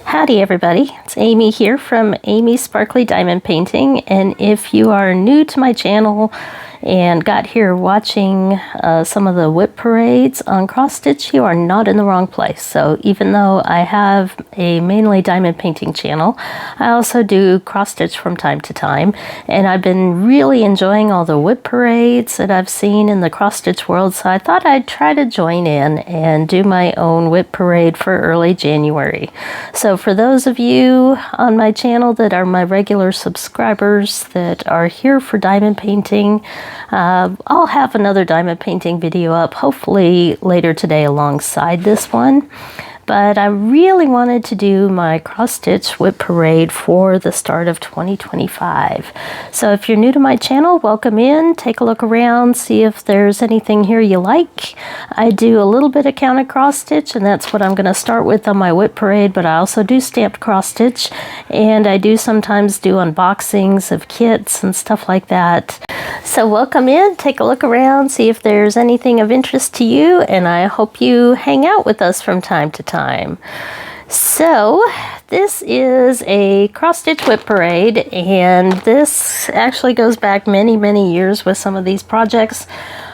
Howdy everybody, it's Amy here from Amy's Sparkly Diamond Painting, and if you are new to my channel and got here watching some of the WIP parades on cross stitch, you are not in the wrong place. So even though I have a mainly diamond painting channel, I also do cross stitch from time to time, and I've been really enjoying all the WIP parades that I've seen in the cross stitch world, so I thought I'd try to join in and do my own WIP parade for early January. So for those of you on my channel that are my regular subscribers that are here for diamond painting, I'll have another diamond painting video up hopefully later today alongside this one. But I really wanted to do my cross-stitch WIP parade for the start of 2025. So if you're new to my channel, welcome in, take a look around, see if there's anything here you like. I do a little bit of counted cross-stitch, and that's what I'm going to start with on my WIP parade, but I also do stamped cross-stitch, and I do sometimes do unboxings of kits and stuff like that. So welcome in, take a look around, see if there's anything of interest to you, and I hope you hang out with us from time to time. So this is a cross-stitch WIP parade, and this actually goes back many years with some of these projects.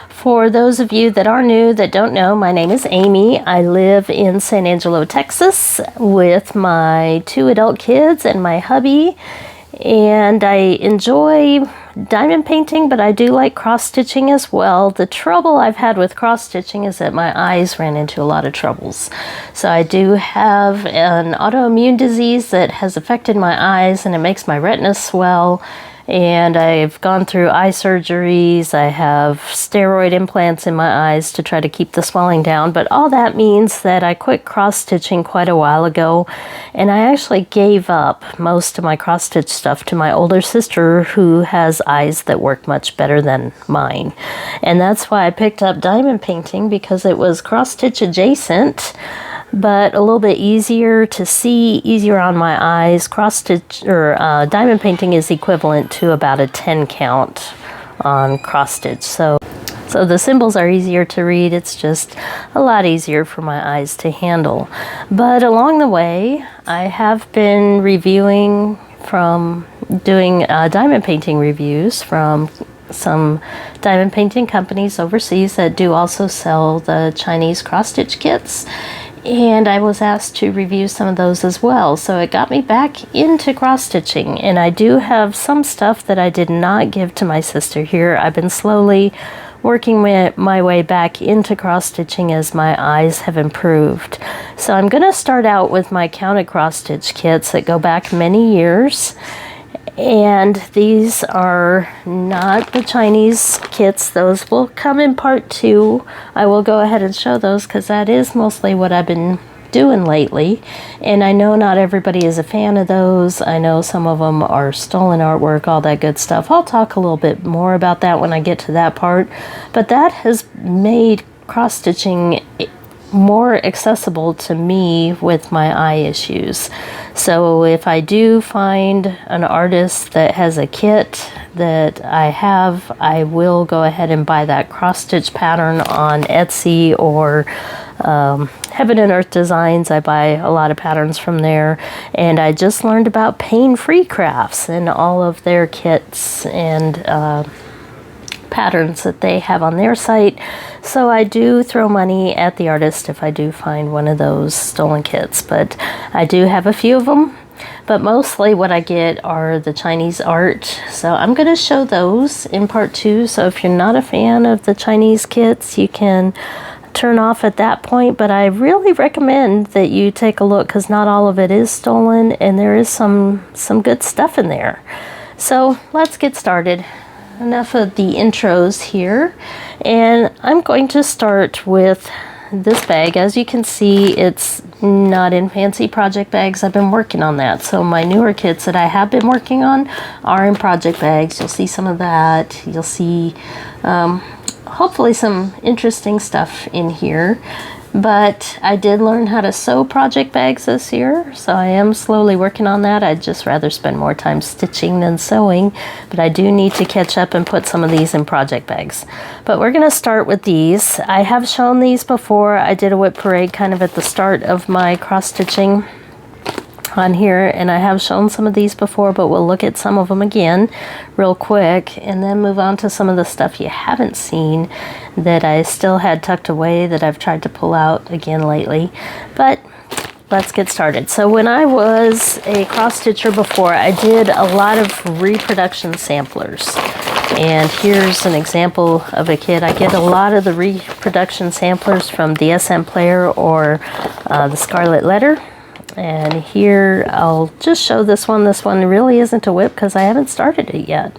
For those of you that are new, that don't know, my name is Amy. I live in San Angelo, Texas with my 2 adult kids and my hubby, and I enjoy diamond painting, but I do like cross-stitching as well. The trouble I've had with cross-stitching is that my eyes ran into a lot of troubles. So I do have an autoimmune disease that has affected my eyes, and it makes my retina swell. And I've gone through eye surgeries. I have steroid implants in my eyes to try to keep the swelling down. But all that means that I quit cross-stitching quite a while ago. And I actually gave up most of my cross-stitch stuff to my older sister, who has eyes that work much better than mine. And that's why I picked up diamond painting, because it was cross-stitch adjacent, but a little bit easier to see, easier on my eyes. Cross-stitch or diamond painting is equivalent to about a 10 count on cross-stitch. So the symbols are easier to read. It's just a lot easier for my eyes to handle. But along the way, I have been reviewing from doing diamond painting reviews from some diamond painting companies overseas that do also sell the Chinese cross-stitch kits. And I was asked to review some of those as well. So it got me back into cross-stitching. And I do have some stuff that I did not give to my sister here. I've been slowly working my way back into cross-stitching as my eyes have improved. So I'm going to start out with my counted cross-stitch kits that go back many years. And these are not the Chinese kits. Those will come in part 2. I will go ahead and show those because that is mostly what I've been doing lately. And I know not everybody is a fan of those. I know some of them are stolen artwork, all that good stuff. I'll talk a little bit more about that when I get to that part. But that has made cross-stitching more accessible to me with my eye issues. So if I do find an artist that has a kit that I have, I will go ahead and buy that cross-stitch pattern on Etsy or Heaven and Earth Designs. I buy a lot of patterns from there. And I just learned about Pain-Free Crafts and all of their kits and patterns that they have on their site. So I do throw money at the artist if I do find one of those stolen kits, but I do have a few of them. But mostly what I get are the Chinese art. So I'm going to show those in part 2. So if you're not a fan of the Chinese kits, you can turn off at that point. But I really recommend that you take a look, because not all of it is stolen, and there is some good stuff in there. So let's get started. Enough of the intros here, and I'm going to start with this bag. As you can see, it's not in fancy project bags. I've been working on that. So my newer kits that I have been working on are in project bags. You'll see some of that. You'll see hopefully some interesting stuff in here. But I did learn how to sew project bags this year, so I am slowly working on that. I'd just rather spend more time stitching than sewing, but I do need to catch up and put some of these in project bags. But we're going to start with these. I have shown these before. I did a WIP parade kind of at the start of my cross-stitching on here, and I have shown some of these before, but we'll look at some of them again real quick and then move on to some of the stuff you haven't seen that I still had tucked away that I've tried to pull out again lately. But let's get started. So when I was a cross stitcher before, I did a lot of reproduction samplers. And here's an example of a kit. I get a lot of the reproduction samplers from DSM Player or the Scarlet Letter. And here I'll just show this one. This one really isn't a WIP because I haven't started it yet.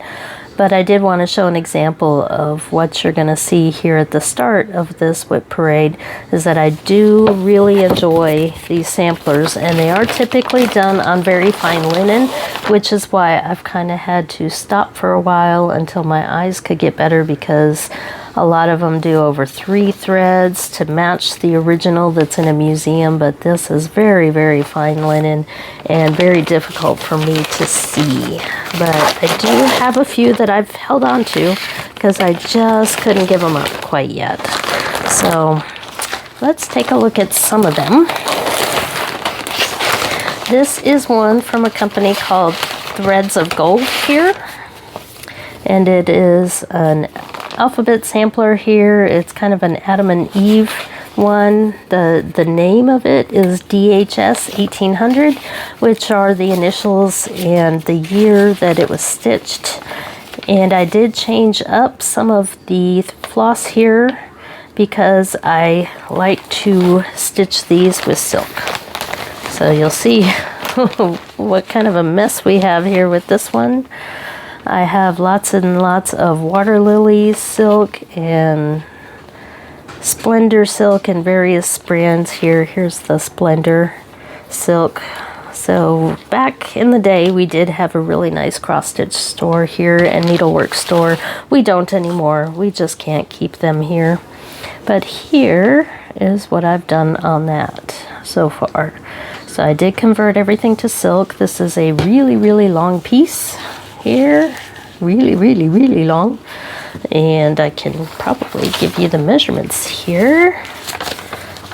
But I did want to show an example of what you're going to see here at the start of this WIP Parade, is that I do really enjoy these samplers, and they are typically done on very fine linen, which is why I've kind of had to stop for a while until my eyes could get better, because a lot of them do over 3 threads to match the original that's in a museum, but this is very, very fine linen and very difficult for me to see. But I do have a few that I've held on to because I just couldn't give them up quite yet. So let's take a look at some of them. This is one from a company called Threads of Gold here, and it is an alphabet sampler here. It's kind of an Adam and Eve one. The name of it is DHS 1800, which are the initials and the year that it was stitched. And I did change up some of the floss here because I like to stitch these with silk. So you'll see what kind of a mess we have here with this one. I have lots and lots of water lily silk and splendor silk and various brands here. Here's the splendor silk. So back in the day, we did have a really nice cross-stitch store here and needlework store. We don't anymore. We just can't keep them here. But here is what I've done on that so far. So I did convert everything to silk. This is a really, really long piece here. Really, really, really long. And I can probably give you the measurements here.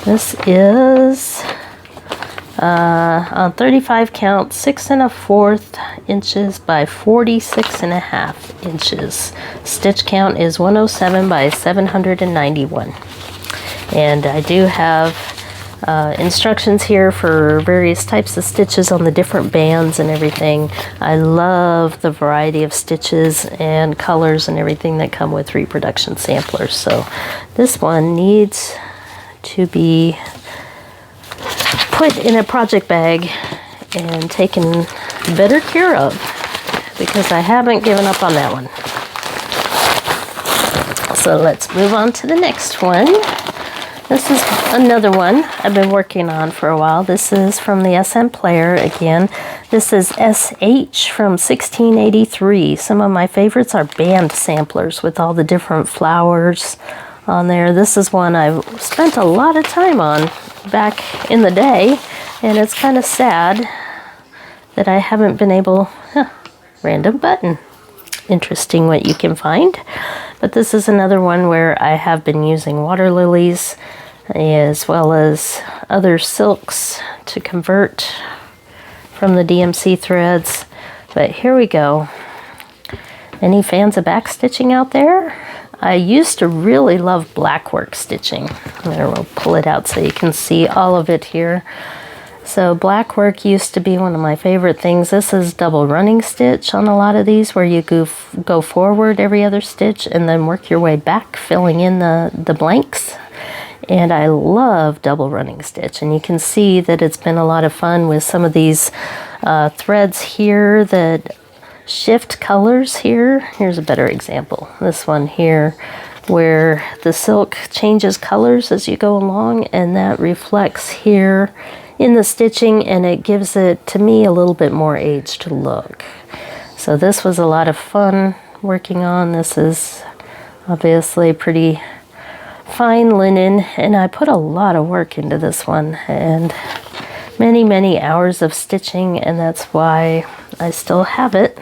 This is on 35 count, 6 1/4 inches by 46 1/2 inches. Stitch count is 107 by 791. And I do have instructions here for various types of stitches on the different bands and everything. I love the variety of stitches and colors and everything that come with reproduction samplers. So this one needs to be put in a project bag and taken better care of, because I haven't given up on that one. So let's move on to the next one. This is another one I've been working on for a while. This is from the SM Player again. This is SH from 1683. Some of my favorites are band samplers with all the different flowers on there. This is one I've spent a lot of time on back in the day, and it's kind of sad that I haven't been able... random button. Interesting what you can find. But this is another one where I have been using water lilies as well as other silks to convert from the DMC threads. But here we go. Any fans of back stitching out there? I used to really love blackwork stitching. I will pull it out so you can see all of it here. So blackwork used to be one of my favorite things. This is double running stitch on a lot of these, where you go forward every other stitch and then work your way back, filling in the blanks. And I love double running stitch. And you can see that it's been a lot of fun with some of these threads here that shift colors here. Here's a better example. This one here, where the silk changes colors as you go along, and that reflects here in the stitching, and it gives it, to me, a little bit more aged look. So this was a lot of fun working on. This is obviously pretty fine linen, and I put a lot of work into this one and many, many hours of stitching, and that's why I still have it.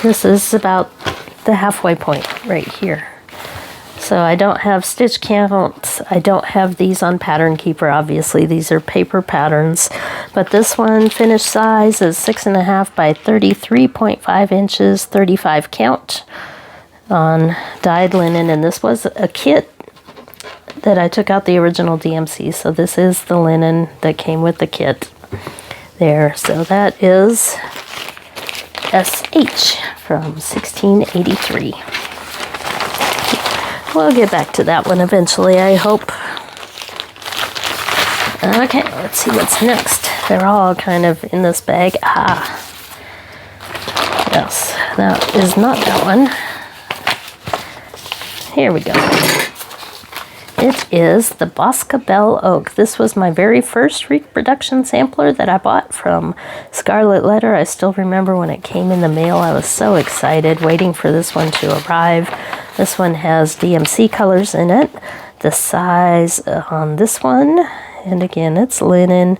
This is about the halfway point right here. So I don't have stitch counts. I don't have these on Pattern Keeper, obviously. These are paper patterns. But this one, finished size is 6.5 by 33.5 inches, 35 count on dyed linen. And this was a kit that I took out the original DMC. So this is the linen that came with the kit there. So that is SH from 1683. We'll get back to that one eventually, I hope. Okay, let's see what's next. They're all kind of in this bag. Yes, that is not that one. Here we go. It is the Bosca Bell Oak. This was my very first Reproduction sampler that I bought from Scarlet Letter. I still remember when it came in the mail. I was so excited waiting for this one to arrive. This one has DMC colors in it. The size on this one, and again, it's linen.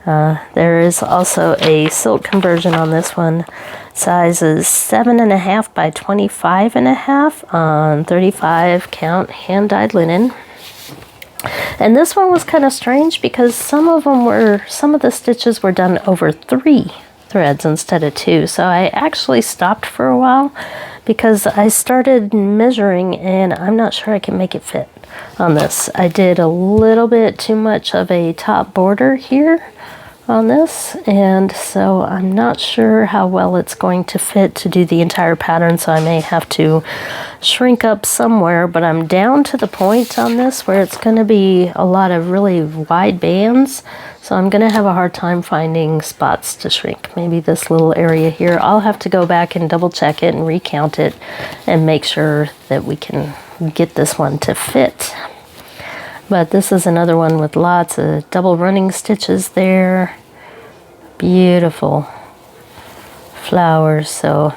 There is also a silk conversion on this one. Size is 7.5 by 25.5 on 35 count hand-dyed linen. And this one was kind of strange because some of the stitches were done over 3 threads instead of 2. So I actually stopped for a while because I started measuring and I'm not sure I can make it fit on this. I did a little bit too much of a top border here on this, and so I'm not sure how well it's going to fit to do the entire pattern, so I may have to shrink up somewhere, but I'm down to the point on this where it's going to be a lot of really wide bands, so I'm going to have a hard time finding spots to shrink. Maybe this little area here. I'll have to go back and double check it and recount it and make sure that we can get this one to fit. But this is another one with lots of double running stitches there. Beautiful flowers. So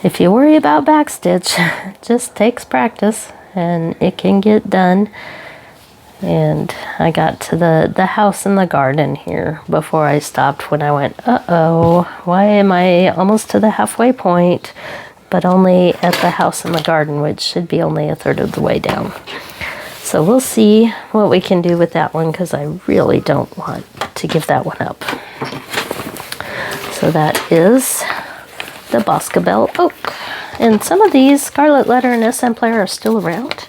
if you worry about backstitch, it just takes practice and it can get done. And I got to the house in the garden here before I stopped when I went, uh-oh, why am I almost to the halfway point, but only at the house in the garden, which should be only a third of the way down. So we'll see what we can do with that one because I really don't want to give that one up. So that is the Bosca Bell Oak. And some of these Scarlet Letter and SM Player are still around.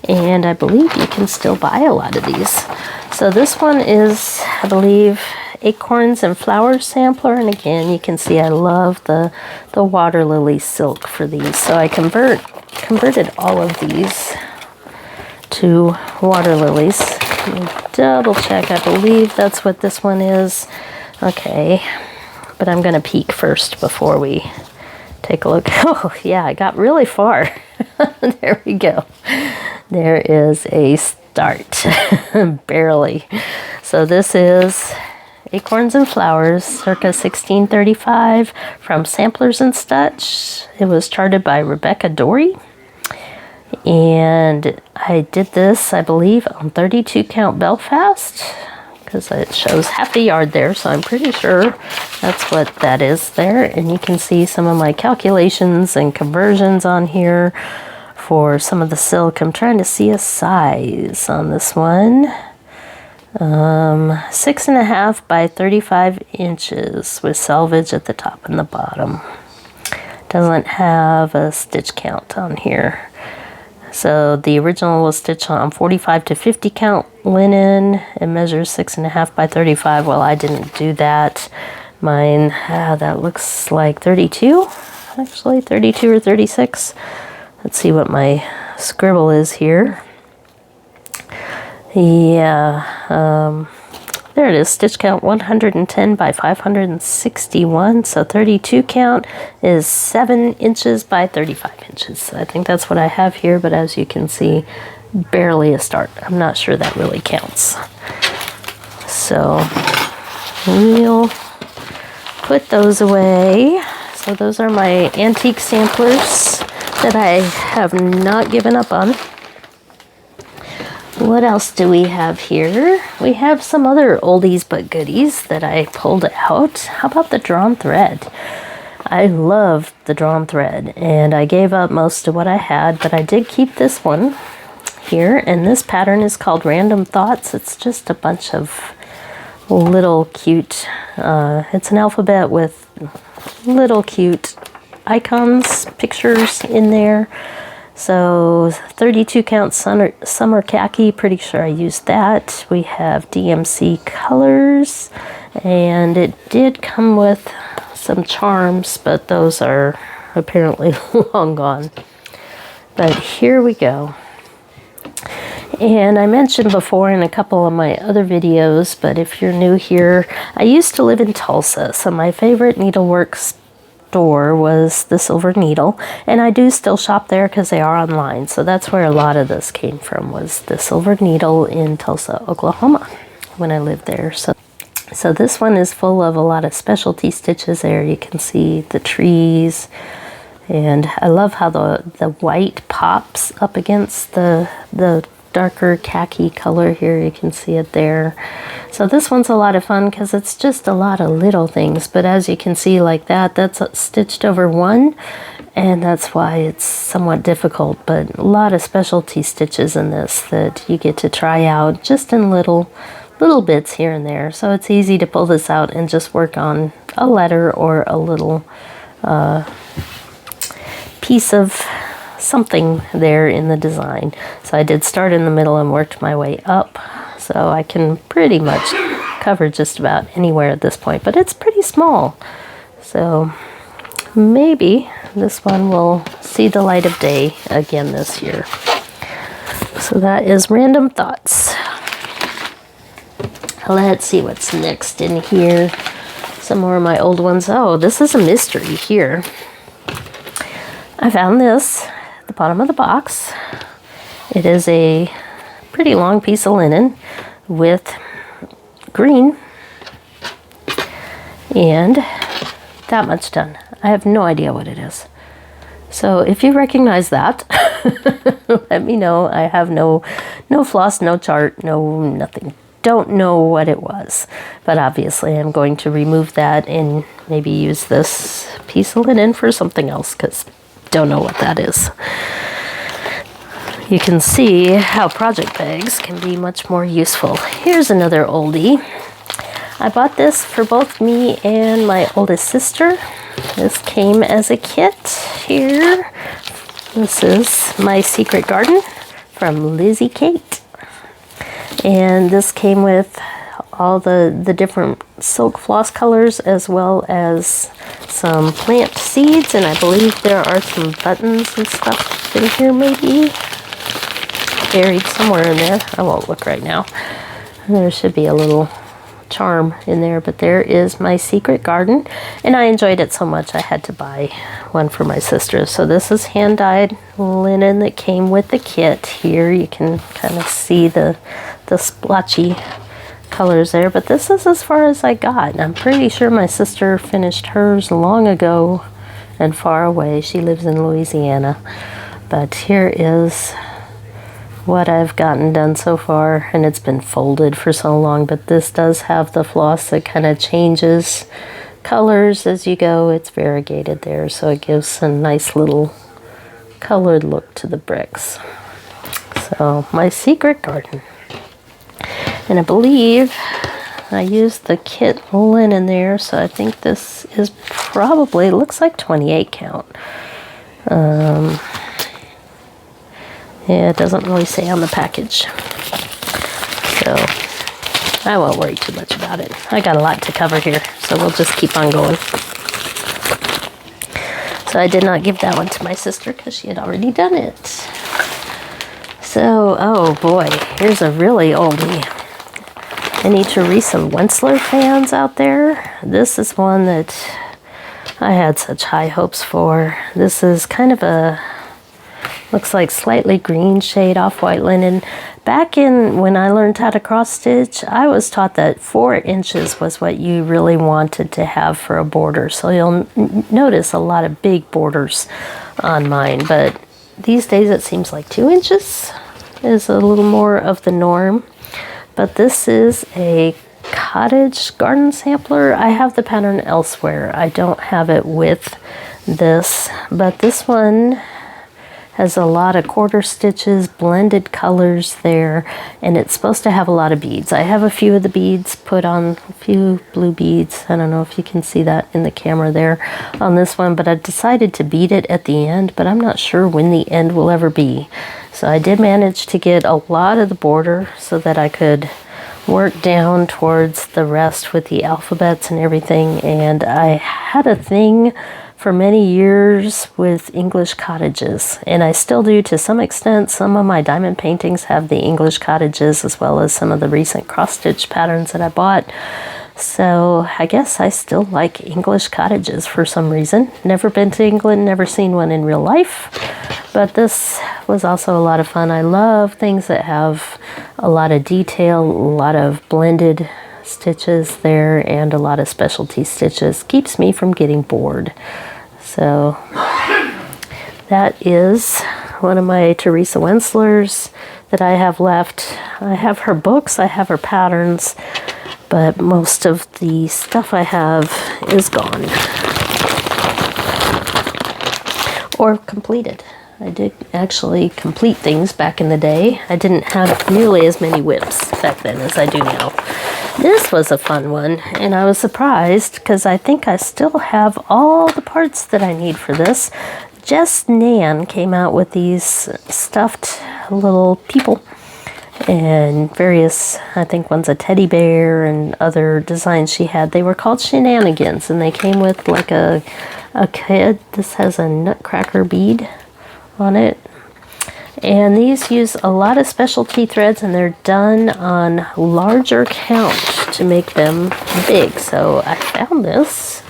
And I believe you can still buy a lot of these. So this one is, I believe, Acorns and Flowers sampler. And again, you can see I love the water lily silk for these. So I converted all of these to water lilies. Let me double check. I believe that's what this one is. Okay, but I'm gonna peek first before we take a look. Oh yeah, I got really far. There we go. There is a start. Barely. So this is Acorns and Flowers, circa 1635, from Samplers and Such. It was charted by Rebecca Dory. And I did this, I believe, on 32 count Belfast, because it shows half a yard there, so I'm pretty sure that's what that is there. And you can see some of my calculations and conversions on here for some of the silk. I'm trying to see a size on this one. 6.5 by 35 inches with selvage at the top and the bottom. Doesn't have a stitch count on here. So the original was stitched on 45 to 50 count linen. It measures 6.5 by 35. Well, I didn't do that. Mine, that looks like 32, actually 32 or 36. Let's see what my scribble is here. Yeah, there it is, stitch count 110 by 561, so 32 count is 7 inches by 35 inches. So I think that's what I have here, but as you can see, barely a start. I'm not sure that really counts. So we'll put those away. So those are my antique samplers that I have not given up on. What else do we have here? We have some other oldies but goodies that I pulled out. How about the drawn thread? I love the drawn thread, and I gave up most of what I had, but I did keep this one here, and this pattern is called Random Thoughts. It's just a bunch of little cute, it's an alphabet with little cute icons, pictures in there. So 32 count summer khaki, pretty sure I used that. We have DMC colors, and it did come with some charms, but those are apparently long gone. But here we go. And I mentioned before in a couple of my other videos, but if you're new here, I used to live in Tulsa, so my favorite needlework store was the Silver Needle, and I do still shop there because they are online. So that's where a lot of this came from, was the Silver Needle in Tulsa, Oklahoma, when I lived there. So this one is full of a lot of specialty stitches there. You can see the trees, and I love how the white pops up against the darker khaki color here. You can see it there. So this one's a lot of fun because it's just a lot of little things, but as you can see like that, that's stitched over one, and that's why it's somewhat difficult, but a lot of specialty stitches in this that you get to try out just in little bits here and there. So it's easy to pull this out and just work on a letter or a little piece of something there in the design. So I did start in the middle and worked my way up, so I can pretty much cover just about anywhere at this point, but it's pretty small, so maybe this one will see the light of day again this year. So that is Random Thoughts. Let's see what's next in here. Some more of my old ones. Oh, this is a mystery here. I found this at the bottom of the box. It is a pretty long piece of linen with green and that much done. I have no idea what it is. So if you recognize that, let me know. I have no floss, no chart, no nothing. Don't know what it was, but obviously I'm going to remove that and maybe use this piece of linen for something else, because don't know what that is. You can see how project bags can be much more useful. Here's another oldie. I bought this for both me and my oldest sister. This came as a kit here. This is My Secret Garden from Lizzy Kate. And this came with all the different silk floss colors, as well as some plant seeds, and I believe there are some buttons and stuff in here, maybe buried somewhere in there. I won't look right now. There should be a little charm in there, but there is My Secret Garden, and I enjoyed it so much I had to buy one for my sister. So this is hand-dyed linen that came with the kit. Here you can kind of see the splotchy colors there, but this is as far as I got. I'm pretty sure my sister finished hers long ago and far away. She lives in Louisiana, but here is what I've gotten done so far, and it's been folded for so long, but this does have the floss that kind of changes colors as you go. It's variegated there, so it gives a nice little colored look to the bricks. So My Secret Garden. And I believe I used the kit linen there, so I think this is probably, looks like 28 count. Yeah, it doesn't really say on the package, so I won't worry too much about it. I got a lot to cover here, so we'll just keep on going. So I did not give that one to my sister because she had already done it. So, oh boy, here's a really oldie. Any Teresa Wentzler fans out there? This is one that I had such high hopes for. This is kind of a, looks like slightly green shade off-white linen. Back in when I learned how to cross stitch, I was taught that 4 inches was what you really wanted to have for a border. So you'll notice a lot of big borders on mine, but these days it seems like 2 inches is a little more of the norm. But this is a cottage garden sampler. I have the pattern elsewhere. I don't have it with this, but this one Has a lot of quarter stitches, blended colors there, and it's supposed to have a lot of beads. I have a few of the beads put on, a few blue beads. I don't know if you can see that in the camera there on this one, but I decided to bead it at the end, but I'm not sure when the end will ever be. So I did manage to get a lot of the border so that I could work down towards the rest with the alphabets and everything. And I had a thing for many years with English cottages, and I still do to some extent. Some of my diamond paintings have the English cottages, as well as some of the recent cross-stitch patterns that I bought. So I guess I still like English cottages for some reason. Never been to England, never seen one in real life, but this was also a lot of fun. I love things that have a lot of detail, a lot of blended stitches there, and a lot of specialty stitches. Keeps me from getting bored. So that is one of my Teresa Wentzlers that I have left. I have her books, I have her patterns, but most of the stuff I have is gone or completed. I did actually complete things back in the day. I didn't have nearly as many WIPs back then as I do now. This was a fun one, and I was surprised because I think I still have all the parts that I need for this. Jess Nan came out with these stuffed little people and various, I think one's a teddy bear and other designs she had. They were called Shenanigans, and they came with like a kid. This has a nutcracker bead on it. And these use a lot of specialty threads, and they're done on larger count to make them big. So I found this,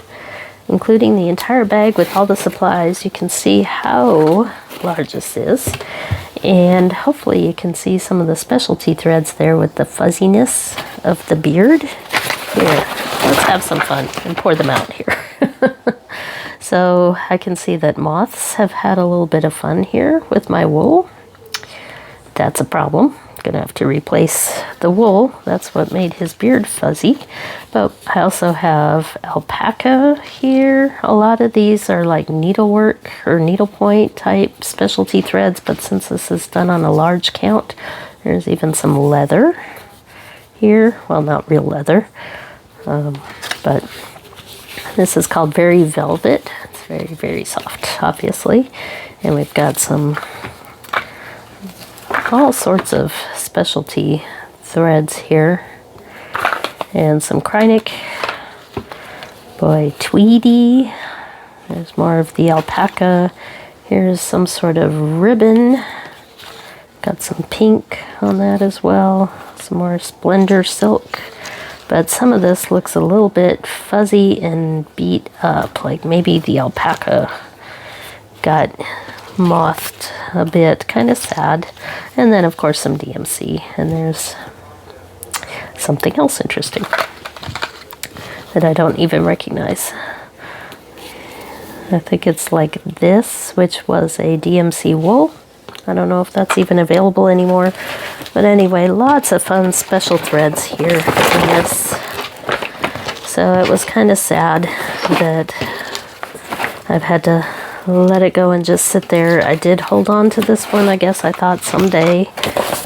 including the entire bag with all the supplies. You can see how large this is. And hopefully you can see some of the specialty threads there with the fuzziness of the beard. Here, let's have some fun and pour them out here. So I can see that moths have had a little bit of fun here with my wool. That's a problem. I'm gonna have to replace the wool. That's what made his beard fuzzy. But I also have alpaca here. A lot of these are like needlework or needlepoint type specialty threads, but since this is done on a large count, there's even some leather here. Well, not real leather, but this is called Very Velvet. It's very, very soft, obviously. And we've got some all sorts of specialty threads here. And some Krynic. Boy, Tweedy. There's more of the alpaca. Here's some sort of ribbon. Got some pink on that as well. Some more Splendor silk. But some of this looks a little bit fuzzy and beat up, like maybe the alpaca got mothed a bit, kind of sad. And then of course some DMC, and there's something else interesting that I don't even recognize. I think it's like this, which was a DMC wool. I don't know if that's even available anymore. But anyway, lots of fun special threads here in this. So it was kind of sad that I've had to let it go and just sit there. I did hold on to this one. I guess I thought someday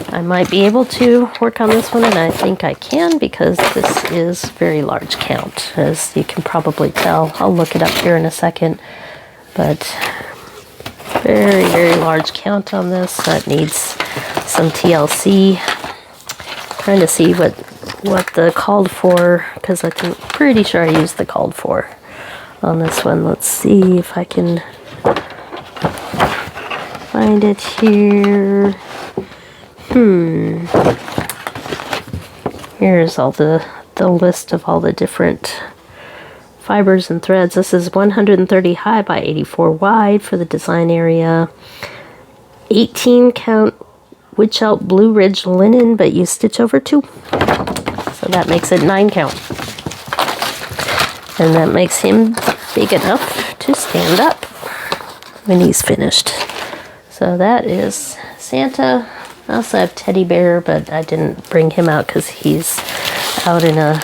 I might be able to work on this one, and I think I can because this is very large count, as you can probably tell. I'll look it up here in a second, but very, very large count on this. That needs some TLC. Trying to see what the called for, because I'm pretty sure I used the called for on this one. Let's see if I can find it here. Here's all the list of all the different fibers and threads. This is 130 high by 84 wide for the design area. 18 count Woodshelt Blue Ridge linen, but you stitch over 2. So that makes it 9 count. And that makes him big enough to stand up when he's finished. So that is Santa. I also have Teddy Bear, but I didn't bring him out because he's out in a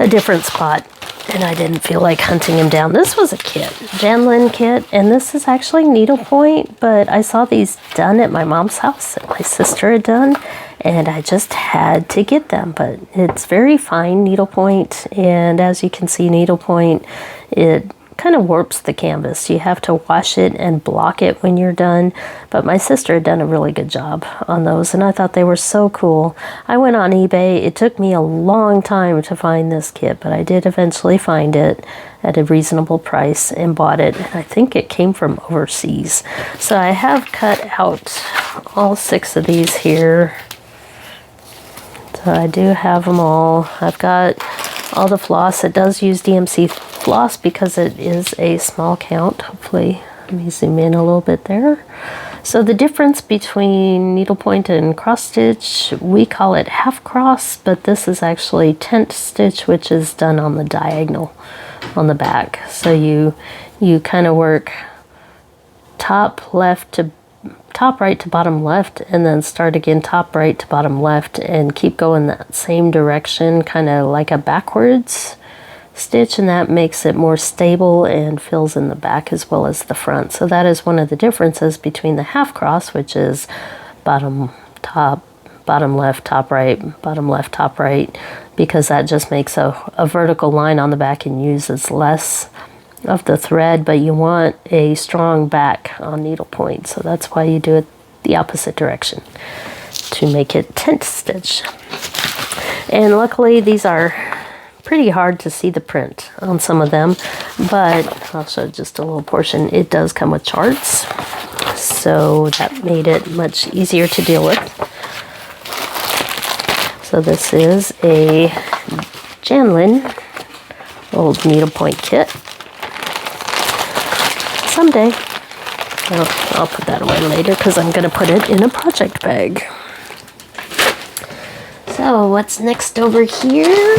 different spot. and I didn't feel like hunting him down. This was a kit, Janlin kit, and this is actually needlepoint, but I saw these done at my mom's house that my sister had done, and I just had to get them. But it's very fine needlepoint, and as you can see, needlepoint, it kind of warps the canvas. You have to wash it and block it when you're done, but my sister had done a really good job on those, and I thought they were so cool. I went on eBay. It took me a long time to find this kit, but I did eventually find it at a reasonable price and bought it, and I think it came from overseas. So I have cut out all 6 of these here. So I do have them all. I've got all the floss. It does use DMC floss because it is a small count. Hopefully, let me zoom in a little bit there. So the difference between needlepoint and cross stitch, we call it half cross, but this is actually tent stitch, which is done on the diagonal on the back. So you kind of work top right to bottom left, and then start again top right to bottom left, and keep going that same direction, kind of like a backwards stitch, and that makes it more stable and fills in the back as well as the front. So that is one of the differences between the half cross, which is bottom top, bottom left, top right, bottom left, top right, because that just makes a vertical line on the back and uses less of the thread, but you want a strong back on needlepoint, so that's why you do it the opposite direction to make it tent stitch. And luckily these are pretty hard to see the print on some of them, but I'll show just a little portion. It does come with charts, so that made it much easier to deal with. So this is a Janlin old needlepoint kit. Someday I'll put that away later because I'm going to put it in a project bag. So what's next over here?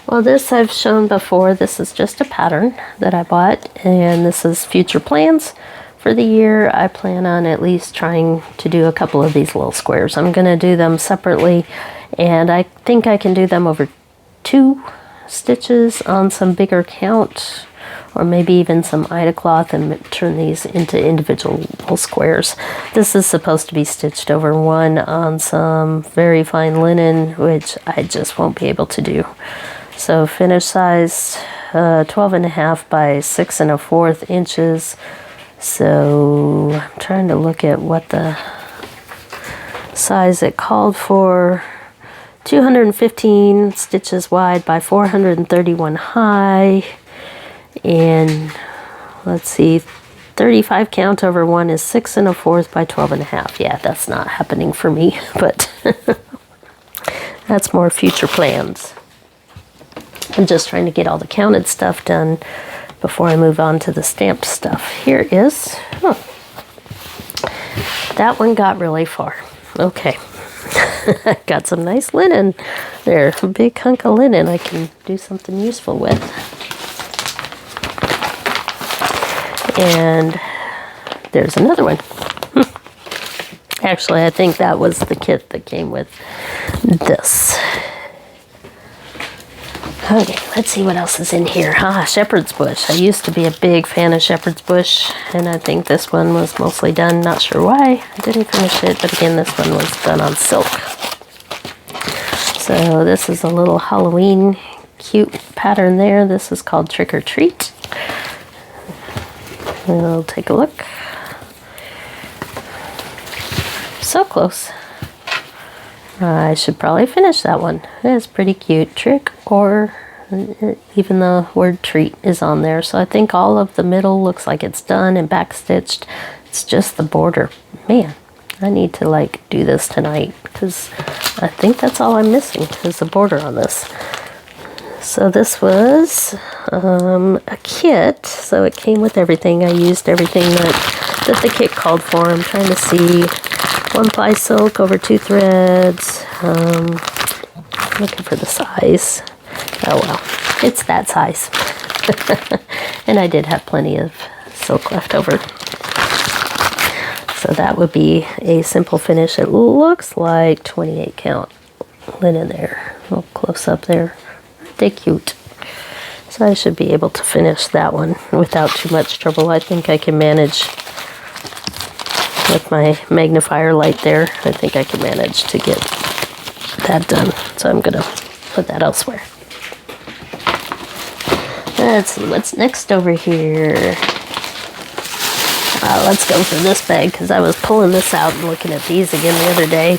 Well, this I've shown before. This is just a pattern that I bought, and this is future plans for the year. I plan on at least trying to do a couple of these little squares. I'm going to do them separately, and I think I can do them over 2 stitches on some bigger count, or maybe even some Ida cloth, and turn these into individual little squares. This is supposed to be stitched over 1 on some very fine linen, which I just won't be able to do. So finish size 12.5 by 6 1/4 inches. So I'm trying to look at what the size it called for. 215 stitches wide by 431 high. And let's see, 35 count over 1 is 6 1/4 by 12.5. Yeah, that's not happening for me, but that's more future plans. I'm just trying to get all the counted stuff done before I move on to the stamped stuff. Here is, that one got really far. Okay, got some nice linen there, a big hunk of linen I can do something useful with. And there's another one. Actually, I think that was the kit that came with this. Okay, let's see what else is in here. Shepherd's bush. I used to be a big fan of shepherd's bush, and I think this one was mostly done. Not sure why I didn't finish it, but again, this one was done on silk. So this is a little Halloween cute pattern there. This is called Trick or Treat. We'll take a look. So close. I should probably finish that one. It's pretty cute. Trick, or even the word treat is on there. So I think all of the middle looks like it's done and back stitched. It's just the border. Man, I need to like do this tonight because I think that's all I'm missing is the border on this. So this was a kit, so it came with everything. I used everything that the kit called for. I'm trying to see, 1 ply silk over 2 threads. Looking for the size. Oh well, it's that size. And I did have plenty of silk left over. So that would be a simple finish. It looks like 28 count linen there. A little close up there. They're cute. So I should be able to finish that one without too much trouble. I think I can manage with my magnifier light there. I think I can manage to get that done. So I'm gonna put that elsewhere. Let's see what's next over here. Let's go for this bag because I was pulling this out and looking at these again the other day.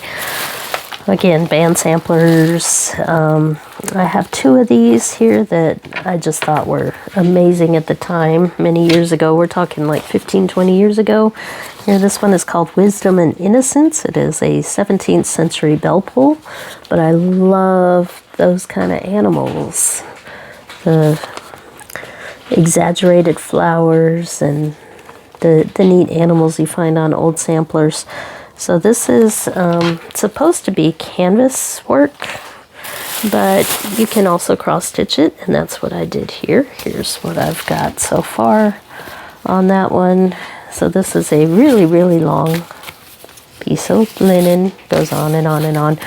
Again, band samplers. I have 2 of these here that I just thought were amazing at the time, many years ago. We're talking like 15, 20 years ago. Here, this one is called Wisdom and Innocence. It is a 17th century bell pull, but I love those kind of animals. The exaggerated flowers and the neat animals you find on old samplers. So this is supposed to be canvas work, but you can also cross stitch it, and that's what I did here. Here's what I've got so far on that one. So this is a really, really long piece of linen. Goes on and on and on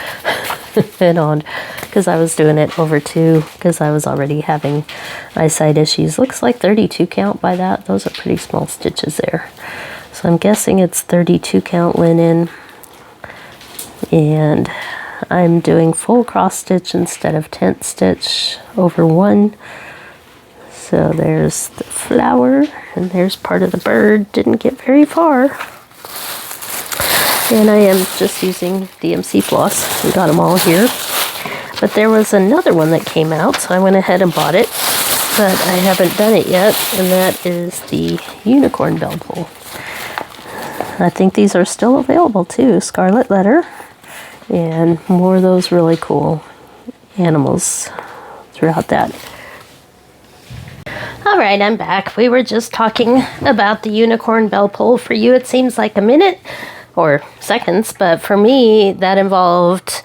and on, because I was doing it over 2 because I was already having eyesight issues. Looks like 32 count by that. Those are pretty small stitches there. So I'm guessing it's 32 count linen, and I'm doing full cross stitch instead of tent stitch over 1. So there's the flower, and there's part of the bird. Didn't get very far. And I am just using DMC floss. We got them all here. But there was another one that came out, so I went ahead and bought it. But I haven't done it yet, and that is the unicorn bell pull. I think these are still available too. Scarlet Letter, and more of those really cool animals throughout that. All right, I'm back. We were just talking about the unicorn bell pull. For you, it seems like a minute or seconds, but for me, that involved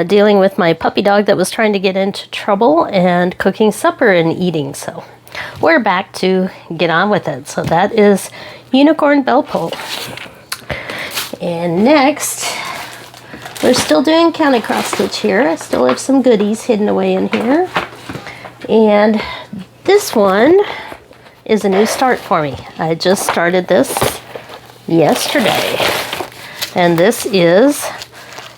dealing with my puppy dog that was trying to get into trouble and cooking supper and eating. So we're back to get on with it. So that is unicorn bell pull. And next, we're still doing county cross stitch here. I still have some goodies hidden away in here. And this one is a new start for me. I just started this yesterday. And this is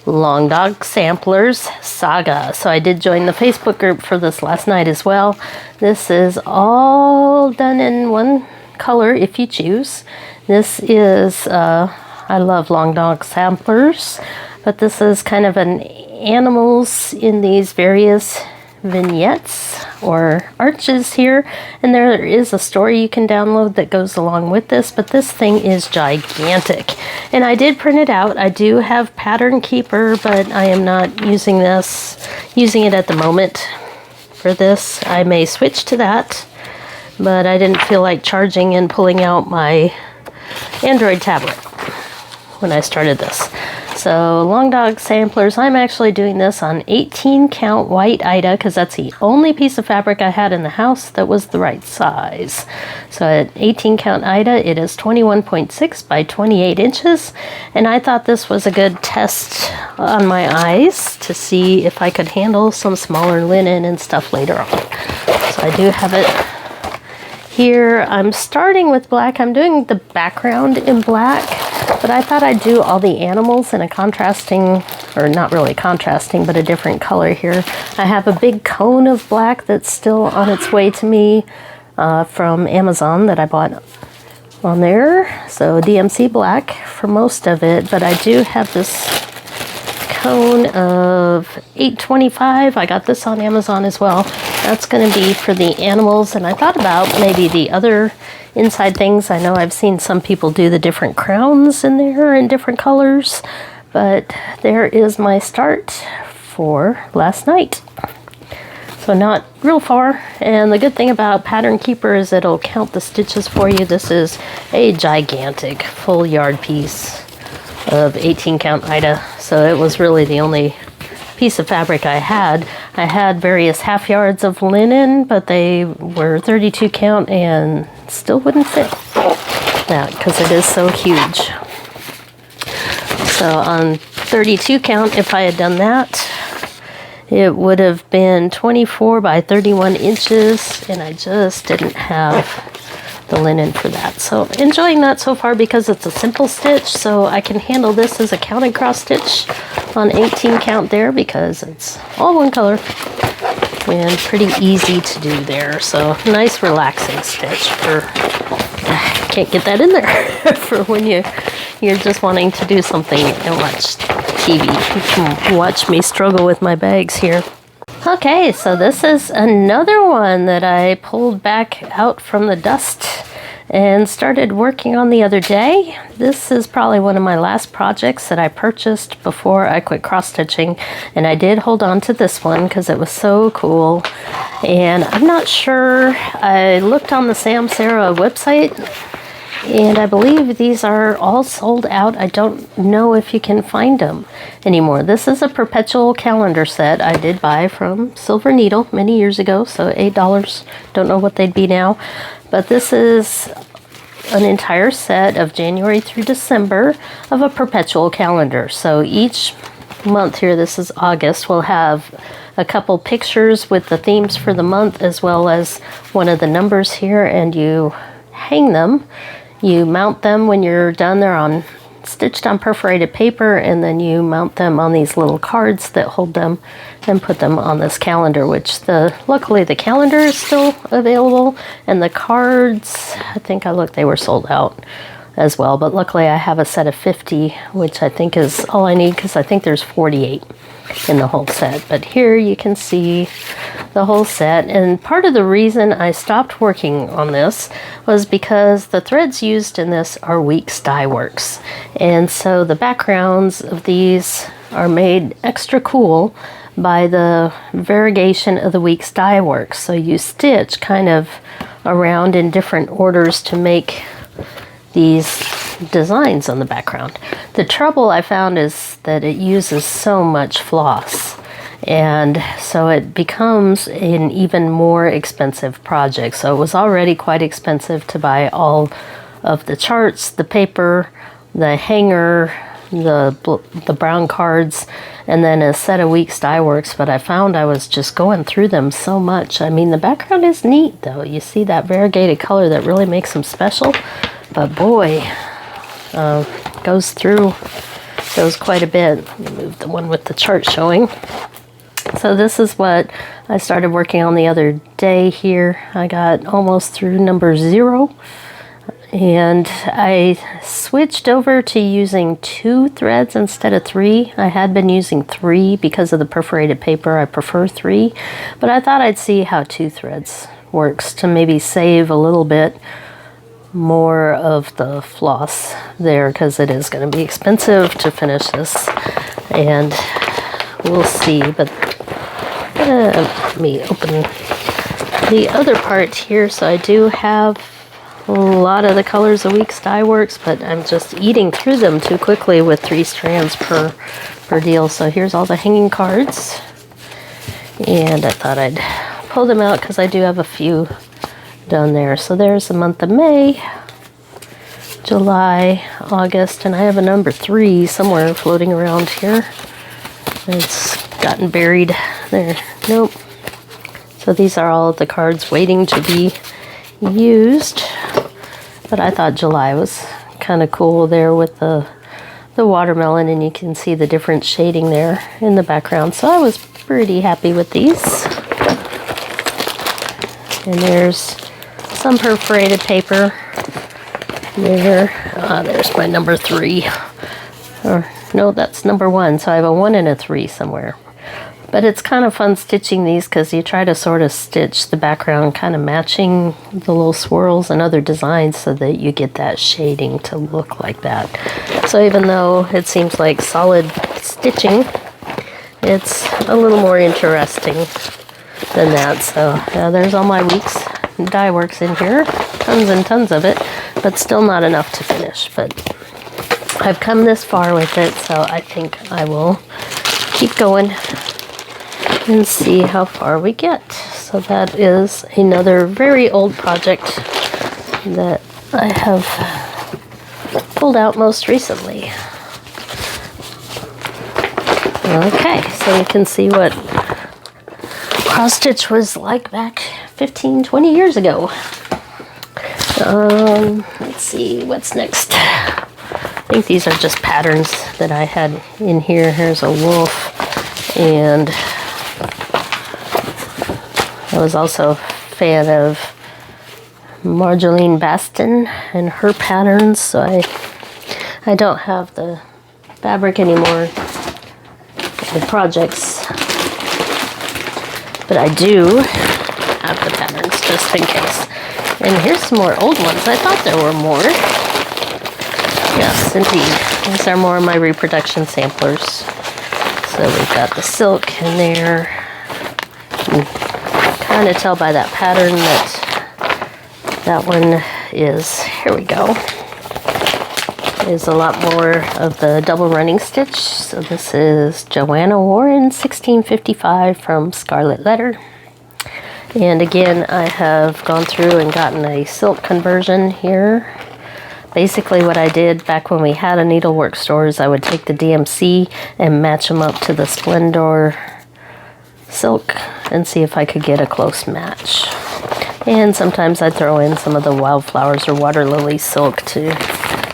Long Dog Samplers Saga. So I did join the Facebook group for this last night as well. This is all done in one color if you choose. This is, I love Long Dog Samplers, but this is kind of an animals in these various vignettes or arches here, and there is a story you can download that goes along with this, but this thing is gigantic, and I did print it out. I do have Pattern Keeper, but I am not using it at the moment for this. I may switch to that, but I didn't feel like charging and pulling out my Android tablet when I started this. So Long Dog Samplers, I'm actually doing this on 18 count white Ida because that's the only piece of fabric I had in the house that was the right size. So at 18 count Ida, it is 21.6 by 28 inches. And I thought this was a good test on my eyes to see if I could handle some smaller linen and stuff later on. So I do have it here. I'm starting with black. I'm doing the background in black, but I thought I'd do all the animals in a contrasting, or not really contrasting, but a different color here. I have a big cone of black that's still on its way to me from Amazon that I bought on there. So DMC black for most of it, but I do have this cone of $8.25. I got this on Amazon as well. That's going to be for the animals, and I thought about maybe the other inside things. I know I've seen some people do the different crowns in there in different colors, but there is my start for last night. So not real far, and the good thing about Pattern Keeper is it'll count the stitches for you. This is a gigantic full yard piece of 18 count Ida, so it was really the only piece of fabric I had. I had various half yards of linen, but they were 32 count and still wouldn't fit that because it is so huge. So on 32 count, if I had done that, it would have been 24 by 31 inches, and I just didn't have the linen for that. So enjoying that so far because it's a simple stitch, so I can handle this as a counted cross stitch on 18 count there because it's all one color and pretty easy to do there. So nice relaxing stitch for, can't get that in there, for when you're just wanting to do something and watch TV. You can watch me struggle with my bags here. Okay, so this is another one that I pulled back out from the dust and started working on the other day. This is probably one of my last projects that I purchased before I quit cross-stitching, and I did hold on to this one because it was so cool. And I'm not sure, I looked on the Samsara website, and I believe these are all sold out. I don't know if you can find them anymore. This is a Perpetual calendar set I did buy from Silver Needle many years ago, so $8. Don't know what they'd be now. But this is an entire set of January through December of a Perpetual calendar. So each month here, this is August, will have a couple pictures with the themes for the month as well as one of the numbers here, and you hang them. You mount them when you're done. They're on stitched on perforated paper, and then you mount them on these little cards that hold them and put them on this calendar, which luckily the calendar is still available, and the cards, I think I looked, they were sold out as well, but luckily I have a set of 50, which I think is all I need because I think there's 48 in the whole set. But here you can see the whole set, and part of the reason I stopped working on this was because the threads used in this are Weeks Dye Works, and so the backgrounds of these are made extra cool by the variegation of the Weeks Dye Works. So you stitch kind of around in different orders to make these designs on the background. The trouble I found is that it uses so much floss, and so it becomes an even more expensive project. So it was already quite expensive to buy all of the charts, the paper, the hanger, the brown cards, and then a set of Weeks Dye Works, but I found I was just going through them so much. I mean, the background is neat though. You see that variegated color that really makes them special, but boy, goes quite a bit. Let me move the one with the chart showing. So this is what I started working on the other day here. I got almost through number 0. And I switched over to using 2 threads instead of 3. I had been using 3 because of the perforated paper. I prefer 3, but I thought I'd see how 2 threads works to maybe save a little bit more of the floss there, because it is going to be expensive to finish this, and we'll see. But let me open the other part here. So I do have a lot of the colors of Weeks Dye Works, but I'm just eating through them too quickly with 3 strands per deal. So here's all the hanging cards, and I thought I'd pull them out because I do have a few done there. So there's the month of May, July, August, and I have a number 3 somewhere floating around here. It's gotten buried there. Nope. So these are all of the cards waiting to be used, but I thought July was kind of cool there with the watermelon, and you can see the different shading there in the background. So I was pretty happy with these. And there's some perforated paper there. There's my number 3. Or no, that's number 1. So I have a 1 and a 3 somewhere. But it's kind of fun stitching these because you try to sort of stitch the background kind of matching the little swirls and other designs so that you get that shading to look like that. So even though it seems like solid stitching, it's a little more interesting than that. So there's all my Weeks Dye Works in here. Tons and tons of it, but still not enough to finish. But I've come this far with it, so I think I will keep going and see how far we get. So that is another very old project that I have pulled out most recently. Okay, so you can see what cross stitch was like back 15-20 years ago. Let's see what's next. I think these are just patterns that I had in here. Here's a wolf, and I was also a fan of Marjolaine Baston and her patterns, so I don't have the fabric anymore, the projects, but I do have the patterns just in case. And here's some more old ones. I thought there were more. Yes, indeed. These are more of my reproduction samplers. So we've got the silk in there. You can kind of tell by that pattern that one is, here we go, is a lot more of the double running stitch. So this is Joanna Warren 1655 from Scarlet Letter. And again, I have gone through and gotten a silk conversion here. Basically what I did back when we had a needlework store is I would take the DMC and match them up to the Splendor silk and see if I could get a close match. And sometimes I'd throw in some of the wildflowers or water lily silk to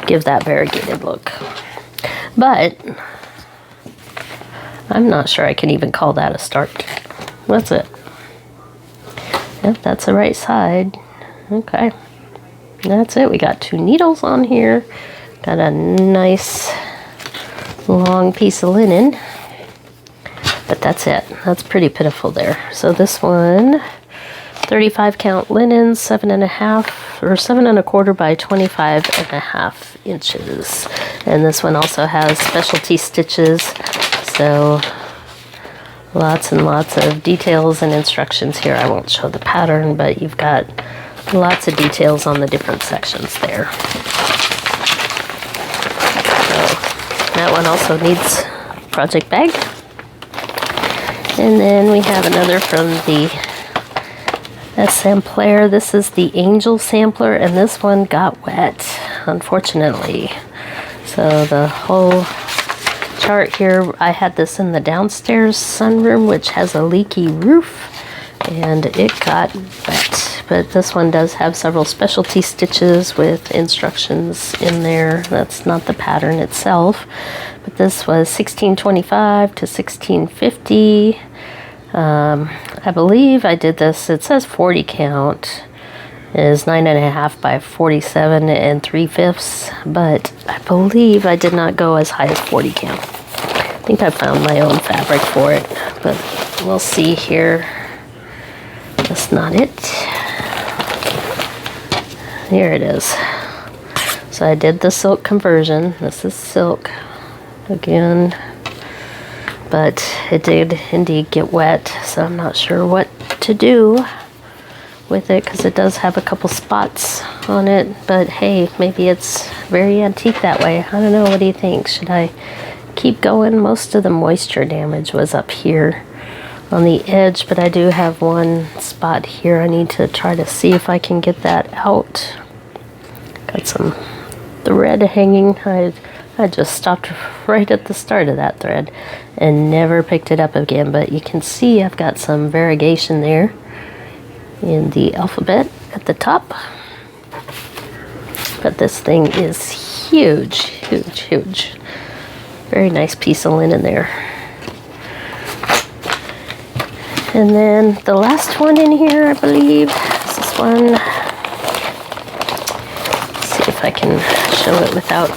give that variegated look. But I'm not sure I can even call that a start. That's it. Yep, that's the right side. Okay. That's it. We got 2 needles on here. Got a nice long piece of linen. But that's it. That's pretty pitiful there. So this one, 35 count linen, 7.5 or 7 1/4 by 25.5 inches. And this one also has specialty stitches. So lots and lots of details and instructions here. I won't show the pattern, but you've got lots of details on the different sections there. So that one also needs project bag. And then we have another from the sampler. This is the Angel sampler, and this one got wet, unfortunately. So the whole chart here, I had this in the downstairs sunroom, which has a leaky roof, and it got wet. But this one does have several specialty stitches with instructions in there. That's not the pattern itself, but this was 1625 to 1650. I believe I did this, it says 40 count, is 9.5 by 47 3/5, but I believe I did not go as high as 40 count. I think I found my own fabric for it, but we'll see here. That's not it. Here it is. So I did the silk conversion. This is silk again, but it did indeed get wet, so I'm not sure what to do with it because it does have a couple spots on it, but hey, maybe it's very antique that way. I don't know. What do you think? Should I keep going? Most of the moisture damage was up here on the edge, but I do have one spot here. I need to try to see if I can get that out. Got some thread hanging. I just stopped right at the start of that thread and never picked it up again, but you can see I've got some variegation there in the alphabet at the top. But this thing is huge, huge, huge. Very nice piece of linen there. And then the last one in here, I believe, is this one. Let's see if I can show it without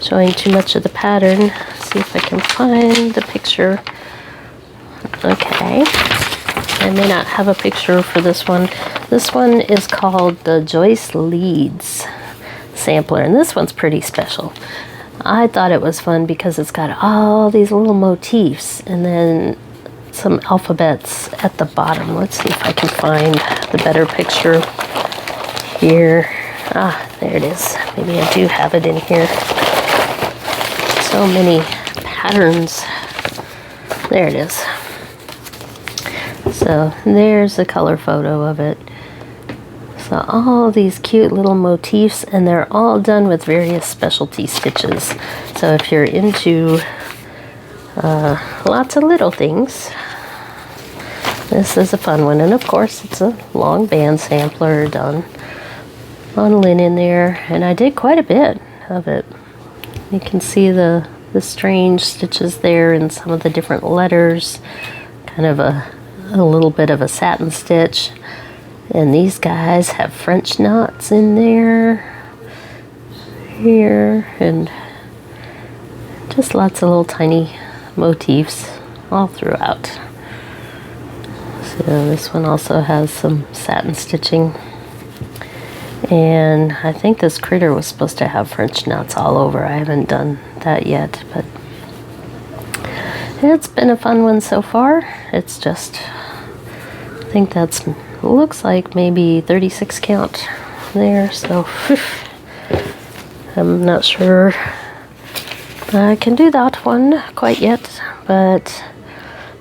showing too much of the pattern. See if I can find the picture. Okay. I may not have a picture for this one. This one is called the Joyce Leeds sampler, and this one's pretty special. I thought it was fun because it's got all these little motifs and then some alphabets at the bottom. Let's see if I can find the better picture here. Ah, there it is. Maybe I do have it in here. So many patterns. There it is. So there's the color photo of it. So all these cute little motifs, and they're all done with various specialty stitches. So if you're into lots of little things, This is a fun one, and of course it's a long band sampler done on linen there, and I did quite a bit of it. You can see the strange stitches there and some of the different letters, kind of a little bit of a satin stitch, and these guys have French knots in there, here, and just lots of little tiny motifs all throughout. So this one also has some satin stitching. And I think this critter was supposed to have French knots all over. I haven't done that yet, but it's been a fun one so far. It's just, I think that's, looks like maybe 36 count there, so whew, I'm not sure I can do that one quite yet, but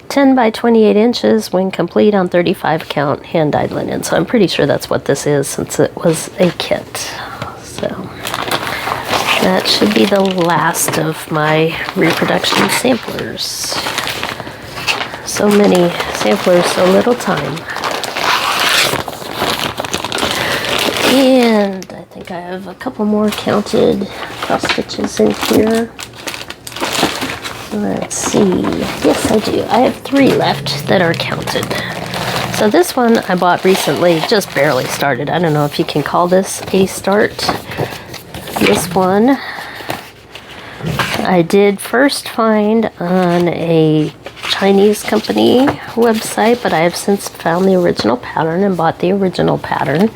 10 by 28 inches when complete on 35 count hand-dyed linen. So I'm pretty sure that's what this is since it was a kit. So that should be the last of my reproduction samplers. So many samplers, so little time. And I think I have a couple more counted cross stitches in here. Let's see. Yes, I do. I have 3 left that are counted. So this one I bought recently, just barely started. I don't know if you can call this a start. This one I did first find on a Chinese company website, but I have since found the original pattern and bought the original pattern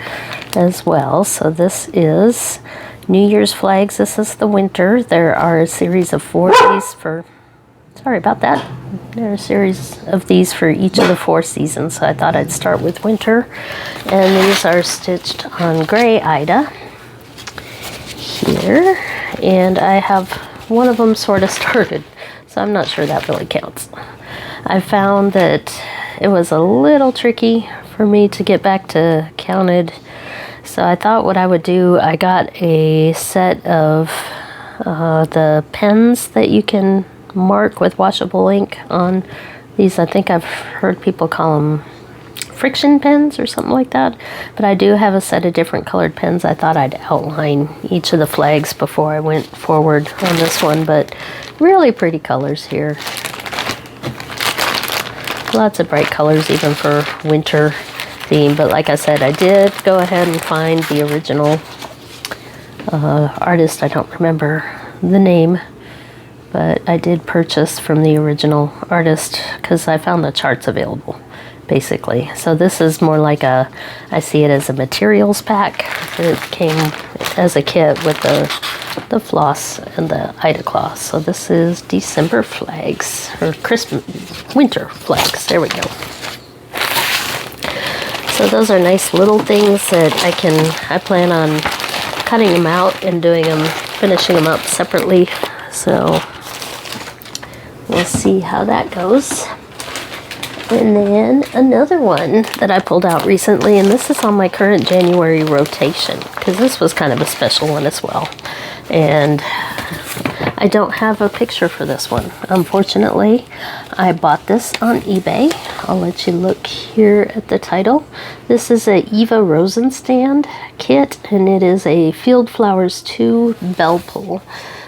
as well. So this is New Year's flags. This is the winter. There are a series of 4 of these for... Sorry about that. There are a series of these for each of the 4 seasons, so I thought I'd start with winter. And these are stitched on gray Ida here. And I have one of them sort of started, so I'm not sure that really counts. I found that it was a little tricky for me to get back to counted, so I thought what I would do, I got a set of the pens that you can mark with washable ink on these. I think I've heard people call them friction pens or something like that, but I do have a set of different colored pens. I thought I'd outline each of the flags before I went forward on this one, but really pretty colors here. Lots of bright colors even for winter theme, but like I said, I did go ahead and find the original artist. I don't remember the name, but I did purchase from the original artist because I found the charts available, basically. So this is more like a, I see it as a materials pack. It came as a kit with the floss and the Ida cloth. So this is December flags, or Christmas, winter flags. There we go. So those are nice little things that I plan on cutting them out and doing them, finishing them up separately. So we'll see how that goes. And then another one that I pulled out recently, and this is on my current January rotation, because this was kind of a special one as well. And I don't have a picture for this one, unfortunately. I bought this on eBay. I'll let you look here at the title. This is a Eva Rosenstand kit, and it is a Field Flowers 2 bell pull.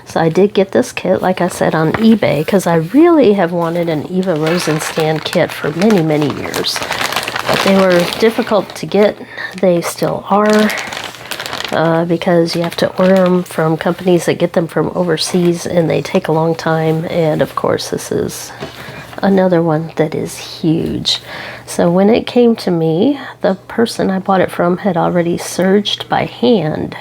So I did get this kit, like I said, on eBay, because I really have wanted an Eva Rosenstand kit for many, many years. But they were difficult to get. They still are, because you have to order them from companies that get them from overseas, and they take a long time. And of course, this is another one that is huge. So when it came to me, the person I bought it from had already serged by hand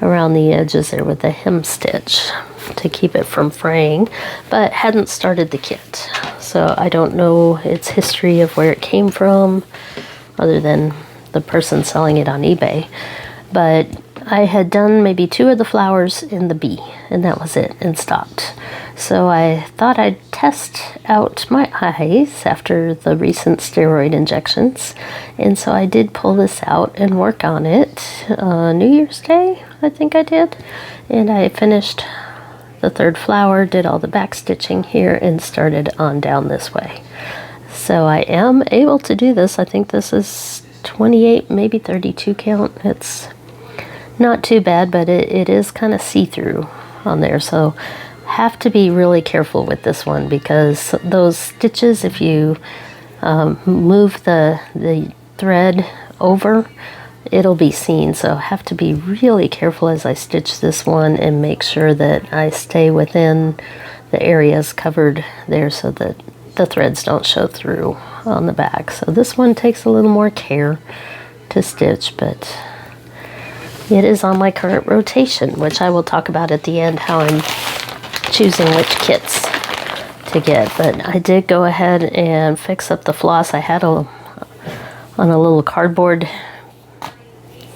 around the edges there with a hem stitch to keep it from fraying, but hadn't started the kit. So I don't know its history of where it came from, other than the person selling it on eBay. But I had done maybe 2 of the flowers in the bee, and that was it, and stopped. So I thought I'd test out my eyes after the recent steroid injections. And so I did pull this out and work on it New Year's Day, I think I did. And I finished the 3rd flower, did all the back stitching here, and started on down this way. So I am able to do this. I think this is 28, maybe 32 count. It's not too bad, but it is kind of see-through on there. So have to be really careful with this one, because those stitches, if you move the thread over, it'll be seen. So have to be really careful as I stitch this one and make sure that I stay within the areas covered there so that the threads don't show through on the back. So this one takes a little more care to stitch, but it is on my current rotation, which I will talk about at the end, how I'm choosing which kits to get. But I did go ahead and fix up the floss. I had on a little cardboard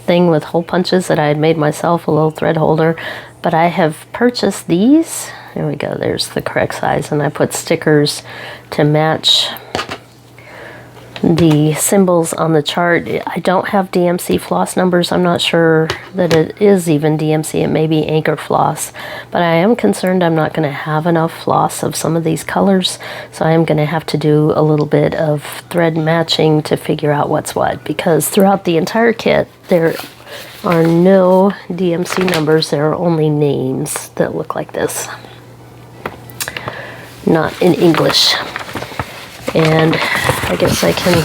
thing with hole punches that I had made myself, a little thread holder, but I have purchased these. There we go, there's the correct size, and I put stickers to match the symbols on the chart. I don't have DMC floss numbers. I'm not sure that it is even DMC. It may be anchor floss, but I am concerned I'm not going to have enough floss of some of these colors, so I am going to have to do a little bit of thread matching to figure out what's what, because throughout the entire kit there are no DMC numbers. There are only names that look like this, not in English. And I guess I can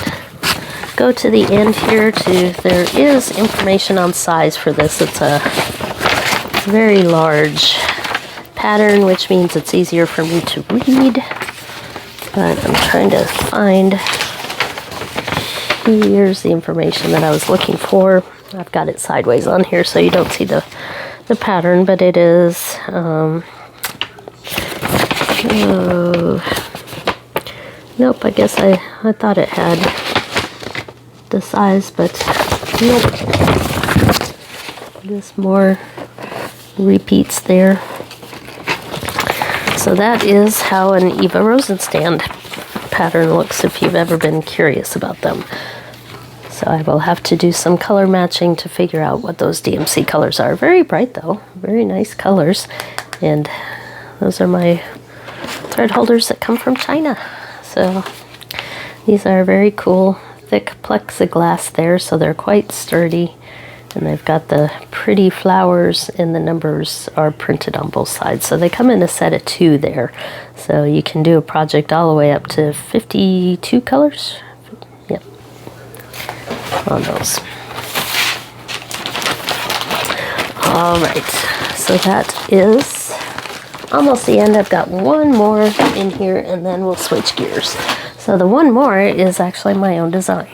go to the end here there is information on size for this. It's a very large pattern, which means it's easier for me to read. But I'm trying to find, here's the information that I was looking for. I've got it sideways on here so you don't see the pattern, but it is, nope, I guess I thought it had the size, but nope. Just more repeats there. So that is how an Eva Rosenstand pattern looks, if you've ever been curious about them. So I will have to do some color matching to figure out what those DMC colors are. Very bright though, very nice colors. And those are my thread holders that come from China. So these are very cool, thick plexiglass there, so they're quite sturdy. And they've got the pretty flowers, and the numbers are printed on both sides. So they come in a set of 2 there. So you can do a project all the way up to 52 colors. Yep, on those. All right, so that is almost the end. I've got one more in here, and then we'll switch gears. So the one more is actually my own design.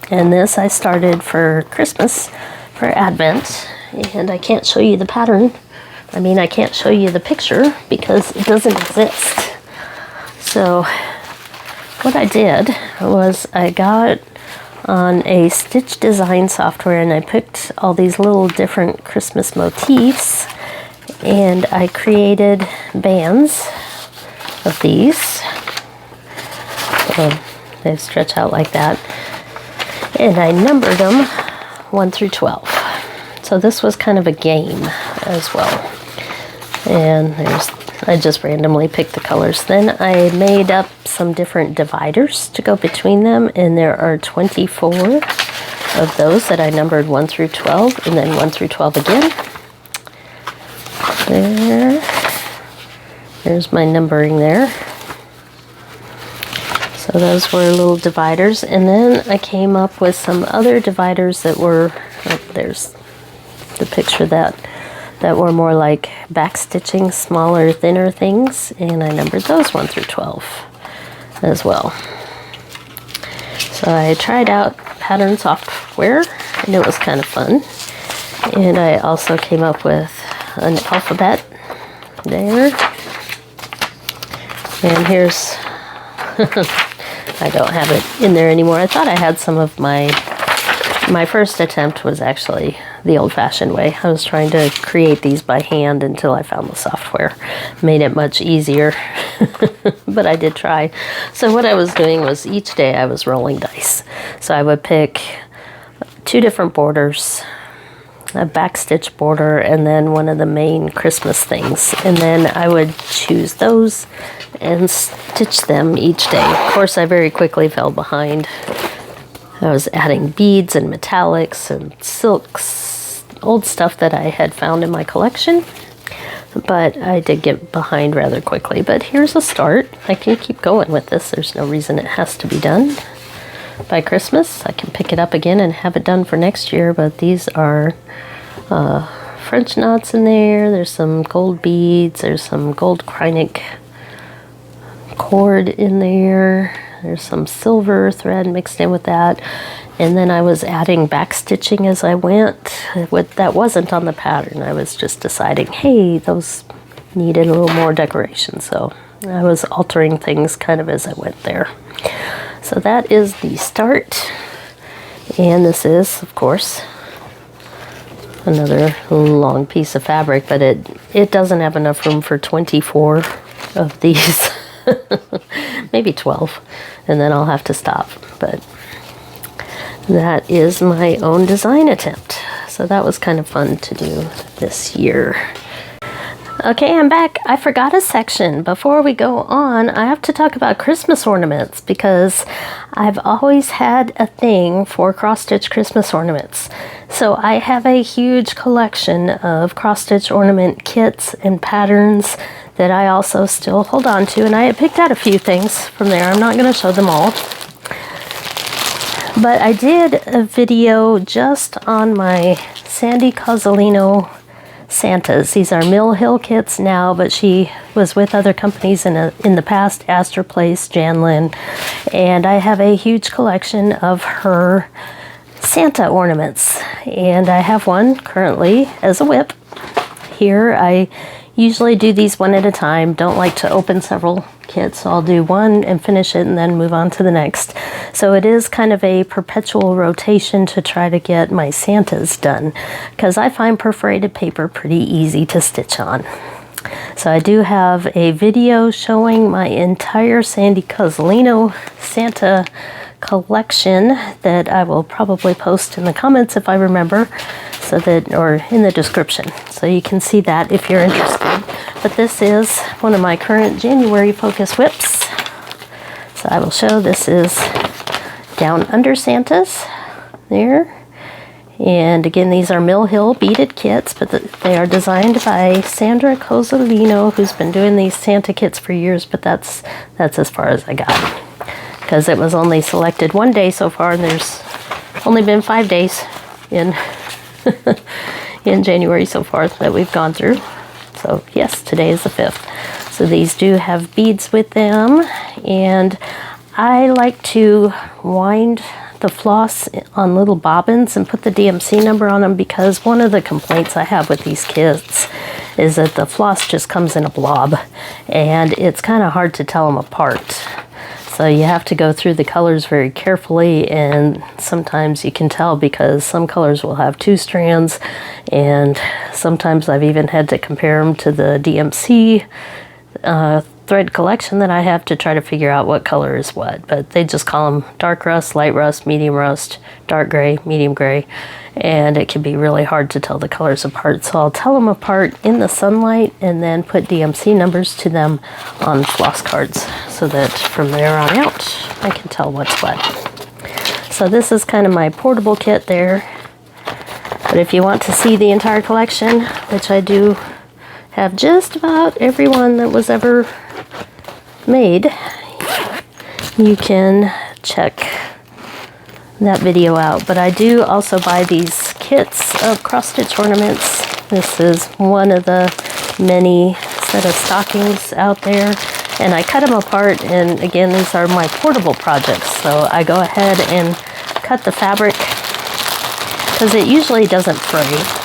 And this I started for Christmas, for Advent, and I can't show you the pattern. I mean, I can't show you the picture because it doesn't exist. So what I did was I got on a stitch design software, and I picked all these little different Christmas motifs, and I created bands of these. They stretch out like that, and I numbered them 1 through 12. So this was kind of a game as well. And I just randomly picked the colors. Then I made up some different dividers to go between them, and there are 24 of those that I numbered 1 through 12, and then 1 through 12 again. There's my numbering there. So those were little dividers, and then I came up with some other dividers that were, there's the picture that were more like back stitching, smaller, thinner things, and I numbered those 1 through 12 as well. So I tried out pattern software, and it was kind of fun. And I also came up with an alphabet there. And here's I don't have it in there anymore. I thought I had some of my first attempt was actually the old-fashioned way. I was trying to create these by hand until I found the software. Made it much easier, but I did try. So what I was doing was each day I was rolling dice. So I would pick 2 different borders, a backstitch border, and then one of the main Christmas things. And then I would choose those and stitch them each day. Of course, I very quickly fell behind. I was adding beads and metallics and silks, old stuff that I had found in my collection. But I did get behind rather quickly. But here's a start. I can keep going with this. There's no reason it has to be done by Christmas. I can pick it up again and have it done for next year, but these are French knots in there. There's some gold beads. There's some gold Kreinik cord in there. There's some silver thread mixed in with that. And then I was adding back stitching as I went. That wasn't on the pattern. I was just deciding, hey, those needed a little more decoration. So I was altering things kind of as I went there. So that is the start, and this is, of course, another long piece of fabric, but it doesn't have enough room for 24 of these, maybe 12, and then I'll have to stop. But that is my own design attempt, so that was kind of fun to do this year. Okay, I'm back. I forgot a section. Before we go on, I have to talk about Christmas ornaments because I've always had a thing for cross-stitch Christmas ornaments. So I have a huge collection of cross-stitch ornament kits and patterns that I also still hold on to, and I had picked out a few things from there. I'm not going to show them all. But I did a video just on my Sandra Cozzolino Santas. These are Mill Hill kits now, but she was with other companies in the past, Astor Place, Janlin, and I have a huge collection of her Santa ornaments, and I have one currently as a WIP. Here I usually do these one at a time, don't like to open several kits, so I'll do one and finish it and then move on to the next. So it is kind of a perpetual rotation to try to get my Santas done, because I find perforated paper pretty easy to stitch on. So I do have a video showing my entire Sandra Cozzolino Santa collection that I will probably post in the comments if I remember, so that, or in the description, so you can see that if you're interested. But this is one of my current January focus WIPs. So I will show, this is Down Under Santas there. And again, these are Mill Hill beaded kits, but they are designed by Sandra Cozzolino, who's been doing these Santa kits for years, but that's as far as I got, because it was only selected one day so far, and there's only been 5 days in in January so far that we've gone through. So yes, today is the 5th. So these do have beads with them, and I like to wind the floss on little bobbins and put the DMC number on them, because one of the complaints I have with these kits is that the floss just comes in a blob, and it's kind of hard to tell them apart. So you have to go through the colors very carefully, and sometimes you can tell because some colors will have 2 strands, and sometimes I've even had to compare them to the DMC thread collection that I have to try to figure out what color is what. But they just call them dark rust, light rust, medium rust, dark gray, medium gray, and it can be really hard to tell the colors apart. So I'll tell them apart in the sunlight and then put DMC numbers to them on floss cards, so that from there on out I can tell what's what. So this is kind of my portable kit there, but if you want to see the entire collection, which I do have just about every one that was ever made, you can check that video out. But I do also buy these kits of cross-stitch ornaments. This is one of the many set of stockings out there, and I cut them apart, and again, these are my portable projects. So I go ahead and cut the fabric, because it usually doesn't fray.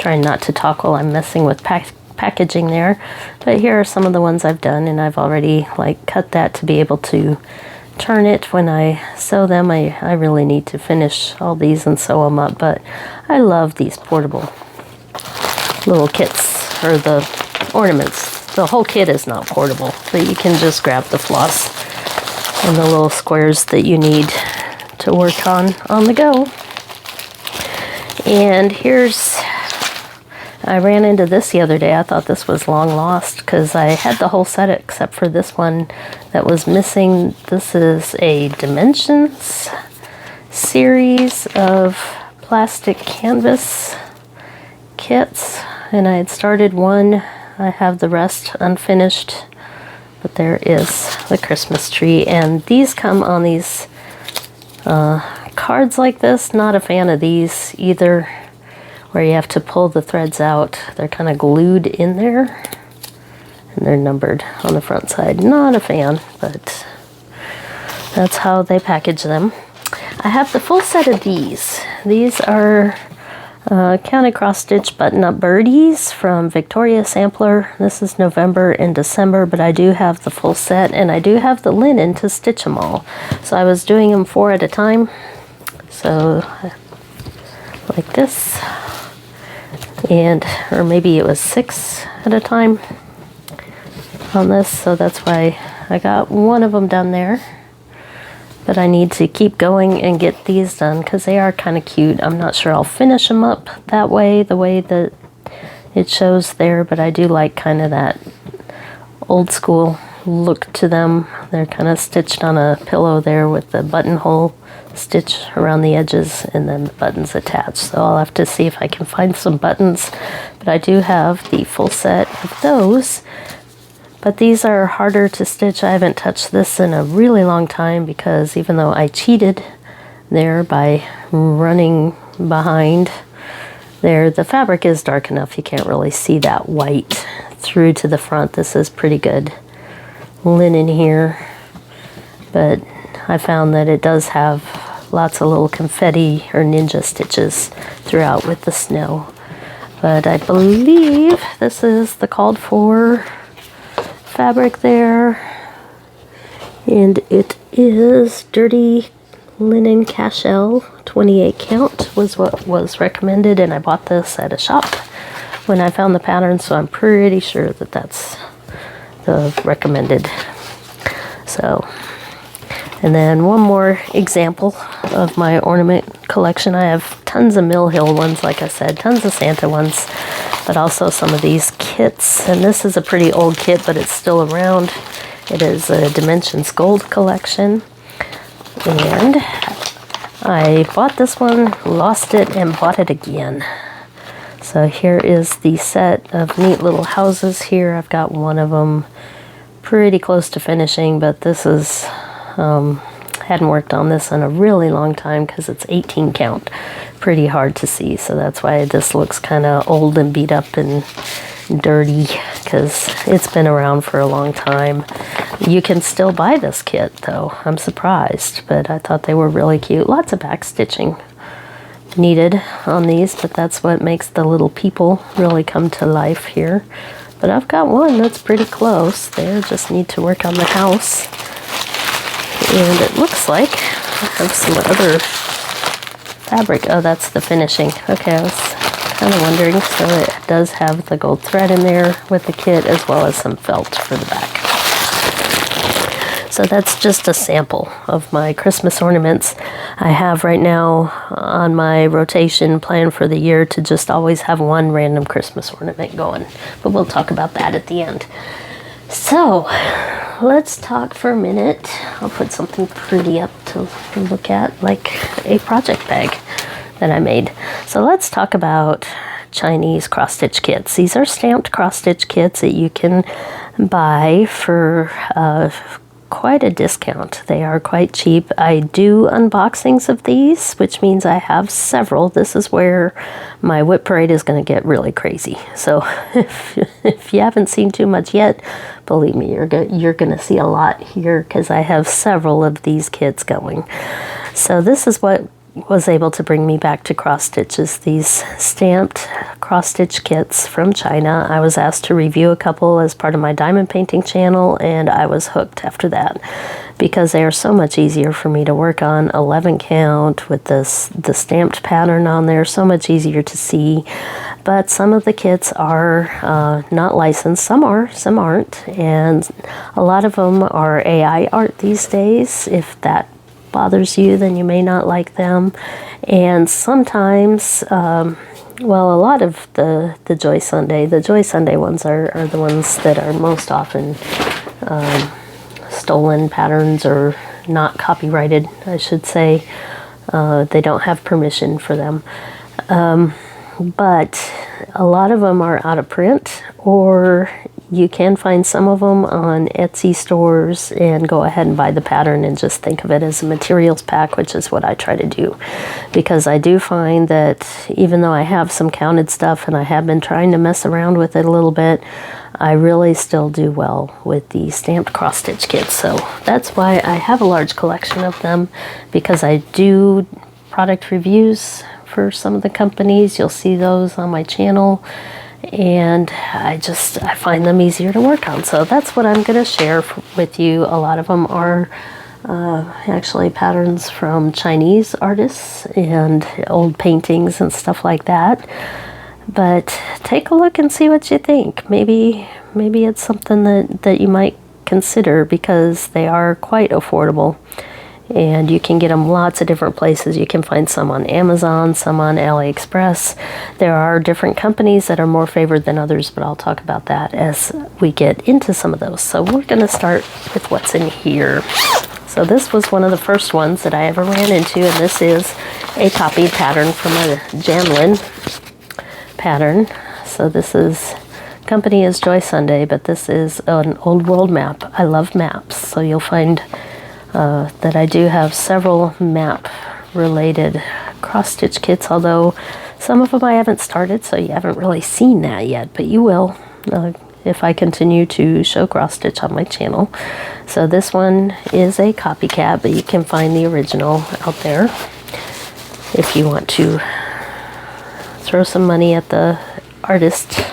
Trying not to talk while I'm messing with packaging there, but here are some of the ones I've done, and I've already cut that to be able to turn it when I sew them. I really need to finish all these and sew them up, but I love these portable little kits, or the ornaments. The whole kit is not portable, but you can just grab the floss and the little squares that you need to work on the go. And I ran into this the other day. I thought this was long lost because I had the whole set except for this one that was missing. This is a Dimensions series of plastic canvas kits, and I had started one. I have the rest unfinished, but there is the Christmas tree, and these come on these cards like this. Not a fan of these either, where you have to pull the threads out. They're kind of glued in there, and they're numbered on the front side. Not a fan, but that's how they package them. I have the full set of these. These are counted cross-stitch button-up birdies from Victoria Sampler. This is November and December, but I do have the full set, and I do have the linen to stitch them all. So I was doing them 4 at a time. So like this, or maybe it was 6 at a time on this. So that's why I got one of them done there. But I need to keep going and get these done because they are kind of cute. I'm not sure I'll finish them up that way, the way that it shows there, but I do like kind of that old school look to them. They're kind of stitched on a pillow there with the buttonhole stitch around the edges and then the buttons attached. So I'll have to see if I can find some buttons, but I do have the full set of those. But these are harder to stitch. I haven't touched this in a really long time because even though I cheated there by running behind there, the fabric is dark enough you can't really see that white through to the front. This is pretty good linen here, but I found that it does have lots of little confetti or ninja stitches throughout with the snow. But I believe this is the called for fabric there, and it is dirty linen cashel. 28 count was what was recommended, and I bought this at a shop when I found the pattern, so I'm pretty sure that that's the recommended. So, and then one more example of my ornament collection. I have tons of Mill Hill ones, like I said, tons of Santa ones, but also some of these kits. And this is a pretty old kit, but it's still around. It is a Dimensions Gold collection. And I bought this one, lost it, and bought it again. So here is the set of neat little houses here. I've got one of them pretty close to finishing, but this is, hadn't worked on this in a really long time because it's 18 count. Pretty hard to see, so that's why this looks kind of old and beat up and dirty because it's been around for a long time. You can still buy this kit though. I'm surprised, but I thought they were really cute. Lots of back stitching needed on these, but that's what makes the little people really come to life here. But I've got one that's pretty close there. Just need to work on the house. And it looks like I have some other fabric. Oh, that's the finishing. Okay, I was kind of wondering. So it does have the gold thread in there with the kit, as well as some felt for the back. So that's just a sample of my Christmas ornaments. I have right now on my rotation plan for the year to just always have one random Christmas ornament going. But we'll talk about that at the end. So let's talk for a minute. I'll put something pretty up to look at, like a project bag that I made. So let's talk about Chinese cross-stitch kits. These are stamped cross-stitch kits that you can buy for quite a discount. They are quite cheap. I do unboxings of these, which means I have several. This is where my WIP Parade is going to get really crazy. So if you haven't seen too much yet, believe me, you're going to see a lot here because I have several of these kits going. So this is what was able to bring me back to cross stitches, these stamped cross stitch kits from China. I was asked to review a couple as part of my diamond painting channel, and I was hooked after that because they are so much easier for me to work on. 11 count with the stamped pattern on there, so much easier to see. But some of the kits are not licensed. Some are, some aren't, and a lot of them are AI art these days, if that bothers you, then you may not like them. And sometimes, well, a lot of the Joy Sunday ones are the ones that are most often stolen patterns, or not copyrighted, I should say. They don't have permission for them. But a lot of them are out of print, or you can find some of them on Etsy stores and go ahead and buy the pattern and just think of it as a materials pack, which is what I try to do. Because I do find that even though I have some counted stuff and I have been trying to mess around with it a little bit, I really still do well with the stamped cross-stitch kits. So that's why I have a large collection of them, because I do product reviews for some of the companies. You'll see those on my channel, and I find them easier to work on. So that's what I'm going to share with you. A lot of them are actually patterns from Chinese artists and old paintings and stuff like that. But take a look and see what you think. Maybe it's something that you might consider, because they are quite affordable. And you can get them lots of different places. You can find some on Amazon, some on AliExpress. There are different companies that are more favored than others, but I'll talk about that as we get into some of those. So we're going to start with what's in here. So this was one of the first ones that I ever ran into, and this is a copied pattern from a Janlin pattern. So this is, company is Joy Sunday, but this is an old world map. I love maps, so you'll find that I do have several map related cross-stitch kits, although some of them I haven't started, so you haven't really seen that yet, but you will if I continue to show cross-stitch on my channel. So this one is a copycat, but you can find the original out there if you want to throw some money at the artist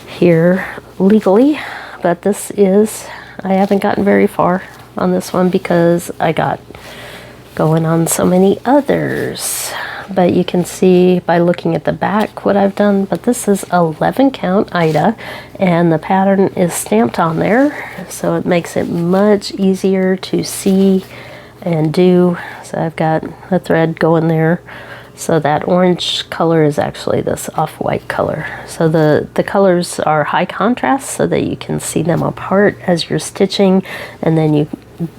here legally. But this is, I haven't gotten very far on this one because I got going on so many others. But you can see by looking at the back what I've done. But this is 11 count Ida, and the pattern is stamped on there, so it makes it much easier to see and do. So I've got a thread going there. So that orange color is actually this off-white color. So the colors are high contrast so that you can see them apart as you're stitching, and then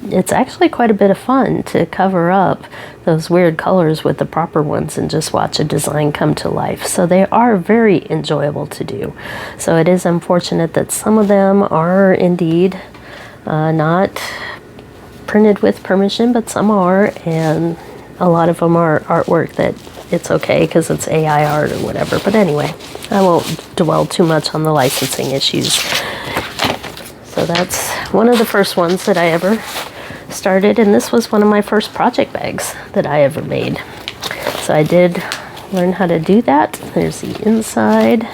it's actually quite a bit of fun to cover up those weird colors with the proper ones and just watch a design come to life. So they are very enjoyable to do. So it is unfortunate that some of them are indeed not printed with permission, but some are, and a lot of them are artwork that it's okay because it's AI art or whatever. But anyway, I won't dwell too much on the licensing issues. So that's one of the first ones that I ever started, and this was one of my first project bags that I ever made. So I did learn how to do that. There's the inside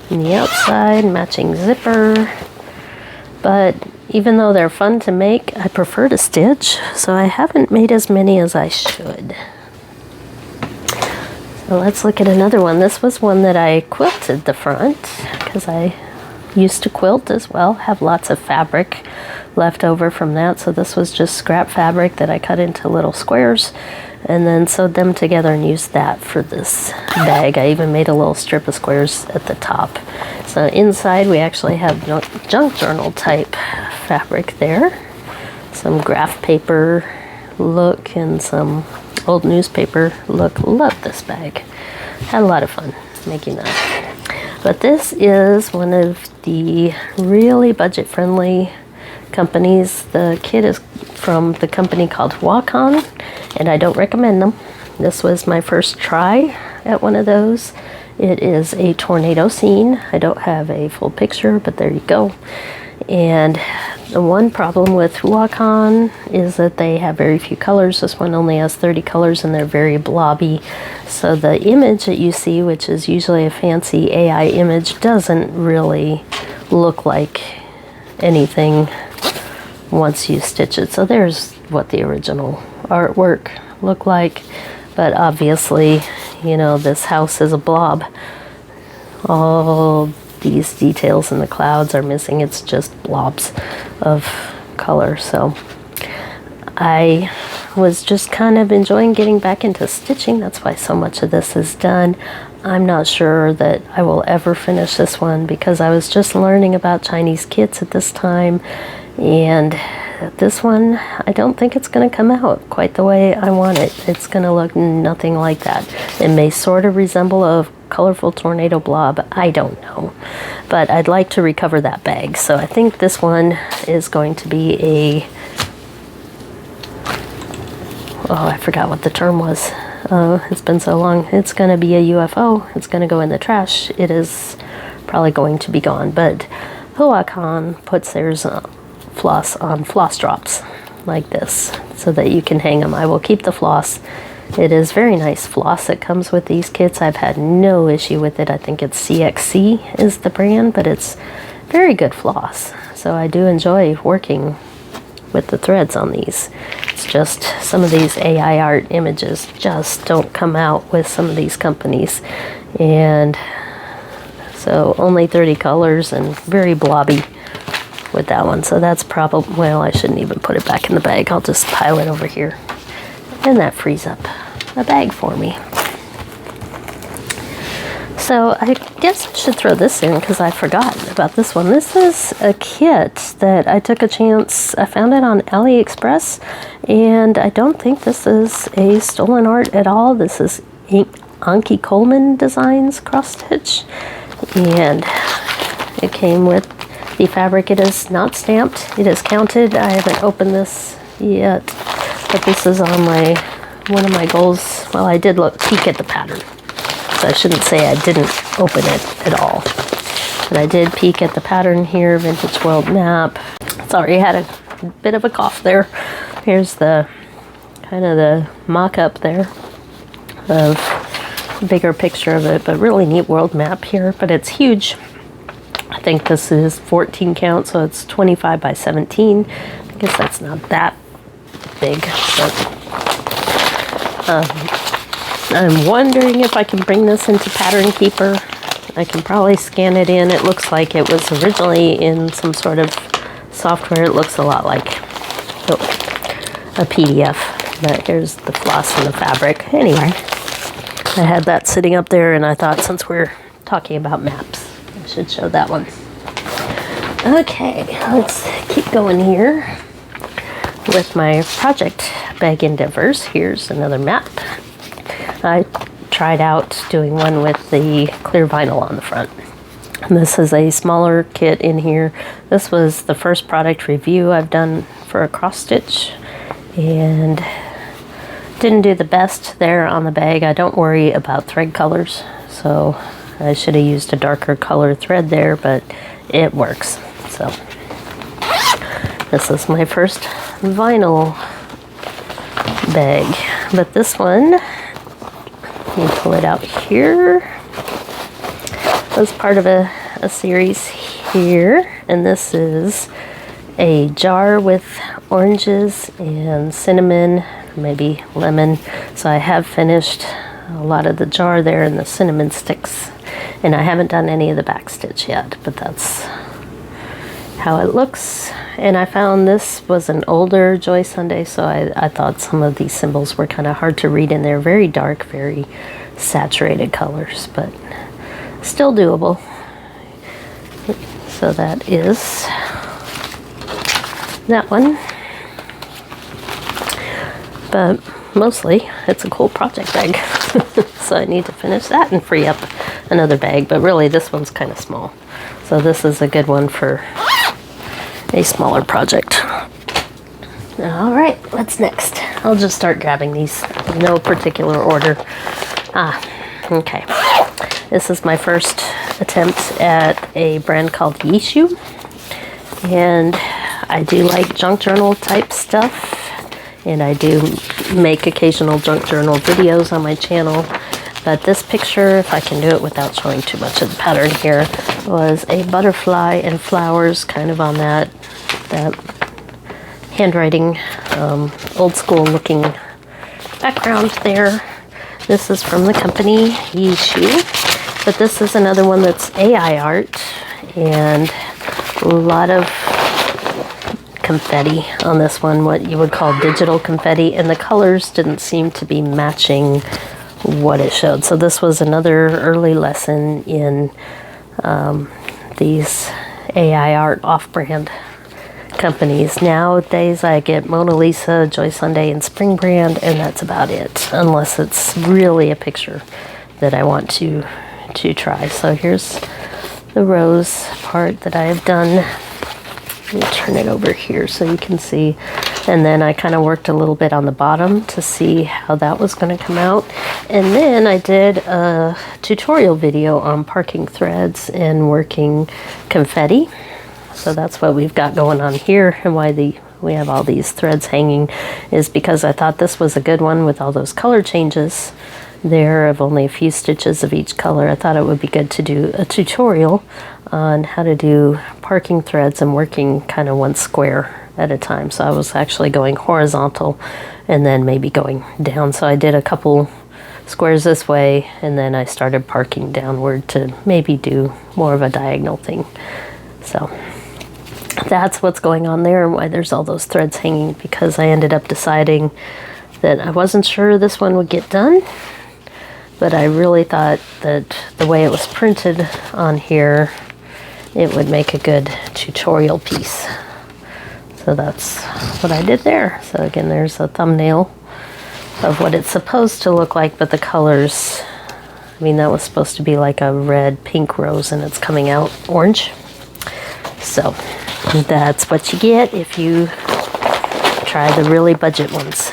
and the outside, matching zipper. But even though they're fun to make, I prefer to stitch, so I haven't made as many as I should. So let's look at another one. This was one that I quilted the front because I used to quilt as well, have lots of fabric left over from that. So this was just scrap fabric that I cut into little squares and then sewed them together and used that for this bag. I even made a little strip of squares at the top. So inside we actually have junk journal type fabric there, some graph paper look and some old newspaper look. Love this bag. Had a lot of fun making that. But this is one of the really budget-friendly companies. The kit is from the company called Wacom, and I don't recommend them. This was my first try at one of those. It is a tornado scene. I don't have a full picture, but there you go. And the one problem with Wacom is that they have very few colors. This one only has 30 colors and they're very blobby. So the image that you see, which is usually a fancy AI image, doesn't really look like anything once you stitch it. So there's what the original artwork looked like. But obviously, you know, this house is a blob. All these details in the clouds are missing. It's just blobs of color. So I was just kind of enjoying getting back into stitching. That's why so much of this is done. I'm not sure that I will ever finish this one because I was just learning about Chinese kits at this time, and this one, I don't think it's going to come out quite the way I want it. It's going to look nothing like that. It may sort of resemble a colorful tornado blob, I don't know, but I'd like to recover that bag. So I think this one is going to be a, oh, I forgot what the term was. It's been so long. It's going to be a UFO. It's going to go in the trash. It is probably going to be gone, but Huacon puts theirs floss on floss drops like this so that you can hang them. I will keep the floss. It is very nice floss that comes with these kits. I've had no issue with it. I think it's CXC is the brand, but it's very good floss. So I do enjoy working with the threads on these. It's just some of these AI art images just don't come out with some of these companies. And so only 30 colors and very blobby with that one. So that's probably, well, I shouldn't even put it back in the bag. I'll just pile it over here. And that frees up a bag for me. So I guess I should throw this in because I forgot about this one. This is a kit that I took a chance. I found it on AliExpress, and I don't think this is a stolen art at all. This is Anki Coleman Designs cross stitch, and it came with the fabric. It is not stamped. It is counted. I haven't opened this yet, but this is on one of my goals. Well, I did peek at the pattern, so I shouldn't say I didn't open it at all. But I did peek at the pattern here, Vintage World Map. Sorry, I had a bit of a cough there. Here's the kind of the mock-up there of a bigger picture of it, but really neat world map here, but it's huge. I think this is 14 count, so it's 25 by 17. I guess that's not that big, but I'm wondering if I can bring this into Pattern Keeper. I can probably scan it in. It looks like it was originally in some sort of software. It looks a lot like a PDF, but here's the floss and the fabric. Anyway, I had that sitting up there, and I thought since we're talking about maps, I should show that one. Okay, let's keep going here with my project bag endeavors. Here's another map. I tried out doing one with the clear vinyl on the front. And this is a smaller kit in here. This was the first product review I've done for a cross stitch, and didn't do the best there on the bag. I don't worry about thread colors, so I should have used a darker color thread there, but it works. So this is my first vinyl bag, but this one, you pull it out here, was part of a series here, and this is a jar with oranges and cinnamon, maybe lemon. So I have finished a lot of the jar there and the cinnamon sticks, and I haven't done any of the back stitch yet, but that's how it looks. And I found this was an older Joy Sunday, so I thought some of these symbols were kind of hard to read, and they're very dark, very saturated colors, but still doable. So that is that one. But mostly it's a cool project bag. So I need to finish that and free up another bag, but really this one's kind of small. So this is a good one for a smaller project. All right, what's next? I'll just start grabbing these in no particular order. Okay. This is my first attempt at a brand called Yishu, and I do like junk journal type stuff, and I do make occasional junk journal videos on my channel. But this picture, if I can do it without showing too much of the pattern here, was a butterfly and flowers kind of on that handwriting, old school looking background there. This is from the company Yishu, but this is another one that's AI art, and a lot of confetti on this one, what you would call digital confetti, and the colors didn't seem to be matching what it showed. So this was another early lesson in these AI art off-brand companies. Nowadays I get Mona Lisa, Joy Sunday, and Spring Brand, and that's about it, unless it's really a picture that I want to try. So here's the rose part that I have done. Let me turn it over here so you can see. And then I kind of worked a little bit on the bottom to see how that was going to come out. And then I did a tutorial video on parking threads and working confetti. So that's what we've got going on here, and why we have all these threads hanging is because I thought this was a good one with all those color changes there of only a few stitches of each color. I thought it would be good to do a tutorial on how to do parking threads and working kind of one square at a time. So I was actually going horizontal and then maybe going down. So I did a couple squares this way, and then I started parking downward to maybe do more of a diagonal thing. So that's what's going on there, and why there's all those threads hanging, because I ended up deciding that I wasn't sure this one would get done, but I really thought that the way it was printed on here, it would make a good tutorial piece. So that's what I did there. So again, there's a thumbnail of what it's supposed to look like, but the colors, I mean, that was supposed to be like a red pink rose, and it's coming out orange. So that's what you get if you try the really budget ones.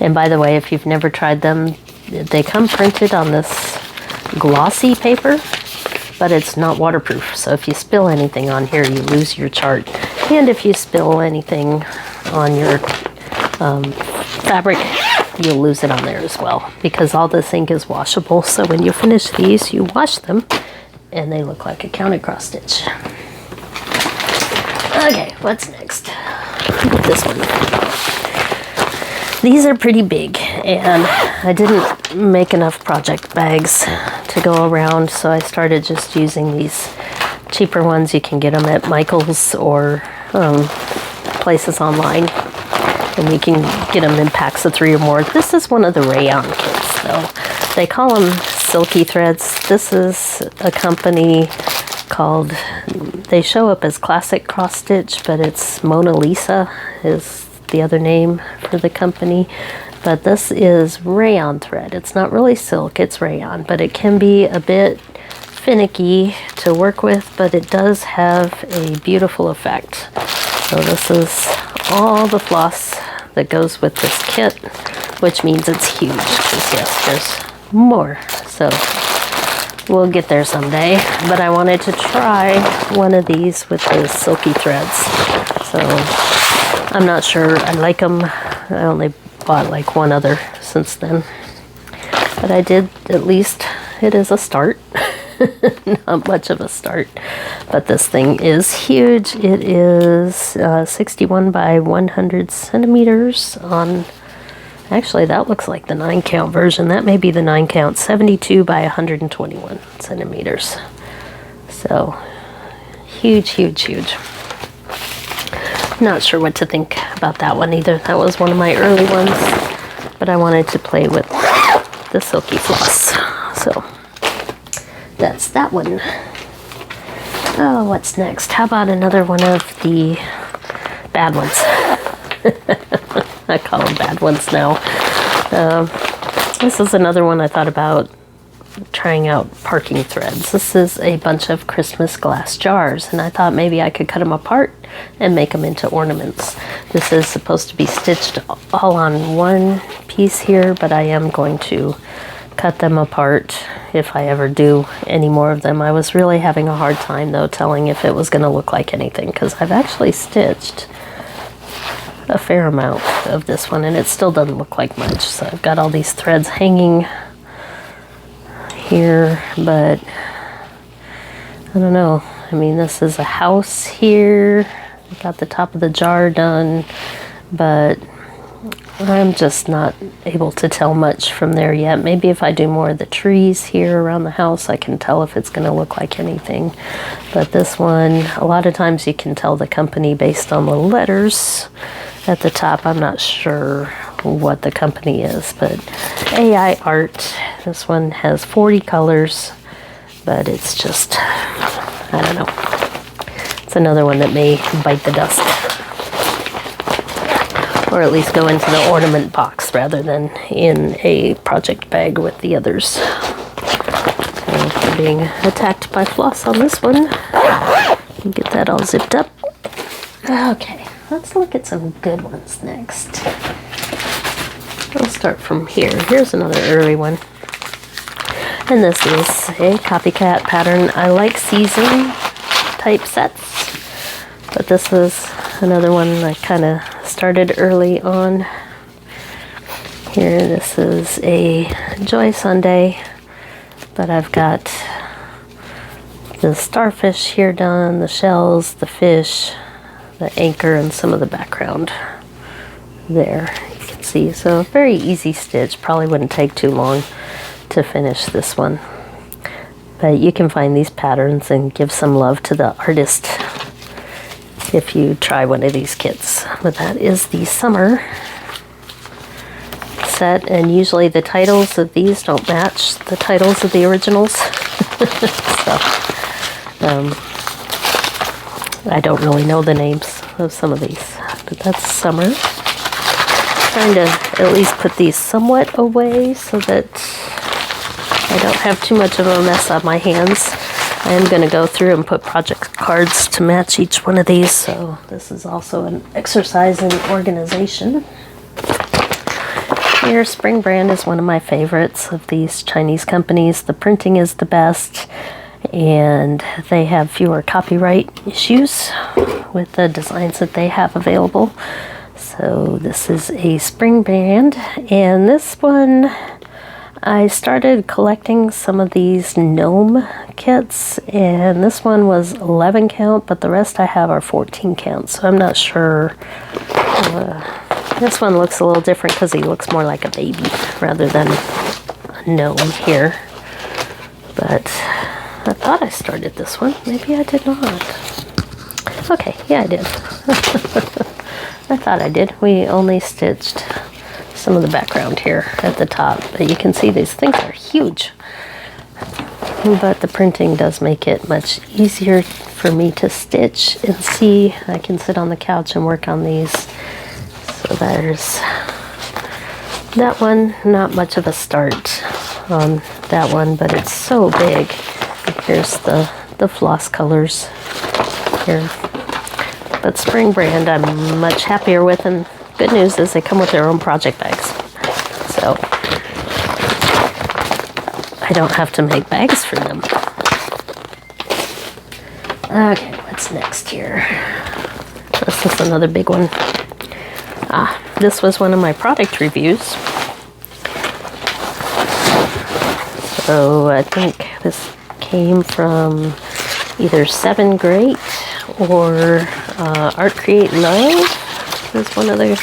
And by the way, if you've never tried them, they come printed on this glossy paper, but it's not waterproof. So if you spill anything on here, you lose your chart. And if you spill anything on your fabric, you'll lose it on there as well, because all this ink is washable. So when you finish these, you wash them, and they look like a counted cross stitch. Okay, what's next? This one. These are pretty big, and I didn't make enough project bags to go around, so I started just using these cheaper ones. You can get them at Michael's or places online, and you can get them in packs of 3 or more. This is one of the Rayon kits, though. They call them silky threads. This is a company called, they show up as Classic Cross Stitch, but it's Mona Lisa is the other name for the company. But this is rayon thread. It's not really silk, it's rayon, but it can be a bit finicky to work with, but it does have a beautiful effect. So this is all the floss that goes with this kit, which means it's huge, because yes, there's more. So we'll get there someday, but I wanted to try one of these with the silky threads. So I'm not sure I like them. I only bought like one other since then, but I did, at least it is a start. Not much of a start, but this thing is huge. It is 61 by 100 centimeters on, actually that looks like the 9 count version. That may be the 9 count, 72 by 121 centimeters. So huge, huge, huge. Not sure what to think about that one either. That was one of my early ones, but I wanted to play with the silky floss. So that's that one. Oh, what's next? How about another one of the bad ones? I call them bad ones now. This is another one I thought about trying out parking threads. This is a bunch of Christmas glass jars, and I thought maybe I could cut them apart and make them into ornaments. This is supposed to be stitched all on one piece here, but I am going to cut them apart if I ever do any more of them. I was really having a hard time though telling if it was going to look like anything, because I've actually stitched a fair amount of this one and it still doesn't look like much. So I've got all these threads hanging here, but I don't know. I mean, this is a house here. I got the top of the jar done, but I'm just not able to tell much from there yet. Maybe if I do more of the trees here around the house, I can tell if it's going to look like anything. But this one, a lot of times you can tell the company based on the letters at the top. I'm not sure what the company is, but AI Art. This one has 40 colors, but it's just, I don't know. It's another one that may bite the dust. Or at least go into the ornament box rather than in a project bag with the others. So we're being attacked by floss on this one. Get that all zipped up. Okay, let's look at some good ones next. I'll start from here. Here's another early one. And this is a copycat pattern. I like season type sets, but this is another one I kind of started early on. Here, this is a Joy Sunday, but I've got the starfish here done, the shells, the fish, the anchor, and some of the background there. You can see, so very easy stitch. Probably wouldn't take too long to finish this one. But you can find these patterns and give some love to the artist if you try one of these kits. But that is the summer set, and usually the titles of these don't match the titles of the originals. So I don't really know the names of some of these, but that's summer. Trying to at least put these somewhat away so that I don't have too much of a mess on my hands. I am going to go through and put project cards to match each one of these, so this is also an exercise in organization. Here, Spring Brand is one of my favorites of these Chinese companies. The printing is the best, and they have fewer copyright issues with the designs that they have available. So this is a Spring Brand, and this one, I started collecting some of these Gnome kits, and this one was 11 count, but the rest I have are 14 count, so I'm not sure. This one looks a little different because he looks more like a baby rather than a gnome here. But I thought I started this one. Maybe I did not. Okay, yeah, I did. I thought I did. We only stitched some of the background here at the top, but you can see these things are huge. But the printing does make it much easier for me to stitch and see. I can sit on the couch and work on these. So there's that one. Not much of a start on that one, but it's so big. Here's the floss colors here. But Spring Brand I'm much happier with, and good news is they come with their own project bags. So I don't have to make bags for them. Okay, what's next here? This is another big one. This was one of my product reviews. So I think this came from either 7 Great or Art Create Love. Is one of the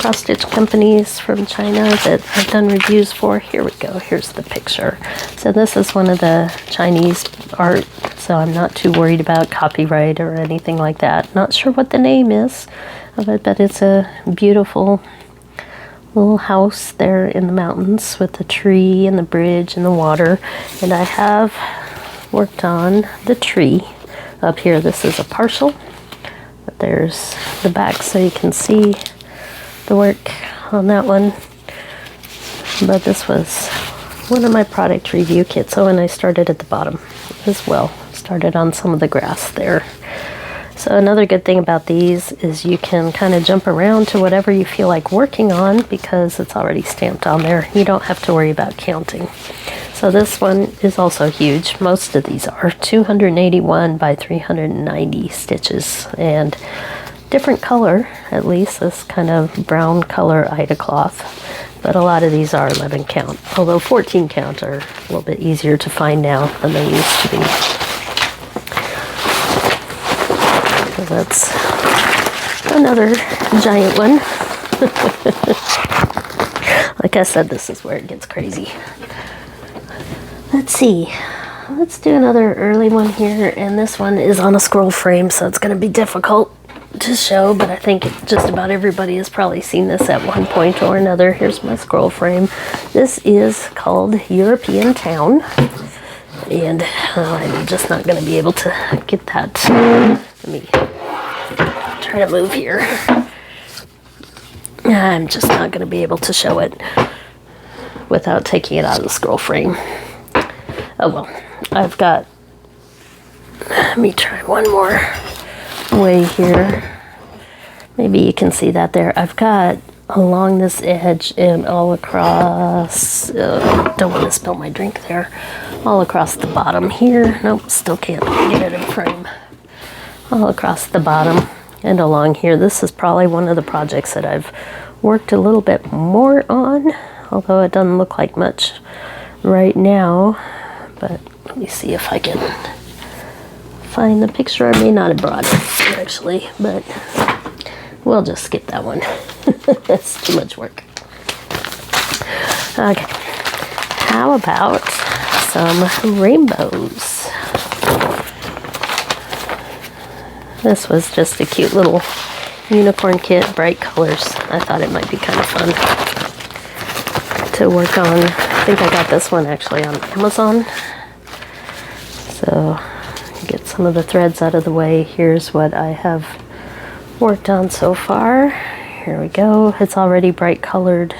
cross-stitch companies from China that I've done reviews for. Here we go. Here's the picture. So this is one of the Chinese art, so I'm not too worried about copyright or anything like that. Not sure what the name is of it, but it's a beautiful little house there in the mountains with the tree and the bridge and the water. And I have worked on the tree up here. This is a partial. But there's the back so you can see the work on that one. But this was one of my product review kits. Oh, and I started at the bottom as well. Started on some of the grass there. So another good thing about these is you can kind of jump around to whatever you feel like working on because it's already stamped on there. You don't have to worry about counting. So this one is also huge. Most of these are 281 by 390 stitches and different color, at least this kind of brown color Ida cloth. But a lot of these are 11 count, although 14 count are a little bit easier to find now than they used to be. So that's another giant one. Like I said, this is where it gets crazy. Let's see. Let's do another early one here, and this one is on a scroll frame, so it's going to be difficult to show, but I think just about everybody has probably seen this at one point or another. Here's my scroll frame. This is called European Town, and I'm just not going to be able to get that. Let me try to move here. I'm just not going to be able to show it without taking it out of the scroll frame. Oh well, I've got, let me try one more way here. Maybe you can see that there. I've got along this edge and all across, don't want to spill my drink there, all across the bottom here. Nope, still can't get it in frame. All across the bottom and along here. This is probably one of the projects that I've worked a little bit more on, although it doesn't look like much right now. But let me see if I can find the picture. I may not have brought it actually, but we'll just skip that one. That's too much work. Okay, how about some rainbows? This was just a cute little unicorn kit, bright colors. I thought it might be kind of fun to work on. I think I got this one actually on Amazon. So, get some of the threads out of the way. Here's what I have worked on so far. Here we go. It's already bright colored,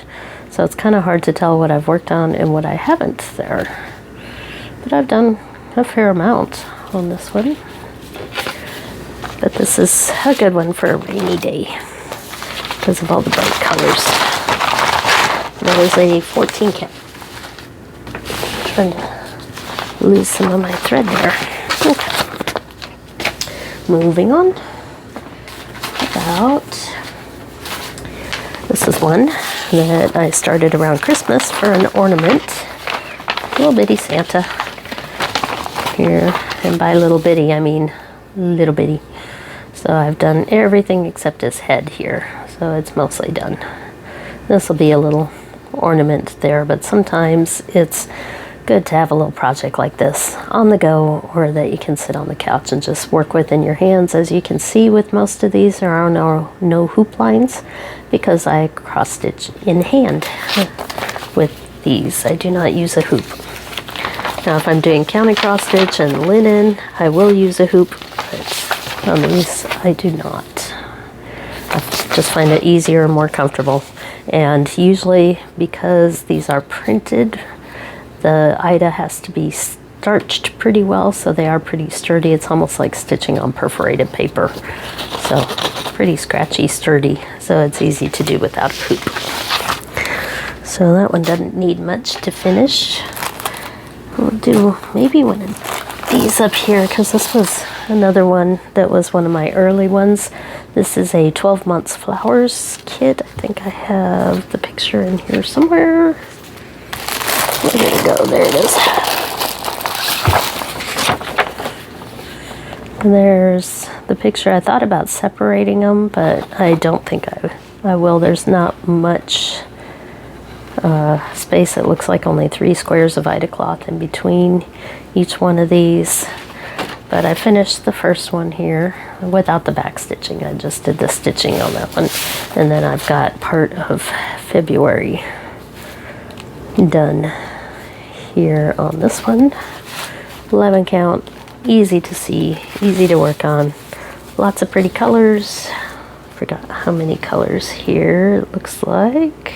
so it's kind of hard to tell what I've worked on and what I haven't there. But I've done a fair amount on this one. But this is a good one for a rainy day because of all the bright colors. That is a 14 count. Trying to lose some of my thread there. Okay. Moving on. This is one that I started around Christmas for an ornament. Little bitty Santa. Here, and by little bitty I mean little bitty. So I've done everything except his head here, so it's mostly done. This will be a little ornament there, but sometimes it's good to have a little project like this on the go, or that you can sit on the couch and just work with in your hands. As you can see with most of these, there are no hoop lines because I cross stitch in hand with these. I do not use a hoop. Now if I'm doing counting cross stitch and linen, I will use a hoop, but on these I do not. I just find it easier and more comfortable. And usually, because these are printed, the Ida has to be starched pretty well, so they are pretty sturdy. It's almost like stitching on perforated paper. So pretty scratchy, sturdy, so it's easy to do without a hoop. So that one doesn't need much to finish. We'll do maybe one of these up here, because this was another one that was one of my early ones. This is a 12 months flowers kit. I think I have the picture in here somewhere. Where did it go? There it is. And there's the picture. I thought about separating them, but I don't think I will. There's not much space. It looks like only 3 squares of Ida cloth in between each one of these. But I finished the first one here without the back stitching. I just did the stitching on that one. And then I've got part of February done here on this one. 11 count, easy to see, easy to work on. Lots of pretty colors. Forgot how many colors here. It looks like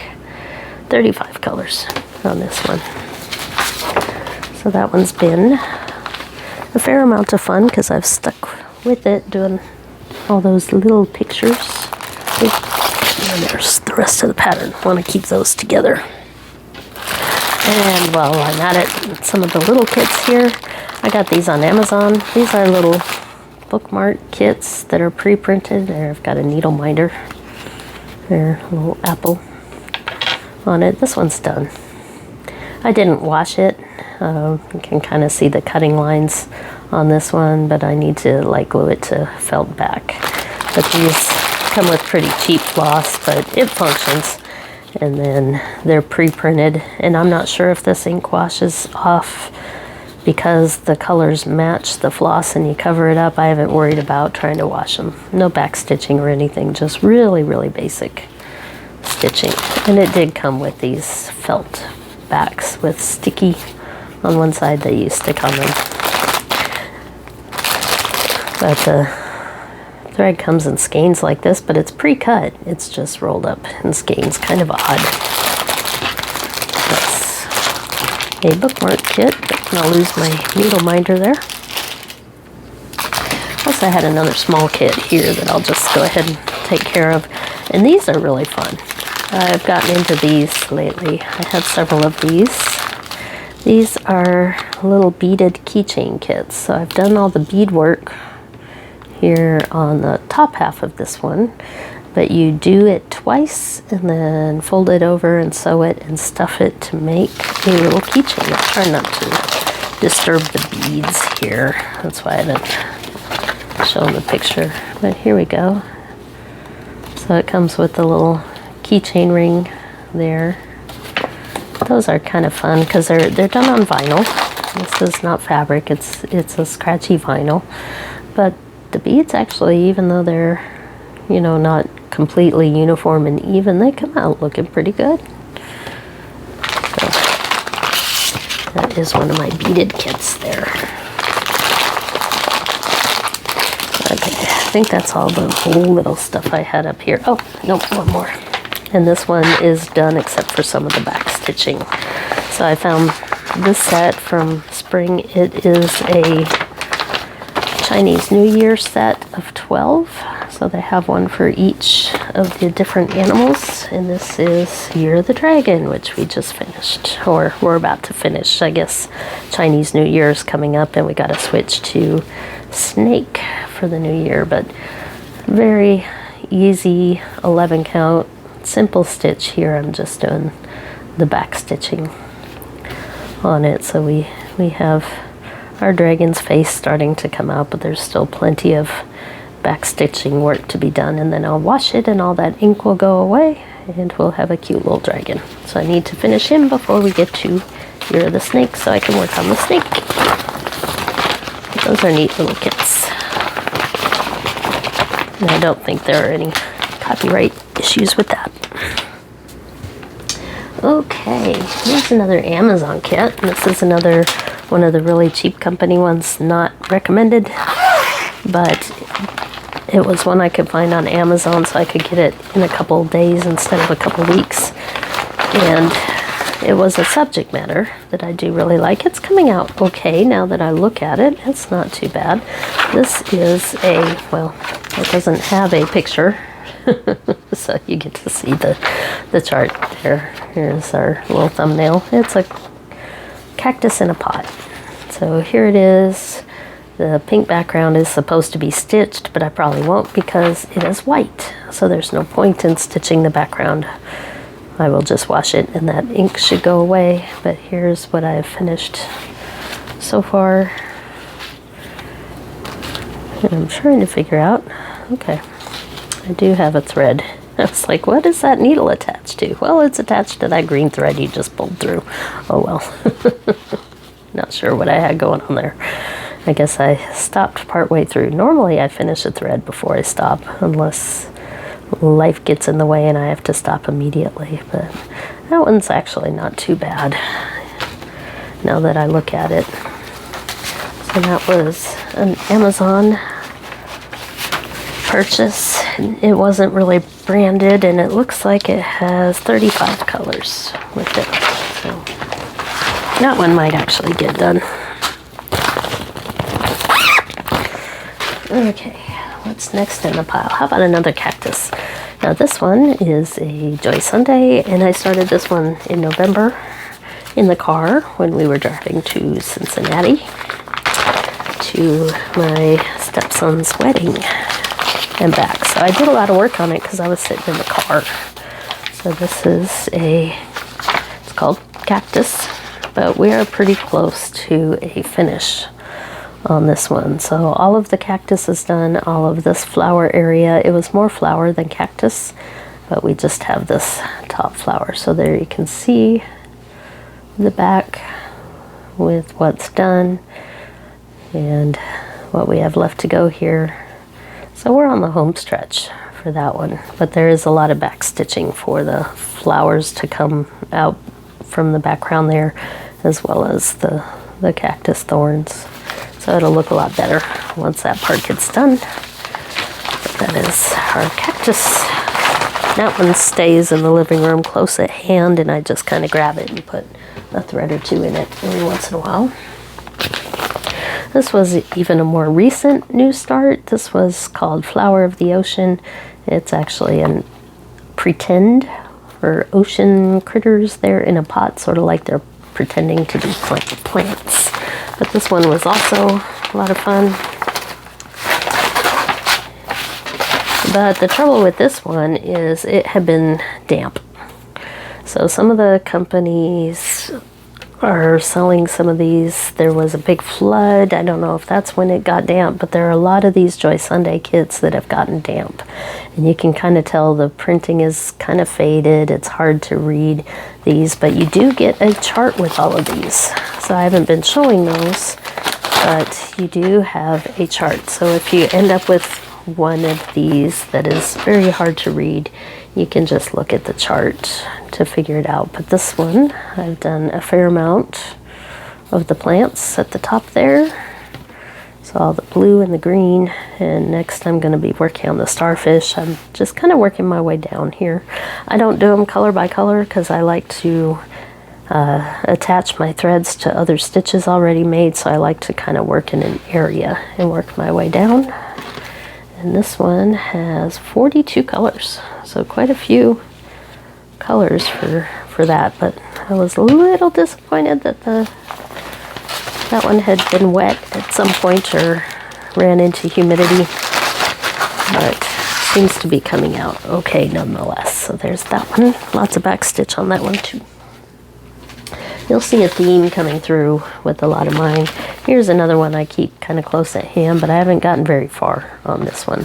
35 colors on this one. So that one's been a fair amount of fun because I've stuck with it doing all those little pictures. And there's the rest of the pattern. I want to keep those together. And while I'm at it, some of the little kits here, I got these on Amazon. These are little bookmark kits that are pre-printed. There, I've got a needle minder. There, a little apple on it. This one's done. I didn't wash it. You can kind of see the cutting lines on this one, but I need to glue it to felt back. But these come with pretty cheap floss, but it functions. And then they're pre-printed, and I'm not sure if this ink washes off because the colors match the floss and you cover it up. I haven't worried about trying to wash them. No back stitching or anything, just really, really basic stitching. And it did come with these felt backs with sticky on one side that you stick on them. But the thread comes in skeins like this, but it's pre-cut. It's just rolled up in skeins, kind of odd. That's a bookmark kit, and I'll lose my needle minder there. Plus I had another small kit here that I'll just go ahead and take care of. And these are really fun. I've gotten into these lately. I have several of these. These are little beaded keychain kits. So I've done all the bead work here on the top half of this one, but you do it twice and then fold it over and sew it and stuff it to make a little keychain. I'm trying not to disturb the beads here. That's why I didn't show the picture, but here we go. So it comes with the little keychain ring there. Those are kind of fun because they're done on vinyl. This is not fabric, it's a scratchy vinyl, but the beads actually, even though they're, you know, not completely uniform and even, they come out looking pretty good. So that is one of my beaded kits there. Okay, I think that's all the little stuff I had up here. Oh, nope, one more. And this one is done except for some of the back stitching. So I found this set from spring. It is a Chinese New Year set of 12. So they have one for each of the different animals. And this is Year of the Dragon, which we just finished, or we're about to finish. I guess Chinese New Year is coming up and we got to switch to snake for the new year. But very easy 11 count. Simple stitch here. I'm just doing the back stitching on it. So we have our dragon's face starting to come out, but there's still plenty of back stitching work to be done, and then I'll wash it and all that ink will go away and we'll have a cute little dragon. So I need to finish him before we get to Year of the Snake so I can work on the snake. But those are neat little kits. And I don't think there are any copyright issues with that. Okay, here's another Amazon kit. This is another one of the really cheap company ones, not recommended, but it was one I could find on Amazon, so I could get it in a couple of days instead of a couple of weeks. And it was a subject matter that I do really like. It's coming out okay now that I look at it. It's not too bad. This is a, well, it doesn't have a picture. So you get to see the chart there. Here's our little thumbnail. It's a cactus in a pot. So here it is. The pink background is supposed to be stitched, but I probably won't because it is white. So there's no point in stitching the background. I will just wash it and that ink should go away. But here's what I've finished so far. And I'm trying to figure out, okay, I do have a thread. I was like, what is that needle attached to? Well, it's attached to that green thread you just pulled through. Oh well. Not sure what I had going on there. I guess I stopped partway through. Normally I finish a thread before I stop, unless life gets in the way and I have to stop immediately. But that one's actually not too bad now that I look at it. So that was an Amazon purchase. It wasn't really branded, and it looks like it has 35 colors with it. So that one might actually get done. Okay, what's next in the pile? How about another cactus? Now this one is a Joy Sunday, and I started this one in November in the car when we were driving to Cincinnati to my stepson's wedding and back. So I did a lot of work on it because I was sitting in the car. So this is it's called Cactus, but we are pretty close to a finish on this one. So all of the cactus is done, all of this flower area. It was more flower than cactus, but we just have this top flower. So there you can see the back with what's done and what we have left to go here. So we're on the home stretch for that one, but there is a lot of back stitching for the flowers to come out from the background there, as well as the cactus thorns. So it'll look a lot better once that part gets done. But that is our cactus. That one stays in the living room close at hand, and I just kind of grab it and put a thread or two in it every once in a while. This was even a more recent new start. This was called Flower of the Ocean. It's actually a pretend for ocean critters. They're in a pot, sort of like they're pretending to be plants. But this one was also a lot of fun. But the trouble with this one is it had been damp. So some of the companies are selling some of these. There was a big flood. I don't know if that's when it got damp, but there are a lot of these Joy Sunday kits that have gotten damp. And you can kind of tell the printing is kind of faded. It's hard to read these, but you do get a chart with all of these. So I haven't been showing those, but you do have a chart. So if you end up with one of these that is very hard to read, you can just look at the chart to figure it out. But this one, I've done a fair amount of the plants at the top there. So all the blue and the green. And next I'm going to be working on the starfish. I'm just kind of working my way down here. I don't do them color by color because I like to attach my threads to other stitches already made. So I like to kind of work in an area and work my way down. And this one has 42 colors, so quite a few colors for that. But I was a little disappointed that that one had been wet at some point or ran into humidity, but seems to be coming out okay nonetheless. So there's that one. Lots of back stitch on that one too. You'll see a theme coming through with a lot of mine. Here's another one I keep kind of close at hand, but I haven't gotten very far on this one.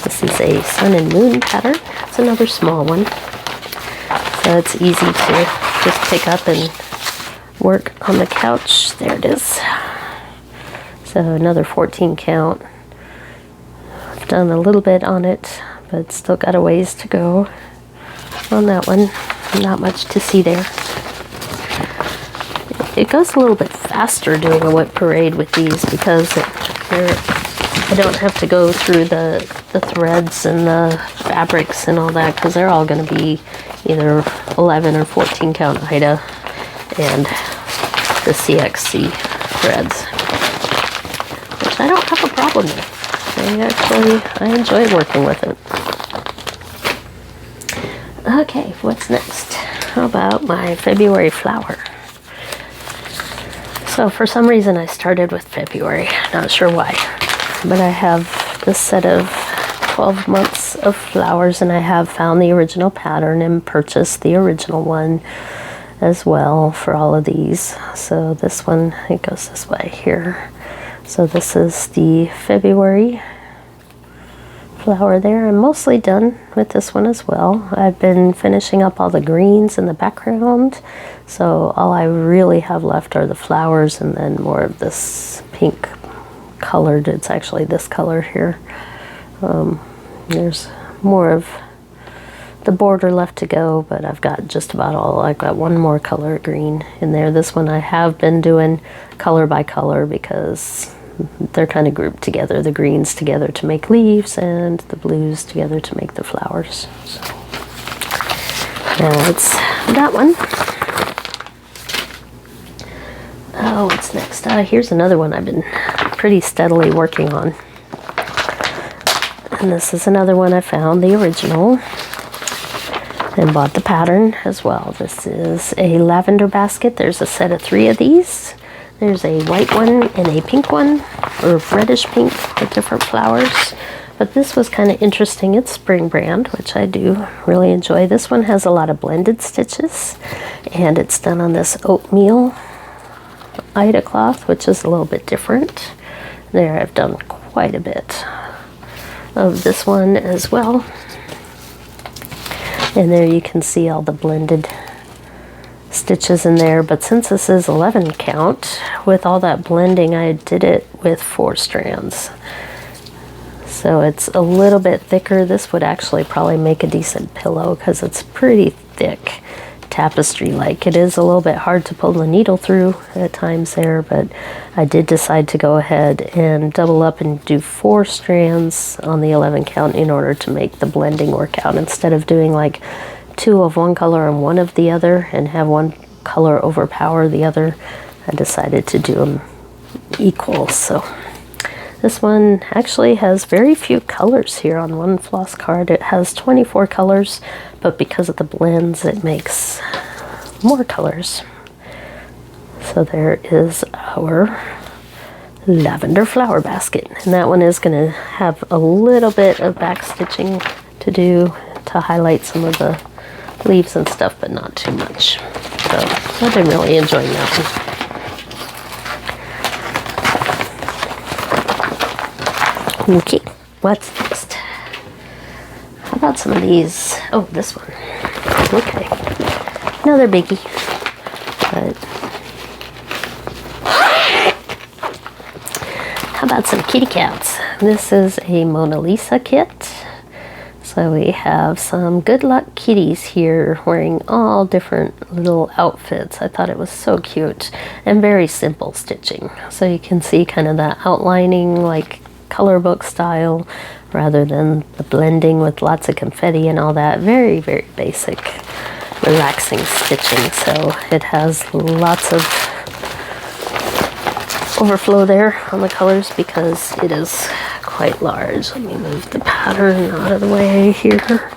This is a sun and moon pattern. It's another small one. So it's easy to just pick up and work on the couch. There it is. So another 14 count. I've done a little bit on it, but still got a ways to go on that one. Not much to see there. It goes a little bit faster doing a WIP Parade with these because I don't have to go through the threads and the fabrics and all that, because they're all going to be either 11 or 14 count Ida and the CXC threads, which I don't have a problem with. I enjoy working with it. Okay, what's next? How about my February flower? So for some reason I started with February, not sure why, but I have this set of 12 months of flowers, and I have found the original pattern and purchased the original one as well for all of these. So this one, it goes this way here. So this is the February flower there. I'm mostly done with this one as well. I've been finishing up all the greens in the background, so all I really have left are the flowers and then more of this pink colored. It's actually this color here. There's more of the border left to go, but I've got just about all. I've got one more color green in there. This one I have been doing color by color because they're kind of grouped together, the greens together to make leaves and the blues together to make the flowers. So now it's that one. Oh, what's next? Here's another one I've been pretty steadily working on. And this is another one I found, the original, and bought the pattern as well. This is a lavender basket. There's a set of 3 of these. There's a white one and a pink one, or reddish pink with different flowers. But this was kind of interesting. It's spring brand, which I do really enjoy. This one has a lot of blended stitches, and it's done on this oatmeal Ida cloth, which is a little bit different. There, I've done quite a bit of this one as well. And there you can see all the blended stitches in there, but since this is 11 count, with all that blending, I did it with 4 strands. So it's a little bit thicker. This would actually probably make a decent pillow because it's pretty thick, tapestry-like. It is a little bit hard to pull the needle through at times there, but I did decide to go ahead and double up and do 4 strands on the 11 count in order to make the blending work out, instead of doing like 2 of one color and 1 of the other and have one color overpower the other. I decided to do them equal. So this one actually has very few colors here on one floss card. It has 24 colors, but because of the blends, it makes more colors. So there is our lavender flower basket. And that one is going to have a little bit of back stitching to do to highlight some of the leaves and stuff, but not too much. So I've been really enjoying that one. Okay, what's next? How about some of these? Oh, this one. Okay, another biggie. But how about some kitty cats? This is a Mona Lisa kit. So we have some good luck kitties here wearing all different little outfits. I thought it was so cute and very simple stitching. So you can see kind of that outlining like color book style rather than the blending with lots of confetti and all that. Very, very basic, relaxing stitching. So it has lots of overflow there on the colors because it is quite large. Let me move the pattern out of the way here. Get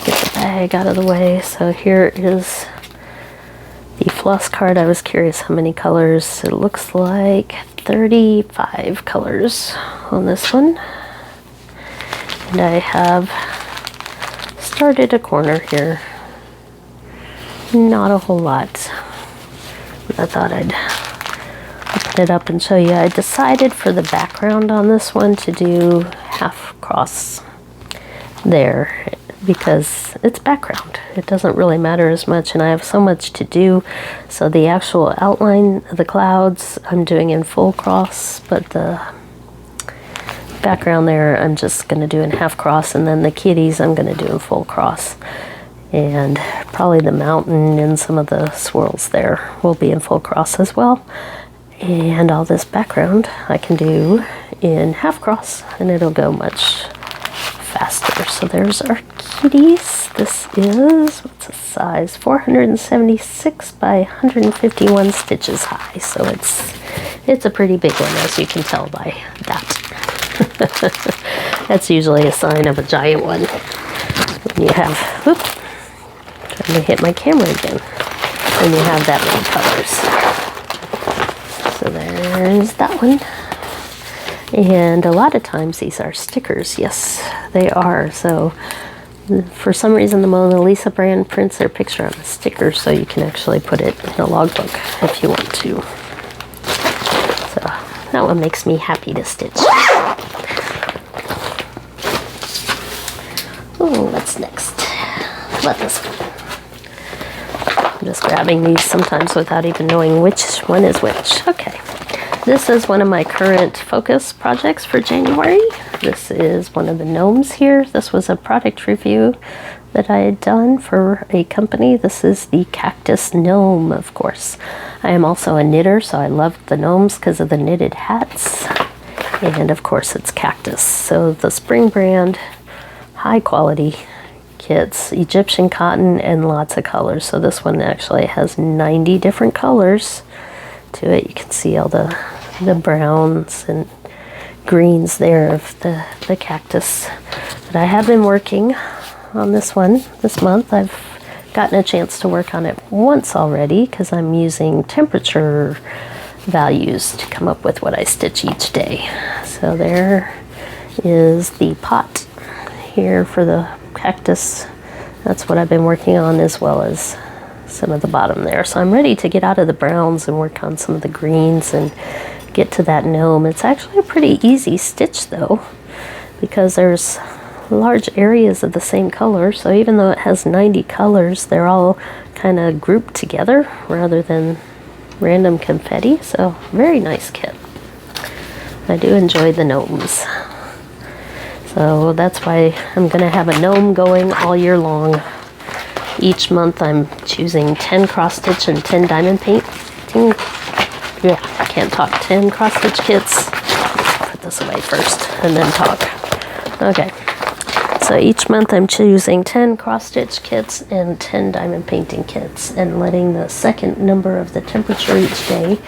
the bag out of the way. So here is the floss card. I was curious how many colors. It looks like 35 colors on this one. And I have started a corner here. Not a whole lot. I thought I'd open it up and show you. I decided for the background on this one to do half cross there because it's background. It doesn't really matter as much, and I have so much to do. So the actual outline of the clouds I'm doing in full cross, but the background there I'm just going to do in half cross, and then the kitties I'm going to do in full cross. And probably the mountain and some of the swirls there will be in full cross as well. And all this background I can do in half cross, and it'll go much faster. So there's our kitties. This is, what's the size? 476 by 151 stitches high. So it's a pretty big one, as you can tell by that. That's usually a sign of a giant one. When you have, whoop, trying to hit my camera again. When you have that many colors. So there's that one. And a lot of times these are stickers. Yes, they are. So for some reason the Mona Lisa brand prints their picture on a sticker, so you can actually put it in a logbook if you want to. So that one makes me happy to stitch. Oh, what's next? Let this go. I'm just grabbing these sometimes without even knowing which one is which. Okay. This is one of my current focus projects for January. This is one of the gnomes here. This was a product review that I had done for a company. This is the Cactus gnome, of course. I am also a knitter, so I love the gnomes because of the knitted hats. And of course it's Cactus. So the Spring brand, high quality kits, Egyptian cotton, and lots of colors. So this one actually has 90 different colors to it. You can see all the browns and greens there of the cactus. But I have been working on this one this month. I've gotten a chance to work on it once already because I'm using temperature values to come up with what I stitch each day. So there is the pot here for the cactus. That's what I've been working on, as well as some of the bottom there. So I'm ready to get out of the browns and work on some of the greens and get to that gnome. It's actually a pretty easy stitch though, because there's large areas of the same color, so even though it has 90 colors, they're all kind of grouped together rather than random confetti. So very nice kit. I do enjoy the gnomes. So that's why I'm gonna have a gnome going all year long. Each month I'm choosing 10 cross stitch and 10 diamond painting. Yeah, I can't talk. 10 cross stitch kits. Put this away first and then talk. Okay. So each month I'm choosing 10 cross stitch kits and 10 diamond painting kits, and letting the second number of the temperature each day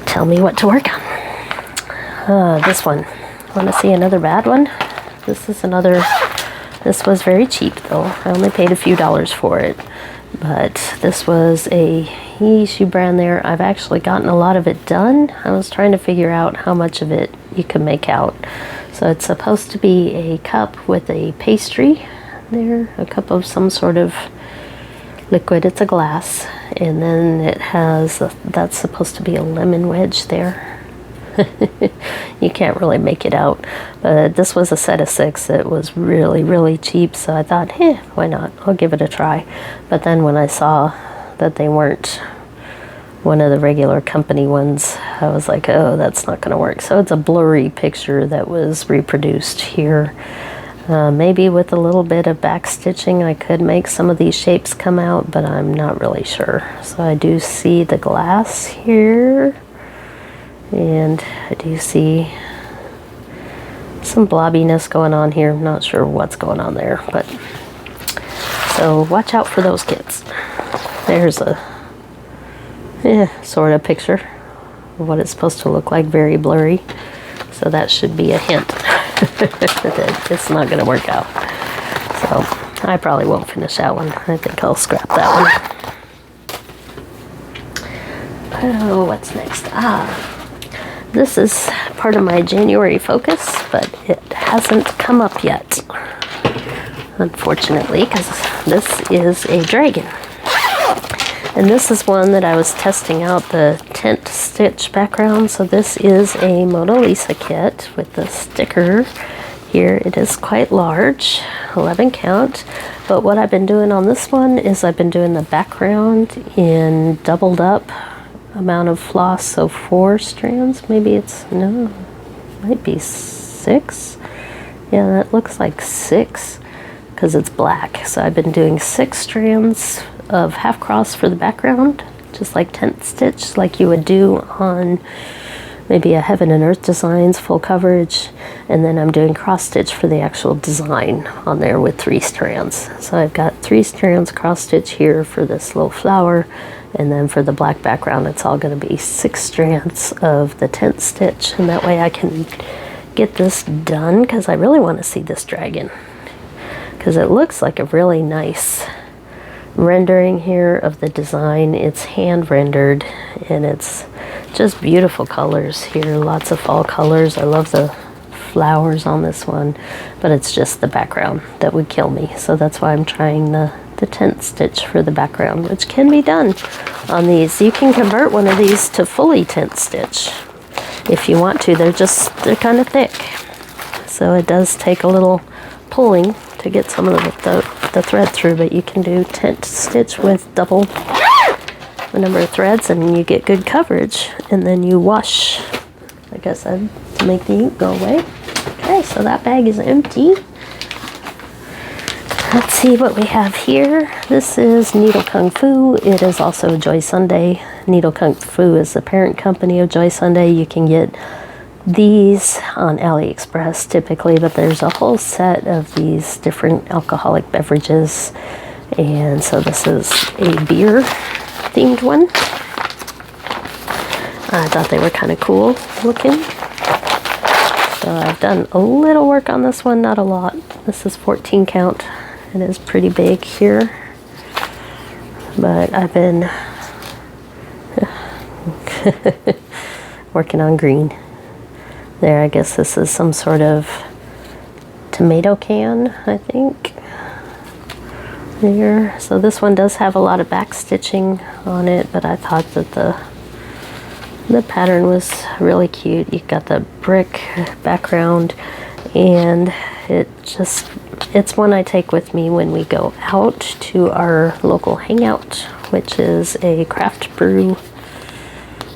tell me what to work on. This one. Want to see another bad one? This is another. This was very cheap though. I only paid a few dollars for it. But this was a issue brand there. I've actually gotten a lot of it done. I was trying to figure out how much of it you can make out. So it's supposed to be a cup with a pastry there, a cup of some sort of liquid. It's a glass. And then it has, that's supposed to be a lemon wedge there. You can't really make it out, but this was a set of 6. It was really, really cheap, so I thought, why not? I'll give it a try. But then when I saw that they weren't one of the regular company ones, I was like, oh, that's not going to work. So it's a blurry picture that was reproduced here. Maybe with a little bit of back stitching I could make some of these shapes come out, but I'm not really sure. So I do see the glass here. And I do see some blobbiness going on here. I'm not sure what's going on there, but so watch out for those kits. There's a sort of picture of what it's supposed to look like, very blurry. So that should be a hint that it's not going to work out. So I probably won't finish that one. I think I'll scrap that one. Oh, what's next? This is part of my January focus, but it hasn't come up yet, unfortunately, because this is a dragon. And this is one that I was testing out the tent stitch background. So this is a Mona Lisa kit with the sticker here. It is quite large, 11 count. But what I've been doing on this one is I've been doing the background in doubled up amount of floss, so 4 strands. Maybe it's, no, might be 6. Yeah, that looks like 6 because it's black. So I've been doing 6 strands of half cross for the background, just like tent stitch, like you would do on maybe a Heaven and Earth Designs full coverage, and then I'm doing cross stitch for the actual design on there with 3 strands. So I've got 3 strands cross stitch here for this little flower. And then for the black background, it's all going to be 6 strands of the tent stitch. And that way I can get this done, because I really want to see this dragon. Because it looks like a really nice rendering here of the design. It's hand rendered, and it's just beautiful colors here. Lots of fall colors. I love the flowers on this one. But it's just the background that would kill me. So that's why I'm trying the tent stitch for the background, which can be done on these. You can convert one of these to fully tent stitch if you want to. They're kind of thick, so it does take a little pulling to get some of the thread through, but you can do tent stitch with double the number of threads and you get good coverage, and then you wash, like I said, to make the ink go away. Okay, so that bag is empty. Let's see what we have here. This is Needle Kung Fu. It is also Joy Sunday. Needle Kung Fu is the parent company of Joy Sunday. You can get these on AliExpress typically, but there's a whole set of these different alcoholic beverages. And so this is a beer themed one. I thought they were kind of cool looking. So I've done a little work on this one, not a lot. This is 14 count. It is pretty big here, but I've been working on green. There, I guess this is some sort of tomato can, I think. There, so this one does have a lot of back stitching on it, but I thought that The pattern was really cute. You got the brick background, and it's one I take with me when we go out to our local hangout, which is a craft brew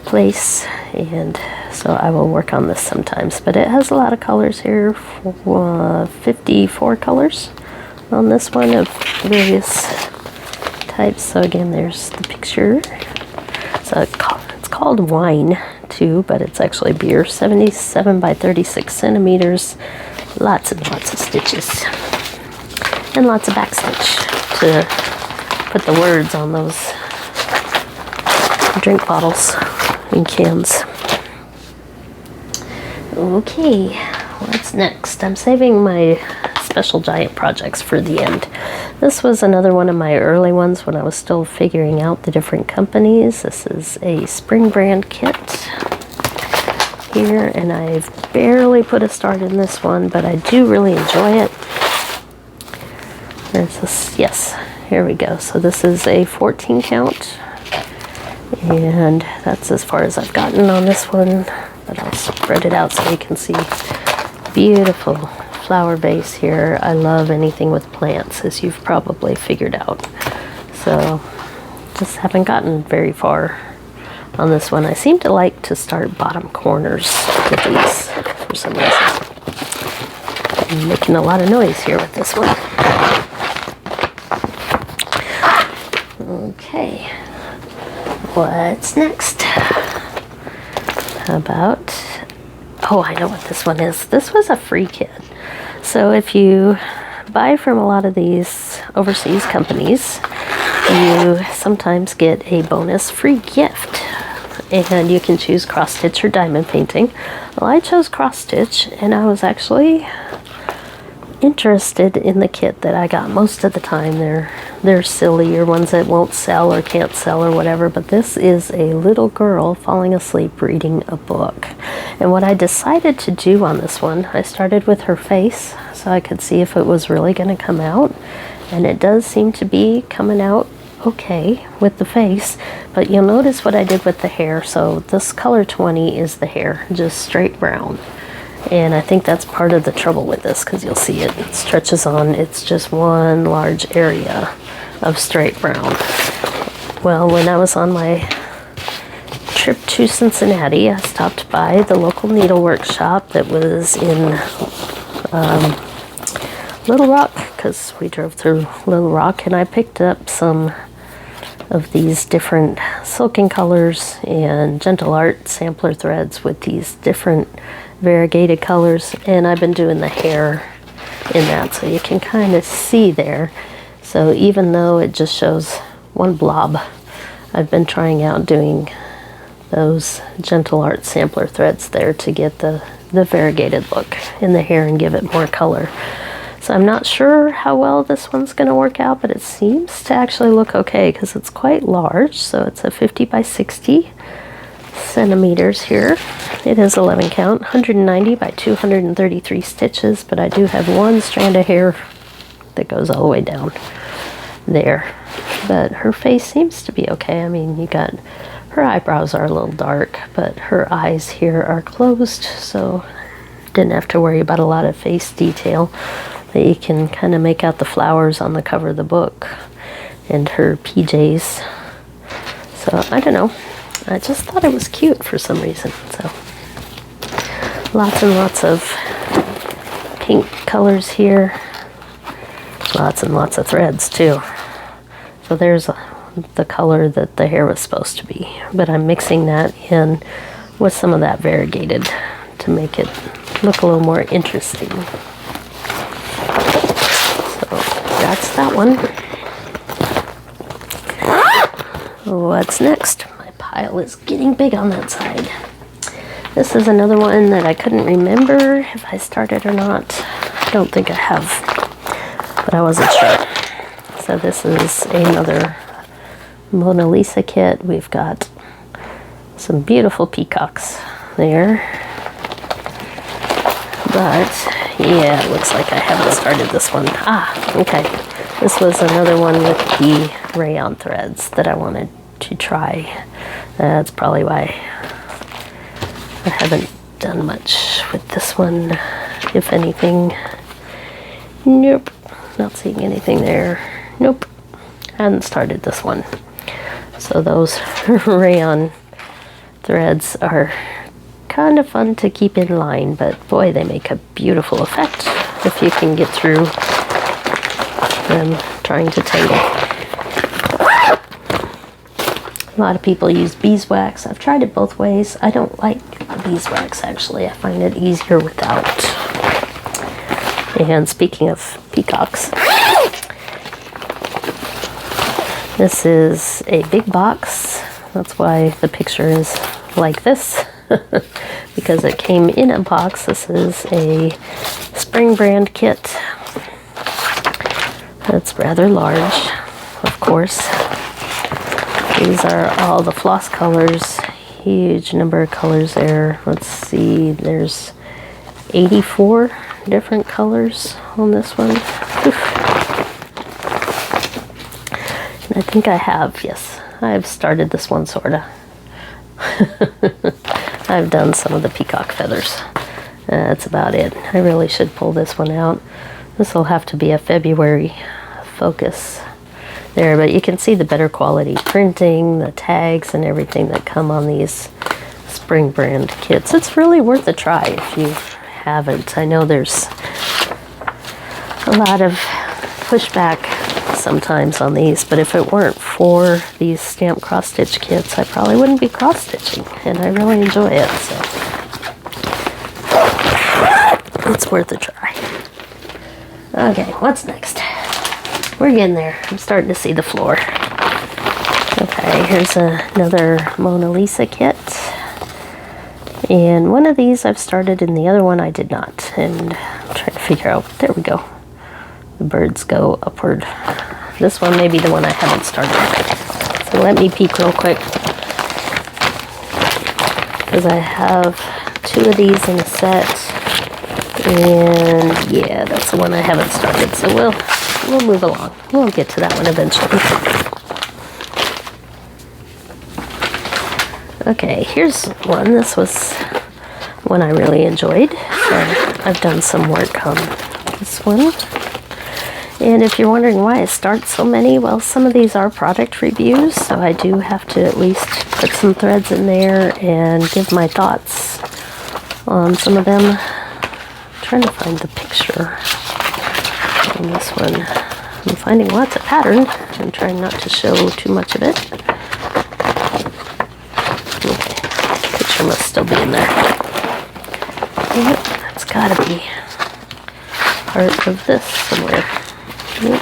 place, and so I will work on this sometimes. But it has a lot of colors here, 54 colors on this one of various types. So again, there's the picture. So it's called wine too, but it's actually beer. 77 by 36 centimeters. Lots and lots of stitches. And lots of backstitch to put the words on those drink bottles and cans. Okay, what's next? I'm saving my special giant projects for the end. This was another one of my early ones when I was still figuring out the different companies. This is a spring brand kit here, and I've barely put a start in this one, but I do really enjoy it. There's this, yes, here we go. So this is a 14 count, and that's as far as I've gotten on this one, but I'll spread it out so you can see. Beautiful flower vase here. I love anything with plants, as you've probably figured out. So just haven't gotten very far on this one. I seem to like to start bottom corners with these for some reason. I'm making a lot of noise here with this one. Okay, what's next? How about, oh, I know what this one is. This was a free kit. So if you buy from a lot of these overseas companies, you sometimes get a bonus free gift. And you can choose cross stitch or diamond painting. Well, I chose cross stitch, and I was actually interested in the kit that I got most of the time. They're silly, or ones that won't sell or can't sell or whatever, but this is a little girl falling asleep reading a book. And what I decided to do on this one, I started with her face so I could see if it was really going to come out, and it does seem to be coming out okay with the face. But you'll notice what I did with the hair. So this color 20 is the hair, just straight brown. And I think that's part of the trouble with this, because you'll see it stretches on. It's just one large area of straight brown. Well, when I was on my trip to Cincinnati, I stopped by the local needlework shop that was in Little Rock, because we drove through Little Rock, and I picked up some of these different silken colors and gentle art sampler threads with these different variegated colors, and I've been doing the hair in that, so you can kind of see there. So even though it just shows one blob, I've been trying out doing those gentle art sampler threads there to get the variegated look in the hair and give it more color. So I'm not sure how well this one's going to work out, but it seems to actually look okay because it's quite large. So it's a 50 by 60 centimeters here. It is 11 count, 190 by 233 stitches, but I do have one strand of hair that goes all the way down there. But her face seems to be okay. I mean, you got, her eyebrows are a little dark, but her eyes here are closed, so didn't have to worry about a lot of face detail. But you can kind of make out the flowers on the cover of the book and her PJs. So I don't know. I just thought it was cute for some reason. So lots and lots of pink colors here. Lots and lots of threads too. So there's the color that the hair was supposed to be. But I'm mixing that in with some of that variegated to make it look a little more interesting. So that's that one. What's next? My pile is getting big on that side. This is another one that I couldn't remember if I started or not. I don't think I have, but I wasn't sure. So this is another Mona Lisa kit. We've got some beautiful peacocks there. But yeah, it looks like I haven't started this one. Ah, okay. This was another one with the rayon threads that I wanted to try. That's probably why I haven't done much with this one, if anything. Nope, not seeing anything there. Nope, hadn't started this one. So those rayon threads are kind of fun to keep in line, but boy, they make a beautiful effect if you can get through them trying to tangle. A lot of people use beeswax. I've tried it both ways. I don't like the beeswax, actually. I find it easier without. And speaking of peacocks, this is a big box. That's why the picture is like this, because it came in a box. This is a spring brand kit. That's rather large, of course. These are all the floss colors. Huge number of colors there. Let's see, there's 84 different colors on this one. Oof. And I think I have, yes, I've started this one sorta. I've done some of the peacock feathers. That's about it. I really should pull this one out. This will have to be a February focus there, but you can see the better quality printing, the tags and everything that come on these spring brand kits. It's really worth a try if you haven't. I know there's a lot of pushback sometimes on these, but if it weren't for these stamp cross stitch kits, I probably wouldn't be cross stitching, and I really enjoy it, so it's worth a try. Okay, what's next? We're getting there. I'm starting to see the floor. Okay, here's another Mona Lisa kit. And one of these I've started and the other one I did not. And I'm trying to figure out, there we go. The birds go upward. This one may be the one I haven't started. So let me peek real quick. Because I have two of these in a set. And yeah, that's the one I haven't started. So we'll move along. We'll get to that one eventually. Okay, here's one. This was one I really enjoyed. So I've done some work on this one. And if you're wondering why I start so many, well, some of these are product reviews, so I do have to at least put some threads in there and give my thoughts on some of them. I'm trying to find the picture on this one. I'm finding lots of pattern. I'm trying not to show too much of it. Okay, picture must still be in there. Yep, that's gotta be part of this somewhere. Yep.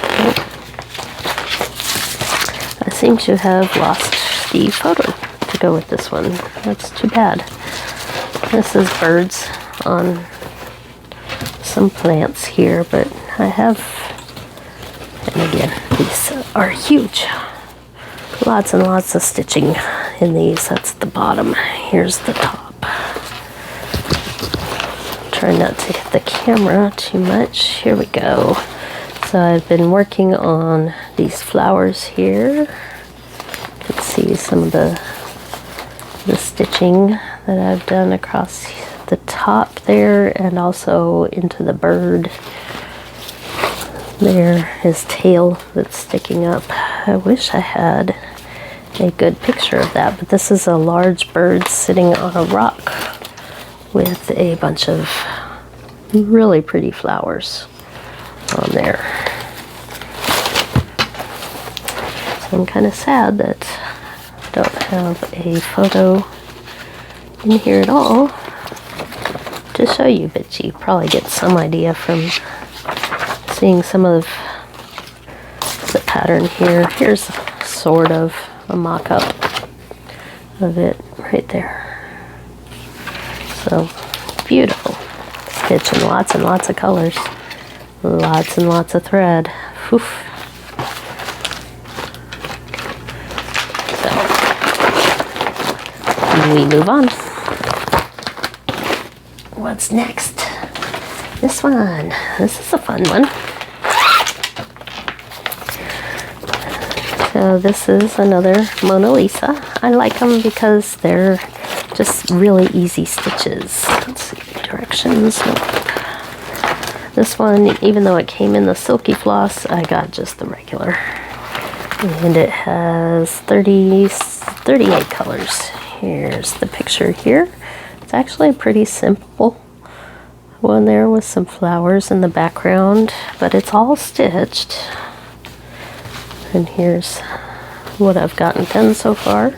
I seem to have lost the photo to go with this one. That's too bad. This is birds on some plants here, but I have, and again, these are huge. Lots and lots of stitching in these. That's the bottom. Here's the top. Try not to hit the camera too much. Here we go. So I've been working on these flowers here. You can see some of the stitching that I've done across the top there and also into the bird. There, his tail that's sticking up. I wish I had a good picture of that, but this is a large bird sitting on a rock with a bunch of really pretty flowers on there. So I'm kind of sad that I don't have a photo in here at all to show you, but you probably get some idea from seeing some of the pattern here. Here's sort of a mock-up of it right there. So beautiful stitch and lots of colors. Lots and lots of thread. Oof. So we move on. What's next? This one. This is a fun one. So this is another Mona Lisa. I like them because they're just really easy stitches. Let's see, directions. This one, even though it came in the silky floss, I got just the regular. And it has 38 colors. Here's the picture here. It's actually a pretty simple one there with some flowers in the background, but it's all stitched. And here's what I've gotten done so far.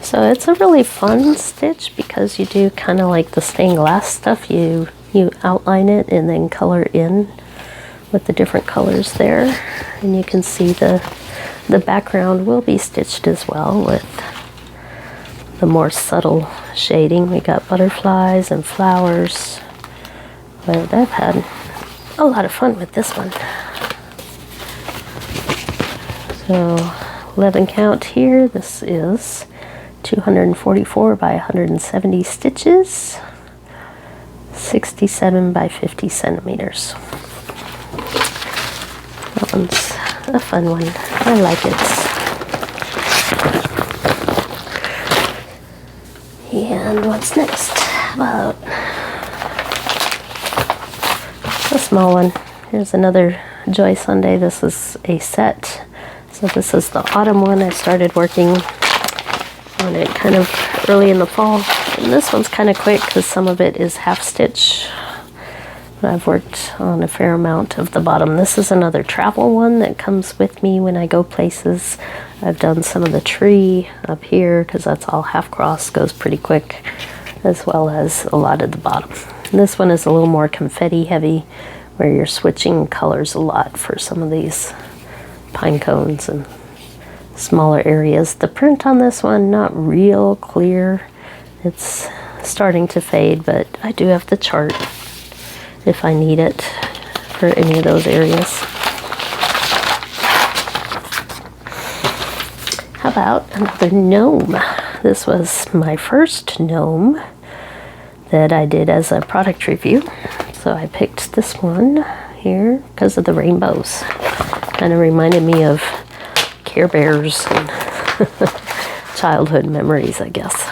So it's a really fun stitch because you do kind of like the stained glass stuff. You outline it and then color in with the different colors there. And you can see the background will be stitched as well with the more subtle shading. We got butterflies and flowers. But I've had a lot of fun with this one. So 11 count here. This is 244 by 170 stitches, 67 by 50 centimeters. That one's a fun one. I like it. And what's next? About a small one. Here's another Joy Sunday. This is a set. So this is the autumn one. I started working on it kind of early in the fall. And this one's kind of quick because some of it is half stitch. I've worked on a fair amount of the bottom. This is another travel one that comes with me when I go places. I've done some of the tree up here because that's all half cross, goes pretty quick, as well as a lot of the bottom. And this one is a little more confetti heavy where you're switching colors a lot for some of these pine cones and smaller areas. The print on this one, not real clear. It's starting to fade, but I do have the chart if I need it for any of those areas. How about another gnome? This was my first gnome that I did as a product review. So I picked this one here because of the rainbows. Kind of reminded me of Care Bears and childhood memories, I guess.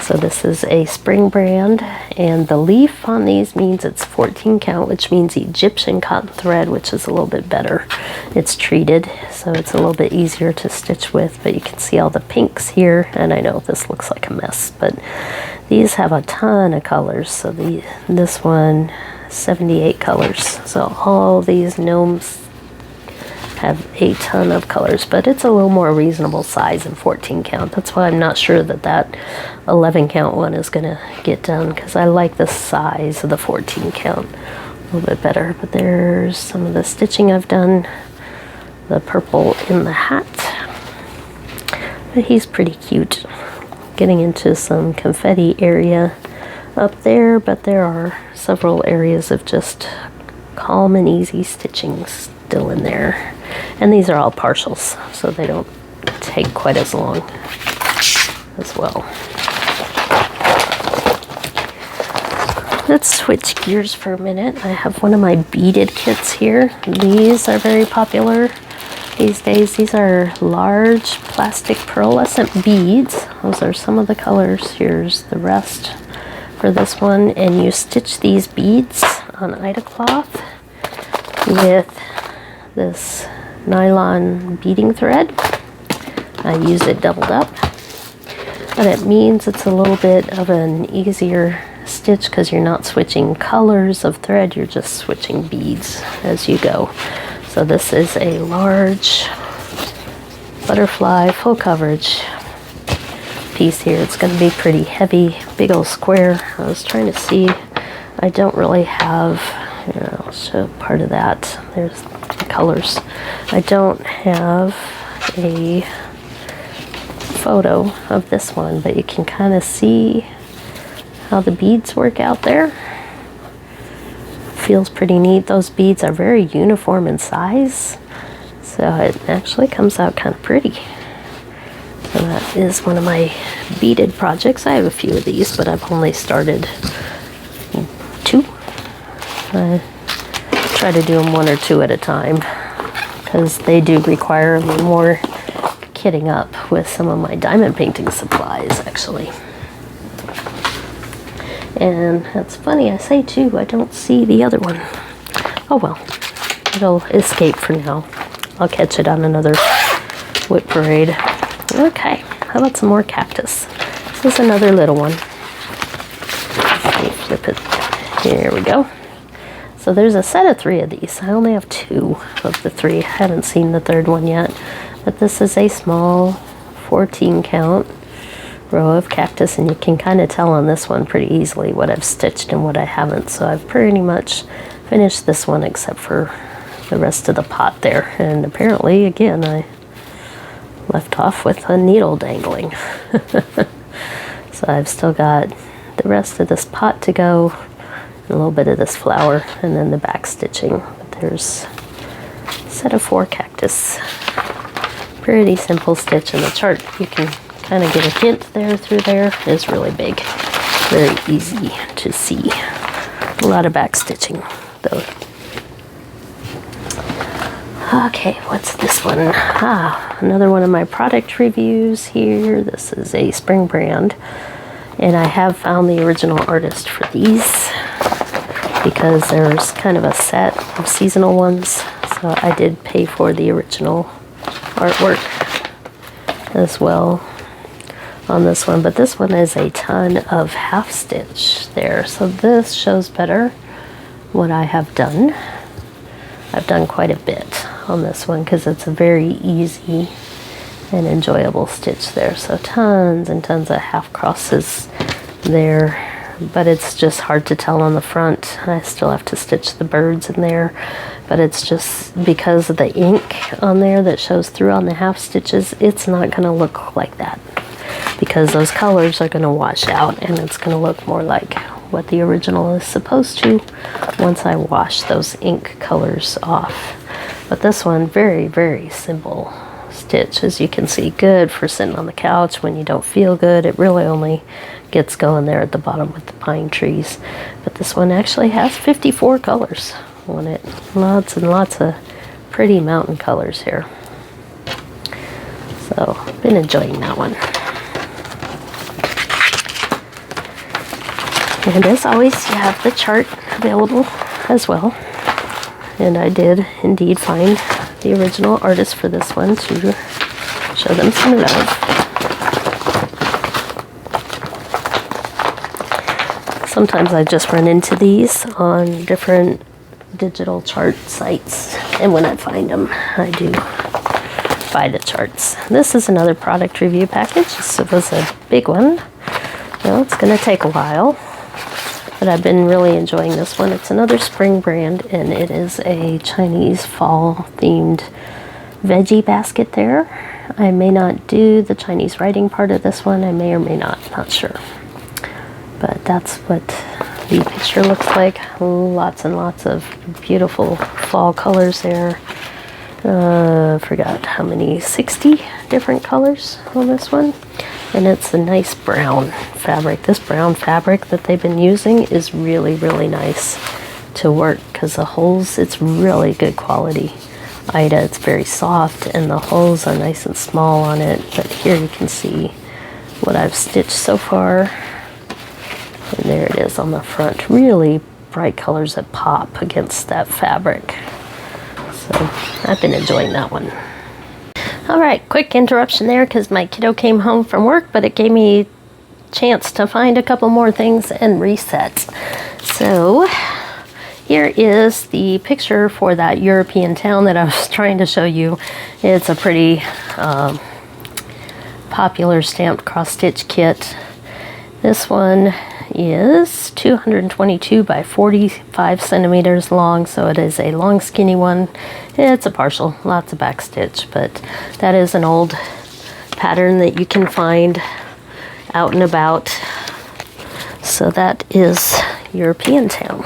So this is a spring brand, and the leaf on these means it's 14 count, which means Egyptian cotton thread, which is a little bit better. It's treated, so it's a little bit easier to stitch with, but you can see all the pinks here, and I know this looks like a mess, but these have a ton of colors. So this one, 78 colors. So all these gnomes have a ton of colors, but it's a little more reasonable size than 14 count. That's why I'm not sure that 11 count one is gonna get done, because I like the size of the 14 count a little bit better. But there's some of the stitching I've done. The purple in the hat, but he's pretty cute. Getting into some confetti area up there, but there are several areas of just calm and easy stitching still in there. And these are all partials, so they don't take quite as long as well. Let's switch gears for a minute. I have one of my beaded kits here. These are very popular these days. These are large plastic pearlescent beads. Those are some of the colors. Here's the rest for this one. And you stitch these beads on Ida cloth with this nylon beading thread. I use it doubled up, but it means it's a little bit of an easier stitch because you're not switching colors of thread, you're just switching beads as you go. So this is a large butterfly full coverage piece here. It's going to be pretty heavy, big old square. I was trying to see, I don't really have, I'll show part of that. There's the colors. I don't have a photo of this one, but you can kind of see how the beads work out there. Feels pretty neat. Those beads are very uniform in size, so it actually comes out kind of pretty. So that is one of my beaded projects. I have a few of these, but I've only started 2. I try to do them 1 or 2 at a time because they do require a little more kitting up with some of my diamond painting supplies, actually. And it's funny, I say two, I don't see the other one. Oh well, it'll escape for now. I'll catch it on another WIP Parade. Okay, how about some more cactus? This is another little one. Let me flip it. Here we go. So there's a set of 3 of these. I only have 2 of the 3. I haven't seen the third one yet. But this is a small 14 count row of cactus, and you can kind of tell on this one pretty easily what I've stitched and what I haven't. So I've pretty much finished this one except for the rest of the pot there. And apparently, again, I left off with a needle dangling. So I've still got the rest of this pot to go, a little bit of this flower, and then the back stitching. But there's a set of 4 cactus. Pretty simple stitch, and the chart, you can kind of get a hint there through there, is really big. Very easy to see. A lot of back stitching though. Okay, what's this one? Another one of my product reviews here. This is a spring brand, and I have found the original artist for these because there's kind of a set of seasonal ones, so I did pay for the original artwork as well on this one. But this one is a ton of half stitch there, so this shows better what I have done. I've done quite a bit on this one because it's a very easy and enjoyable stitch there. So tons and tons of half crosses there, but it's just hard to tell on the front. I still have to stitch the birds in there, but it's just because of the ink on there that shows through on the half stitches, it's not going to look like that because those colors are going to wash out, and it's going to look more like what the original is supposed to once I wash those ink colors off. But this one, very, very simple stitch, as you can see. Good for sitting on the couch when you don't feel good. It really only gets going there at the bottom with the pine trees. But this one actually has 54 colors on it. Lots and lots of pretty mountain colors here. So, been enjoying that one. And as always, you have the chart available as well. And I did indeed find the original artist for this one to show them some love. Sometimes I just run into these on different digital chart sites, and when I find them, I do buy the charts. This is another product review package. This was a big one. Well, it's going to take a while, but I've been really enjoying this one. It's another spring brand, and it is a Chinese fall themed veggie basket there. I may not do the Chinese writing part of this one. I may or may not sure. But that's what the picture looks like. Lots and lots of beautiful fall colors there. Forgot how many, 60 different colors on this one. And it's a nice brown fabric. This brown fabric that they've been using is really, really nice to work because the holes, it's really good quality Ida. It's very soft and the holes are nice and small on it. But here you can see what I've stitched so far. And there it is on the front. Really bright colors that pop against that fabric. So I've been enjoying that one. All right, quick interruption there because my kiddo came home from work, but it gave me a chance to find a couple more things and reset. So here is the picture for that European town that I was trying to show you. It's a pretty popular stamped cross-stitch kit. This one is 222 by 45 centimeters long, so it is a long skinny one. It's a partial, lots of back stitch, but that is an old pattern that you can find out and about. So that is European Town.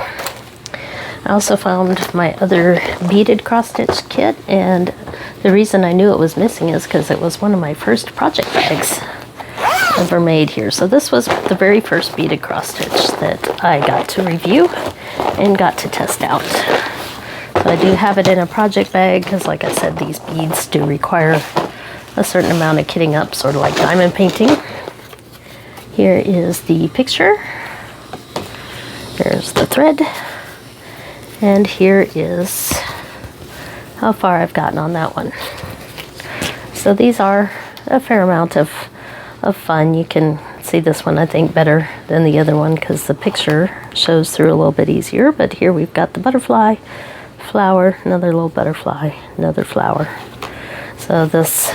I also found my other beaded cross-stitch kit, and the reason I knew it was missing is because it was one of my first project bags ever made here. So this was the very first beaded cross stitch that I got to review and got to test out. So I do have it in a project bag because, like I said, these beads do require a certain amount of kitting up, sort of like diamond painting. Here is the picture There's the thread. And here is how far I've gotten on that one. So these are a fair amount of fun. You can see this one, I think, better than the other one because the picture shows through a little bit easier. But here we've got the butterfly, flower, another little butterfly, another flower. So this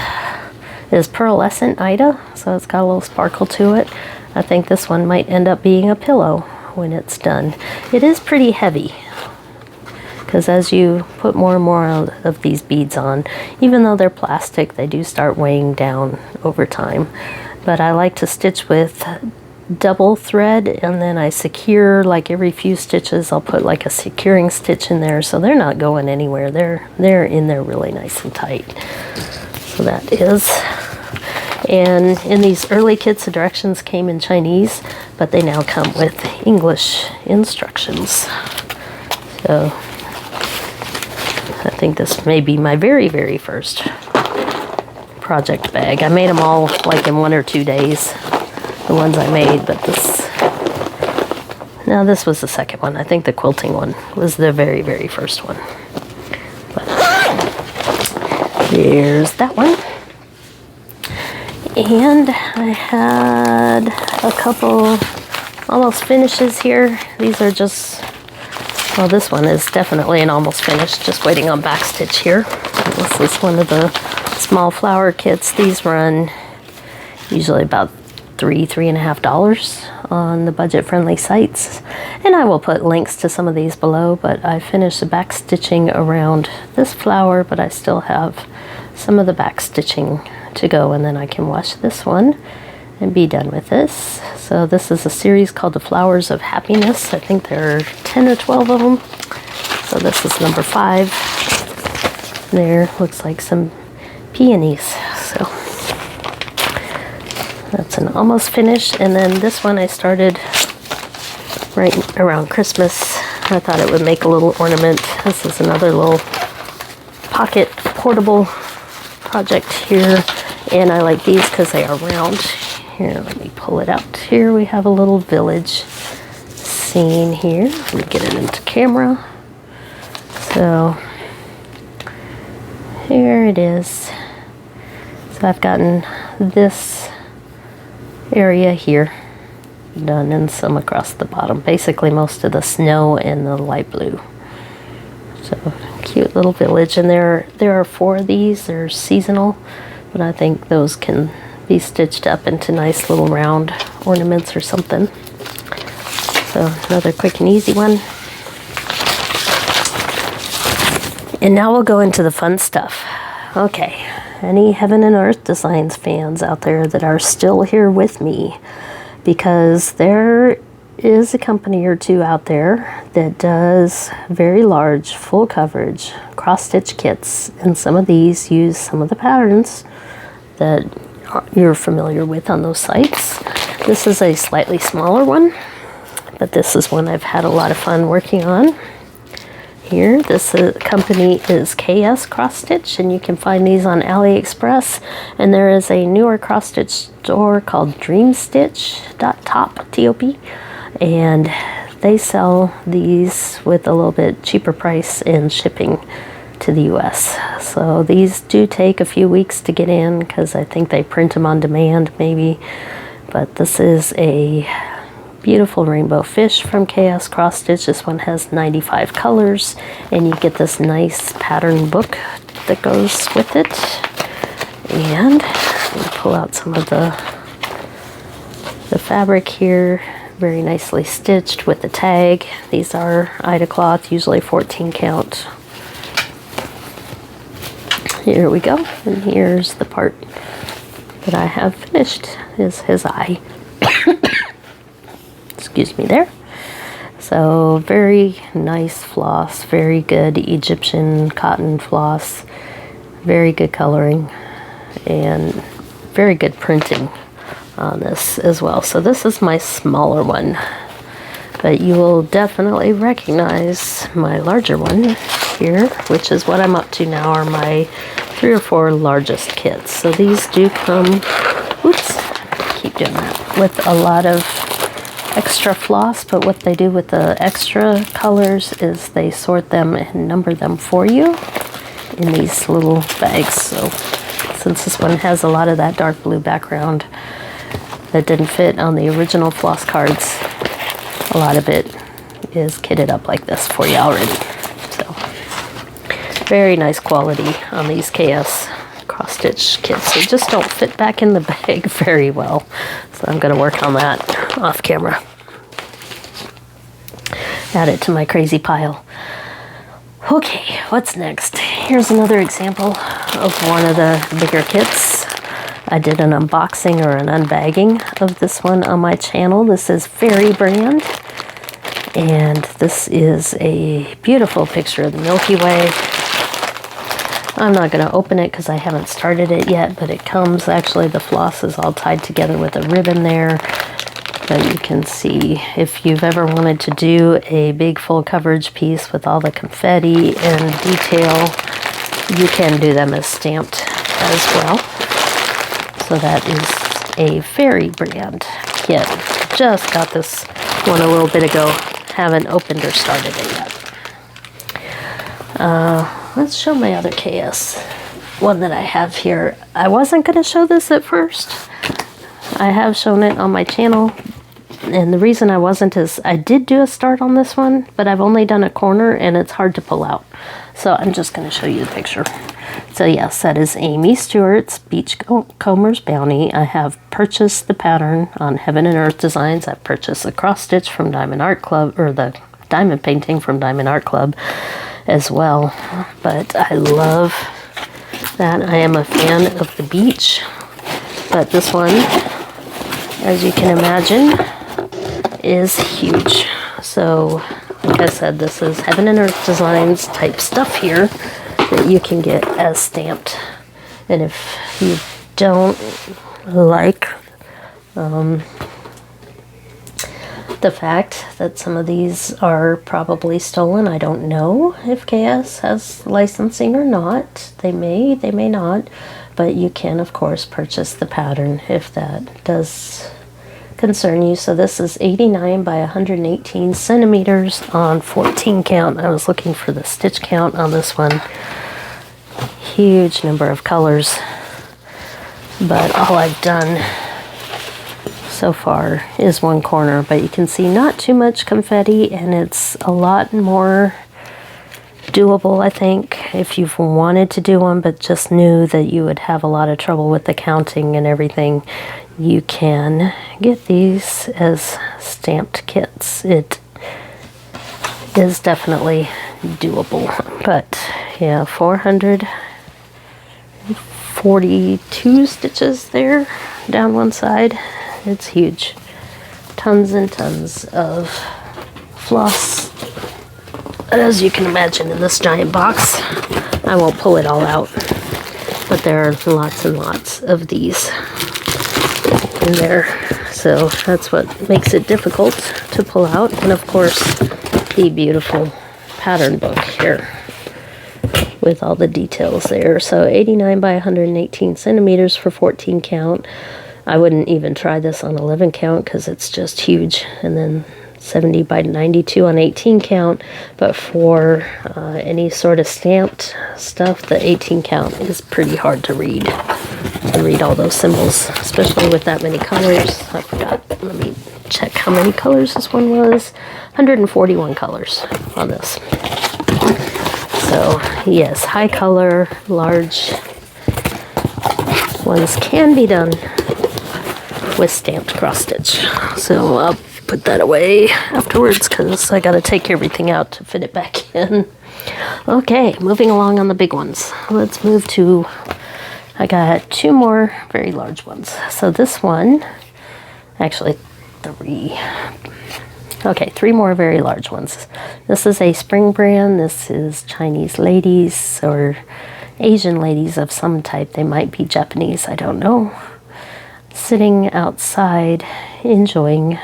is pearlescent Ida, so it's got a little sparkle to it. I think this one might end up being a pillow when it's done. It is pretty heavy because as you put more and more of these beads on, even though they're plastic, they do start weighing down over time. But I like to stitch with double thread, and then I secure, like every few stitches I'll put like a securing stitch in there so they're not going anywhere. They're in there really nice and tight. So that is, and in these early kits the directions came in Chinese, but they now come with English instructions. So I think this may be my very first project bag. I made them all like in 1 or 2 days, the ones I made, but this was the second one. I think the quilting one was the very first one. But there's that one. And I had a couple almost finishes here. These are just, well, this one is definitely an almost finished, just waiting on backstitch here. This is one of the small flower kits. These run usually about $3.50 on the budget-friendly sites, and I will put links to some of these below. But I finished the back stitching around this flower, but I still have some of the back stitching to go, and then I can wash this one and be done with this. So this is a series called the Flowers of Happiness. I think there are 10 or 12 of them. So this is number 5. There looks like some peonies. So that's an almost finish. And then this one I started right around Christmas. I thought it would make a little ornament. This is another little pocket portable project here, and I like these because they are round. Here, let me pull it out. Here we have a little village scene here. Let me get it into camera. So here it is. So I've gotten this area here done and some across the bottom. Basically most of the snow and the light blue. So cute little village, and there are 4 of these. They're seasonal, but I think those can be stitched up into nice little round ornaments or something. So another quick and easy one. And now we'll go into the fun stuff. Okay, any Heaven and Earth Designs fans out there that are still here with me, because there is a company or two out there that does very large full coverage cross stitch kits, and some of these use some of the patterns that you're familiar with on those sites. This is a slightly smaller one, but this is one I've had a lot of fun working on. Here, this company is KS Cross Stitch, and you can find these on AliExpress. And there is a newer cross stitch store called DreamStitch.top, T-O-P, and they sell these with a little bit cheaper price and shipping to the US. So these do take a few weeks to get in because I think they print them on demand maybe. But this is a beautiful rainbow fish from KS Cross Stitch. This one has 95 colors, and you get this nice pattern book that goes with it. And let me pull out some of the fabric here. Very nicely stitched with the tag. These are Ida cloth, usually 14 count. Here we go, and here's the part that I have finished, is his eye. Excuse me there. So very nice floss, very good Egyptian cotton floss, very good coloring, and very good printing on this as well. So this is my smaller one, but you will definitely recognize my larger one here, which is what I'm up to now, are my 3 or 4 largest kits. So these do come, oops, keep doing that, with a lot of extra floss, but what they do with the extra colors is they sort them and number them for you in these little bags. So since this one has a lot of that dark blue background that didn't fit on the original floss cards, a lot of it is kitted up like this for you already. So very nice quality on these KS cross stitch kits. They just don't fit back in the bag very well, so I'm going to work on that off camera. Add it to my crazy pile. Okay, what's next? Here's another example of one of the bigger kits. I did an unboxing or an unbagging of this one on my channel. This is Fairy brand, and this is a beautiful picture of the Milky Way. I'm not going to open it because I haven't started it yet, but it comes, actually the floss is all tied together with a ribbon there. But you can see, if you've ever wanted to do a big full coverage piece with all the confetti and detail, you can do them as stamped as well. So that is a Fairy brand kit. Just got this one a little bit ago. Haven't opened or started it yet. Let's show my other KS one that I have here. I wasn't going to show this at first. I have shown it on my channel, and the reason I wasn't is I did do a start on this one, but I've only done a corner and it's hard to pull out. So I'm just going to show you the picture. So yes, that is Amy Stewart's Beach Comr Bounty. I have purchased the pattern on Heaven and Earth Designs. I've purchased the cross stitch from Diamond Art Club, or the diamond painting from Diamond Art Club as well. But I love that. I am a fan of the beach, but this one, as you can imagine, is huge. So like I said, this is Heaven and Earth Designs type stuff here that you can get as stamped. And if you don't like the fact that some of these are probably stolen, I don't know if KS has licensing or not. They may not, but you can of course purchase the pattern if that does concern you. So this is 89 by 118 centimeters on 14 count. I was looking for the stitch count on this one. Huge number of colors, but all I've done so far is one corner, but you can see not too much confetti, and it's a lot more doable, I think, if you've wanted to do one but just knew that you would have a lot of trouble with the counting and everything. You can get these as stamped kits. It is definitely doable, but yeah, 442 stitches there down one side. It's huge. Tons and tons of floss, as you can imagine, in this giant box. I won't pull it all out, but there are lots and lots of these in there. So that's what makes it difficult to pull out. And of course, the beautiful pattern book here with all the details there. So 89 by 118 centimeters for 14 count. I wouldn't even try this on 11 count because it's just huge. And then 70 by 92 on 18 count. But for any sort of stamped stuff, the 18 count is pretty hard to read. To read all those symbols, especially with that many colors. I forgot. Let me check how many colors this one was. 141 colors on this. So yes, high color, large ones can be done with stamped cross stitch. So I'll put that away afterwards because I got to take everything out to fit it back in. Okay, moving along on the big ones. Let's move to, I got two more very large ones. So this one, actually three. Okay, three more very large ones. This is a spring brand. This is Chinese ladies or Asian ladies of some type. They might be Japanese, I don't know. Sitting outside enjoying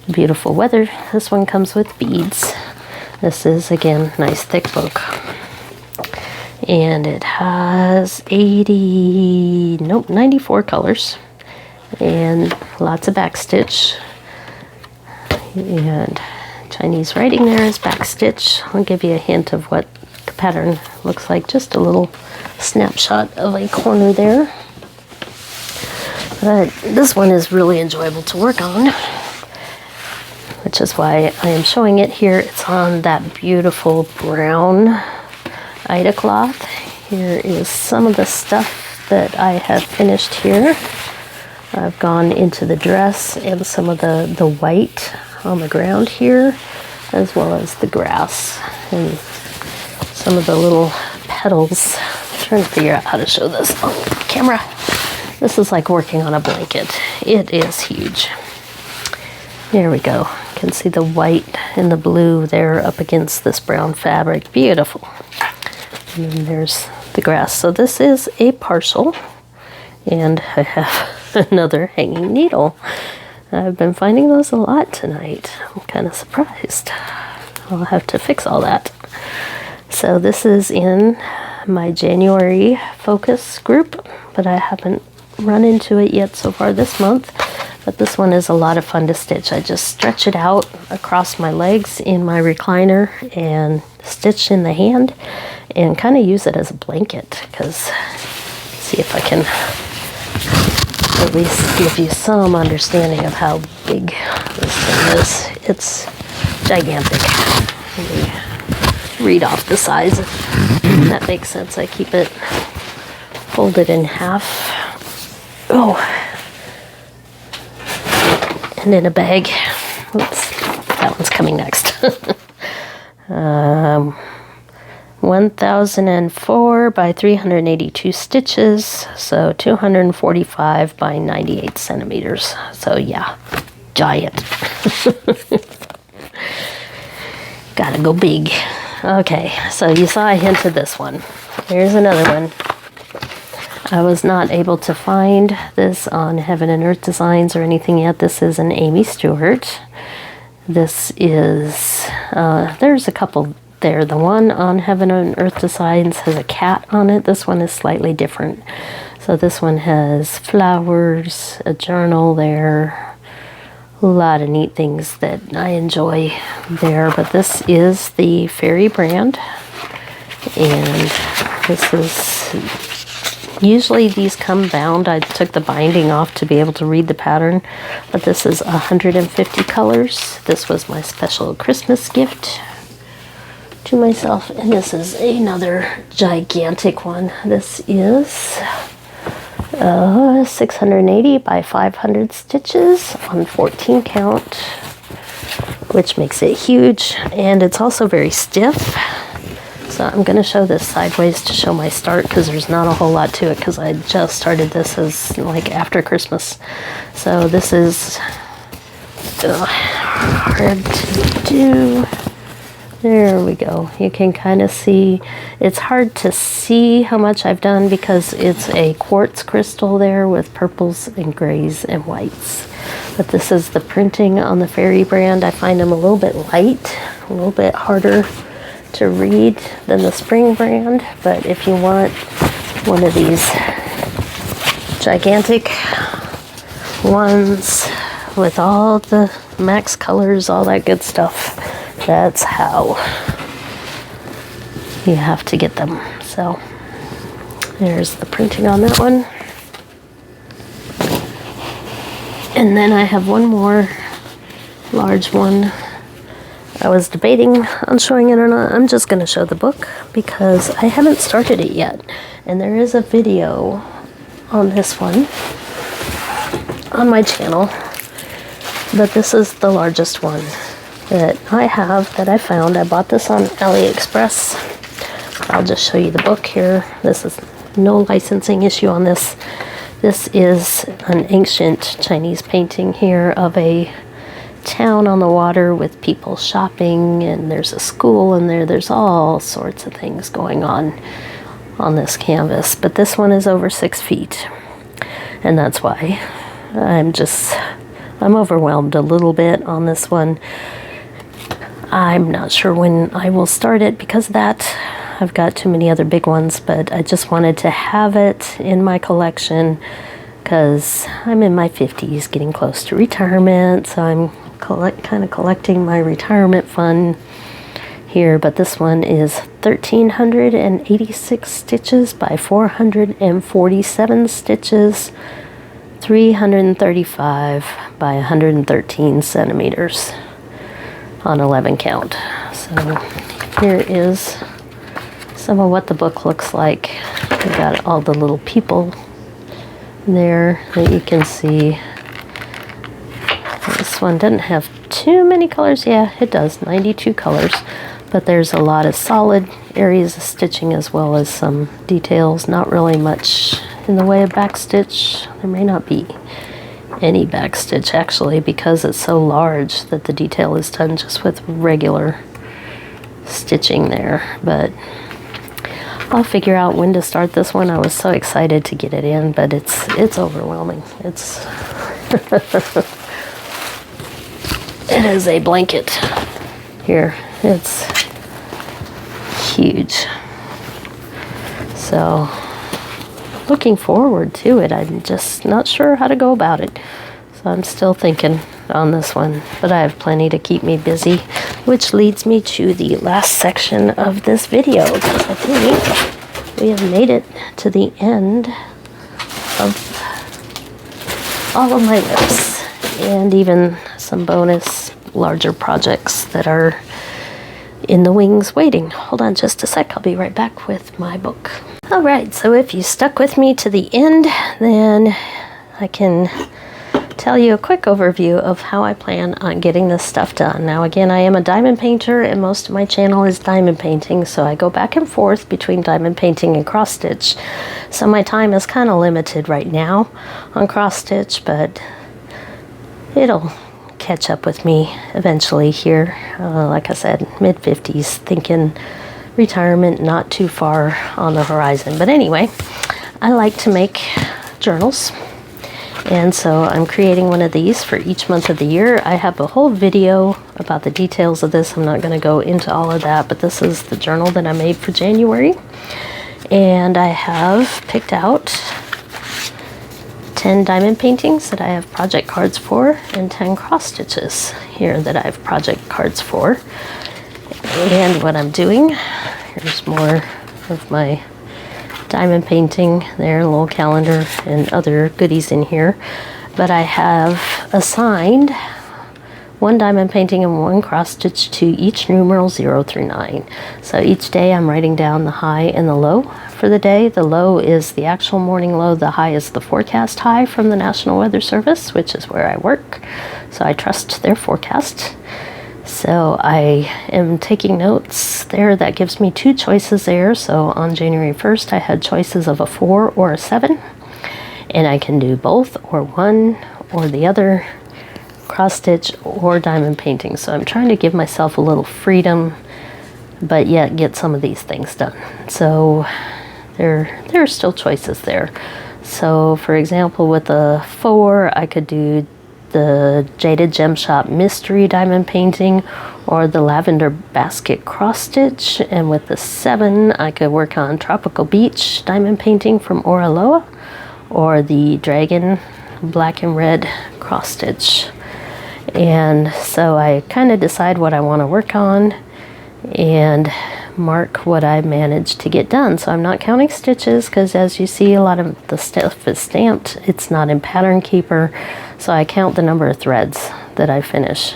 the beautiful weather. This one comes with beads. This is, again, nice thick book. And it has 94 colors and lots of back stitch. And Chinese writing there is backstitch. I'll give you a hint of what the pattern looks like. Just a little snapshot of a corner there. But this one is really enjoyable to work on, which is why I am showing it here. It's on that beautiful brown Ida cloth. Here is some of the stuff that I have finished here. I've gone into the dress and some of the white on the ground here, as well as the grass and some of the little petals. I'm trying to figure out how to show this on camera. This is like working on a blanket. It is huge. There we go. You can see the white and the blue there up against this brown fabric. Beautiful. And then there's the grass. So this is a partial, and I have another hanging needle. I've been finding those a lot tonight. I'm kind of surprised. I'll have to fix all that. So this is in my January focus group, but I haven't run into it yet so far this month. But this one is a lot of fun to stitch. I just stretch it out across my legs in my recliner and stitch in the hand and kind of use it as a blanket, because see if I can at least give you some understanding of how big this thing is. It's gigantic. Let me read off the size. That makes sense. I keep it folded in half. Oh, and in a bag. Oops, that one's coming next. 1004 by 382 stitches, so 245 by 98 centimeters. So yeah, giant. Gotta go big. Okay, so you saw a hint of this one. Here's another one. I was not able to find this on Heaven and Earth Designs or anything yet. This is an Amy Stewart. This is, there's a couple there. The one on Heaven and Earth Designs has a cat on it. This one is slightly different. So this one has flowers, a journal there, a lot of neat things that I enjoy there. But this is the Fairy brand, and this is, usually these come bound. I took the binding off to be able to read the pattern, but this is 150 colors. This was my special Christmas gift to myself, and this is another gigantic one. This is 680 by 500 stitches on 14 count, which makes it huge, and it's also very stiff. So I'm going to show this sideways to show my start, because there's not a whole lot to it, because I just started this as like after Christmas. So this is hard to do. There we go. You can kind of see, it's hard to see how much I've done because it's a quartz crystal there with purples and grays and whites. But this is the printing on the Fairy brand. I find them a little bit light, a little bit harder to read than the Spring brand, but if you want one of these gigantic ones with all the max colors, all that good stuff, that's how you have to get them. So there's the printing on that one. And then I have one more large one. I was debating on showing it or not. I'm just going to show the book because I haven't started it yet. And there is a video on this one on my channel. But this is the largest one that I have, that I found. I bought this on AliExpress. I'll just show you the book here. This is no licensing issue on this. This is an ancient Chinese painting here of a town on the water with people shopping, and there's a school in there. There's all sorts of things going on this canvas, but this one is over 6 feet, and that's why I'm overwhelmed a little bit on this one. I'm not sure when I will start it because of that. I've got too many other big ones, but I just wanted to have it in my collection because I'm in my 50s, getting close to retirement, so I'm kind of collecting my retirement fund here, but this one is 1,386 stitches by 447 stitches, 335 by 113 centimeters on 11 count. So here is some of what the book looks like. We got all the little people there that you can see. This one doesn't have too many colors. Yeah, it does, 92 colors. But there's a lot of solid areas of stitching as well as some details. Not really much in the way of backstitch. There may not be any backstitch actually, because it's so large that the detail is done just with regular stitching there. But I'll figure out when to start this one. I was so excited to get it in, but it's overwhelming. It's it is a blanket here. It's huge. So looking forward to it. I'm just not sure how to go about it. So I'm still thinking on this one, but I have plenty to keep me busy, which leads me to the last section of this video, because I think we have made it to the end of all of my WIPs and even some bonus larger projects that are in the wings waiting. Hold on just a sec, I'll be right back with my book. Alright, so if you stuck with me to the end, then I can tell you a quick overview of how I plan on getting this stuff done. Now again, I am a diamond painter and most of my channel is diamond painting, so I go back and forth between diamond painting and cross stitch. So my time is kind of limited right now on cross stitch, but it'll catch up with me eventually here. Like I said, mid-50s, thinking retirement not too far on the horizon. But anyway, I like to make journals, and so I'm creating one of these for each month of the year. I have a whole video about the details of this. I'm not going to go into all of that, but this is the journal that I made for January, and I have picked out 10 diamond paintings that I have project cards for, and 10 cross stitches here that I have project cards for. And what I'm doing, here's more of my diamond painting there, a little calendar and other goodies in here. But I have assigned one diamond painting and one cross stitch to each numeral 0 through 9. So each day I'm writing down the high and the low for the day. The low is the actual morning low, the high is the forecast high from the National Weather Service, which is where I work. So I trust their forecast. So I am taking notes there. That gives me 2 choices there. So on January 1st, I had choices of a 4 or a 7. And I can do both or one or the other, cross stitch or diamond painting. So I'm trying to give myself a little freedom, but yet get some of these things done. So there are still choices there. So for example, with the 4, I could do the Jaded Gem Shop Mystery Diamond Painting or the Lavender Basket Cross Stitch. And with the 7, I could work on Tropical Beach Diamond Painting from Oraloa or the Dragon Black and Red Cross Stitch. And so I kind of decide what I want to work on and mark what I managed to get done. So I'm not counting stitches because, as you see, a lot of the stuff is stamped. It's not in Pattern Keeper, so I count the number of threads that I finish.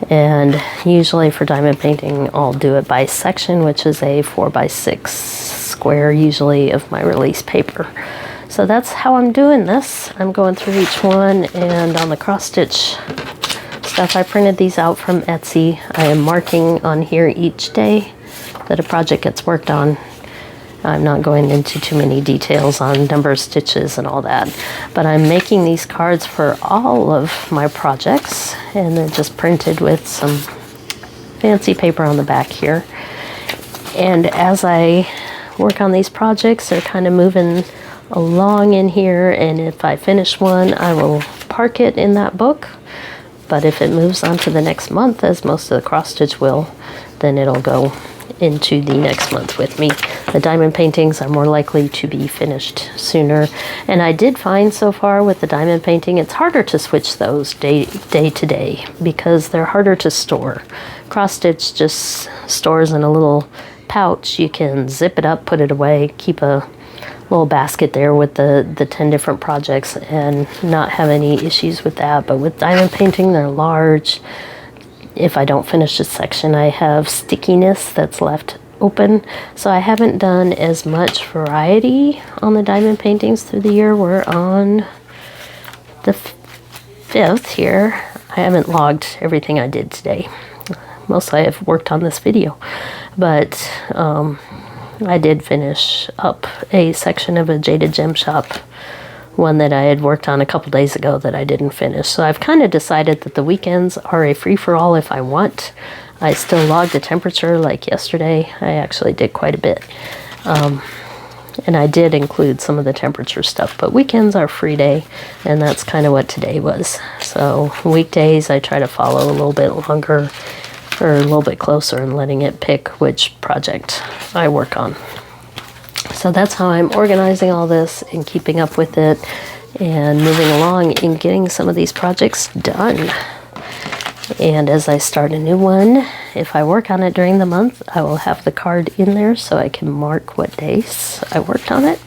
And usually for diamond painting, I'll do it by section, which is a 4x6 square usually of my release paper. So that's how I'm doing this. I'm going through each one, and on the cross stitch stuff, I printed these out from Etsy. I am marking on here each day that a project gets worked on. I'm not going into too many details on number of stitches and all that, but I'm making these cards for all of my projects, and they're just printed with some fancy paper on the back here. And as I work on these projects, they're kind of moving along in here, and if I finish one, I will park it in that book. But if it moves on to the next month, as most of the cross stitch will, then it'll go into the next month with me. The diamond paintings are more likely to be finished sooner. And I did find so far with the diamond painting, it's harder to switch those day to day because they're harder to store. Cross stitch just stores in a little pouch. You can zip it up, put it away, keep a little basket there with the 10 different projects and not have any issues with that. But with diamond painting, they're large. If I don't finish this section, I have stickiness that's left open. So I haven't done as much variety on the diamond paintings through the year. We're on the 5th here. I haven't logged everything I did today. Mostly I've worked on this video, but I did finish up a section of a Jaded Gem Shop, one that I had worked on a couple days ago that I didn't finish. So I've kind of decided that the weekends are a free-for-all if I want. I still log the temperature like yesterday. I actually did quite a bit. And I did include some of the temperature stuff, but weekends are free day, and that's kind of what today was. So weekdays I try to follow a little bit longer or a little bit closer and letting it pick which project I work on. So that's how I'm organizing all this and keeping up with it and moving along and getting some of these projects done. And as I start a new one, if I work on it during the month, I will have the card in there so I can mark what days I worked on it.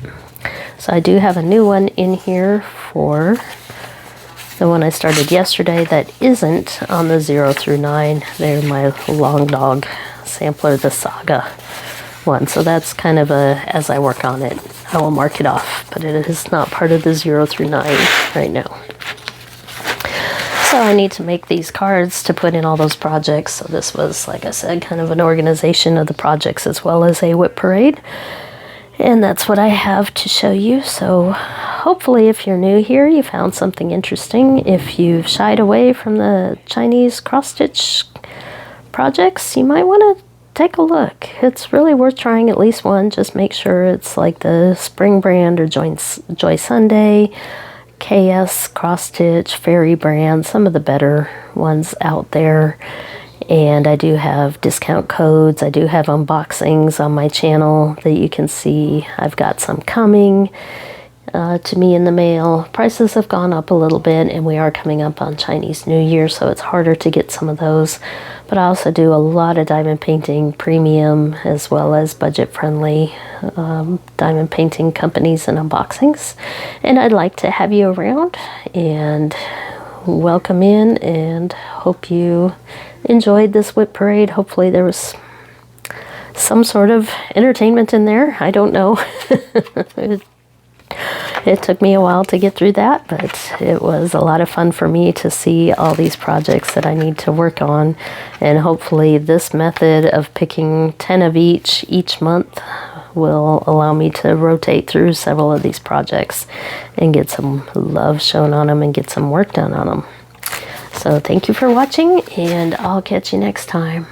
So I do have a new one in here for the one I started yesterday that isn't on the 0 through 9. They're my Long Dog sampler, the Saga one. So that's kind of a, as I work on it, I will mark it off, but it is not part of the 0 through 9 right now. So I need to make these cards to put in all those projects. So this was, like I said, kind of an organization of the projects as well as a WIP Parade. And that's what I have to show you. So hopefully if you're new here, you found something interesting. If you've shied away from the Chinese cross-stitch projects, you might want to take a look. It's really worth trying at least one. Just make sure it's like the Spring brand or Joy Sunday, KS cross-stitch, Fairy brand, some of the better ones out there. And I do have discount codes. I do have unboxings on my channel that you can see. I've got some coming to me in the mail. Prices have gone up a little bit, and we are coming up on Chinese New Year, so it's harder to get some of those. But I also do a lot of diamond painting, premium as well as budget-friendly diamond painting companies and unboxings. And I'd like to have you around and welcome in, and hope you enjoyed this WIP Parade. Hopefully there was some sort of entertainment in there. I don't know. It took me a while to get through that, but it was a lot of fun for me to see all these projects that I need to work on. And hopefully this method of picking 10 of each month will allow me to rotate through several of these projects and get some love shown on them and get some work done on them. So thank you for watching, and I'll catch you next time.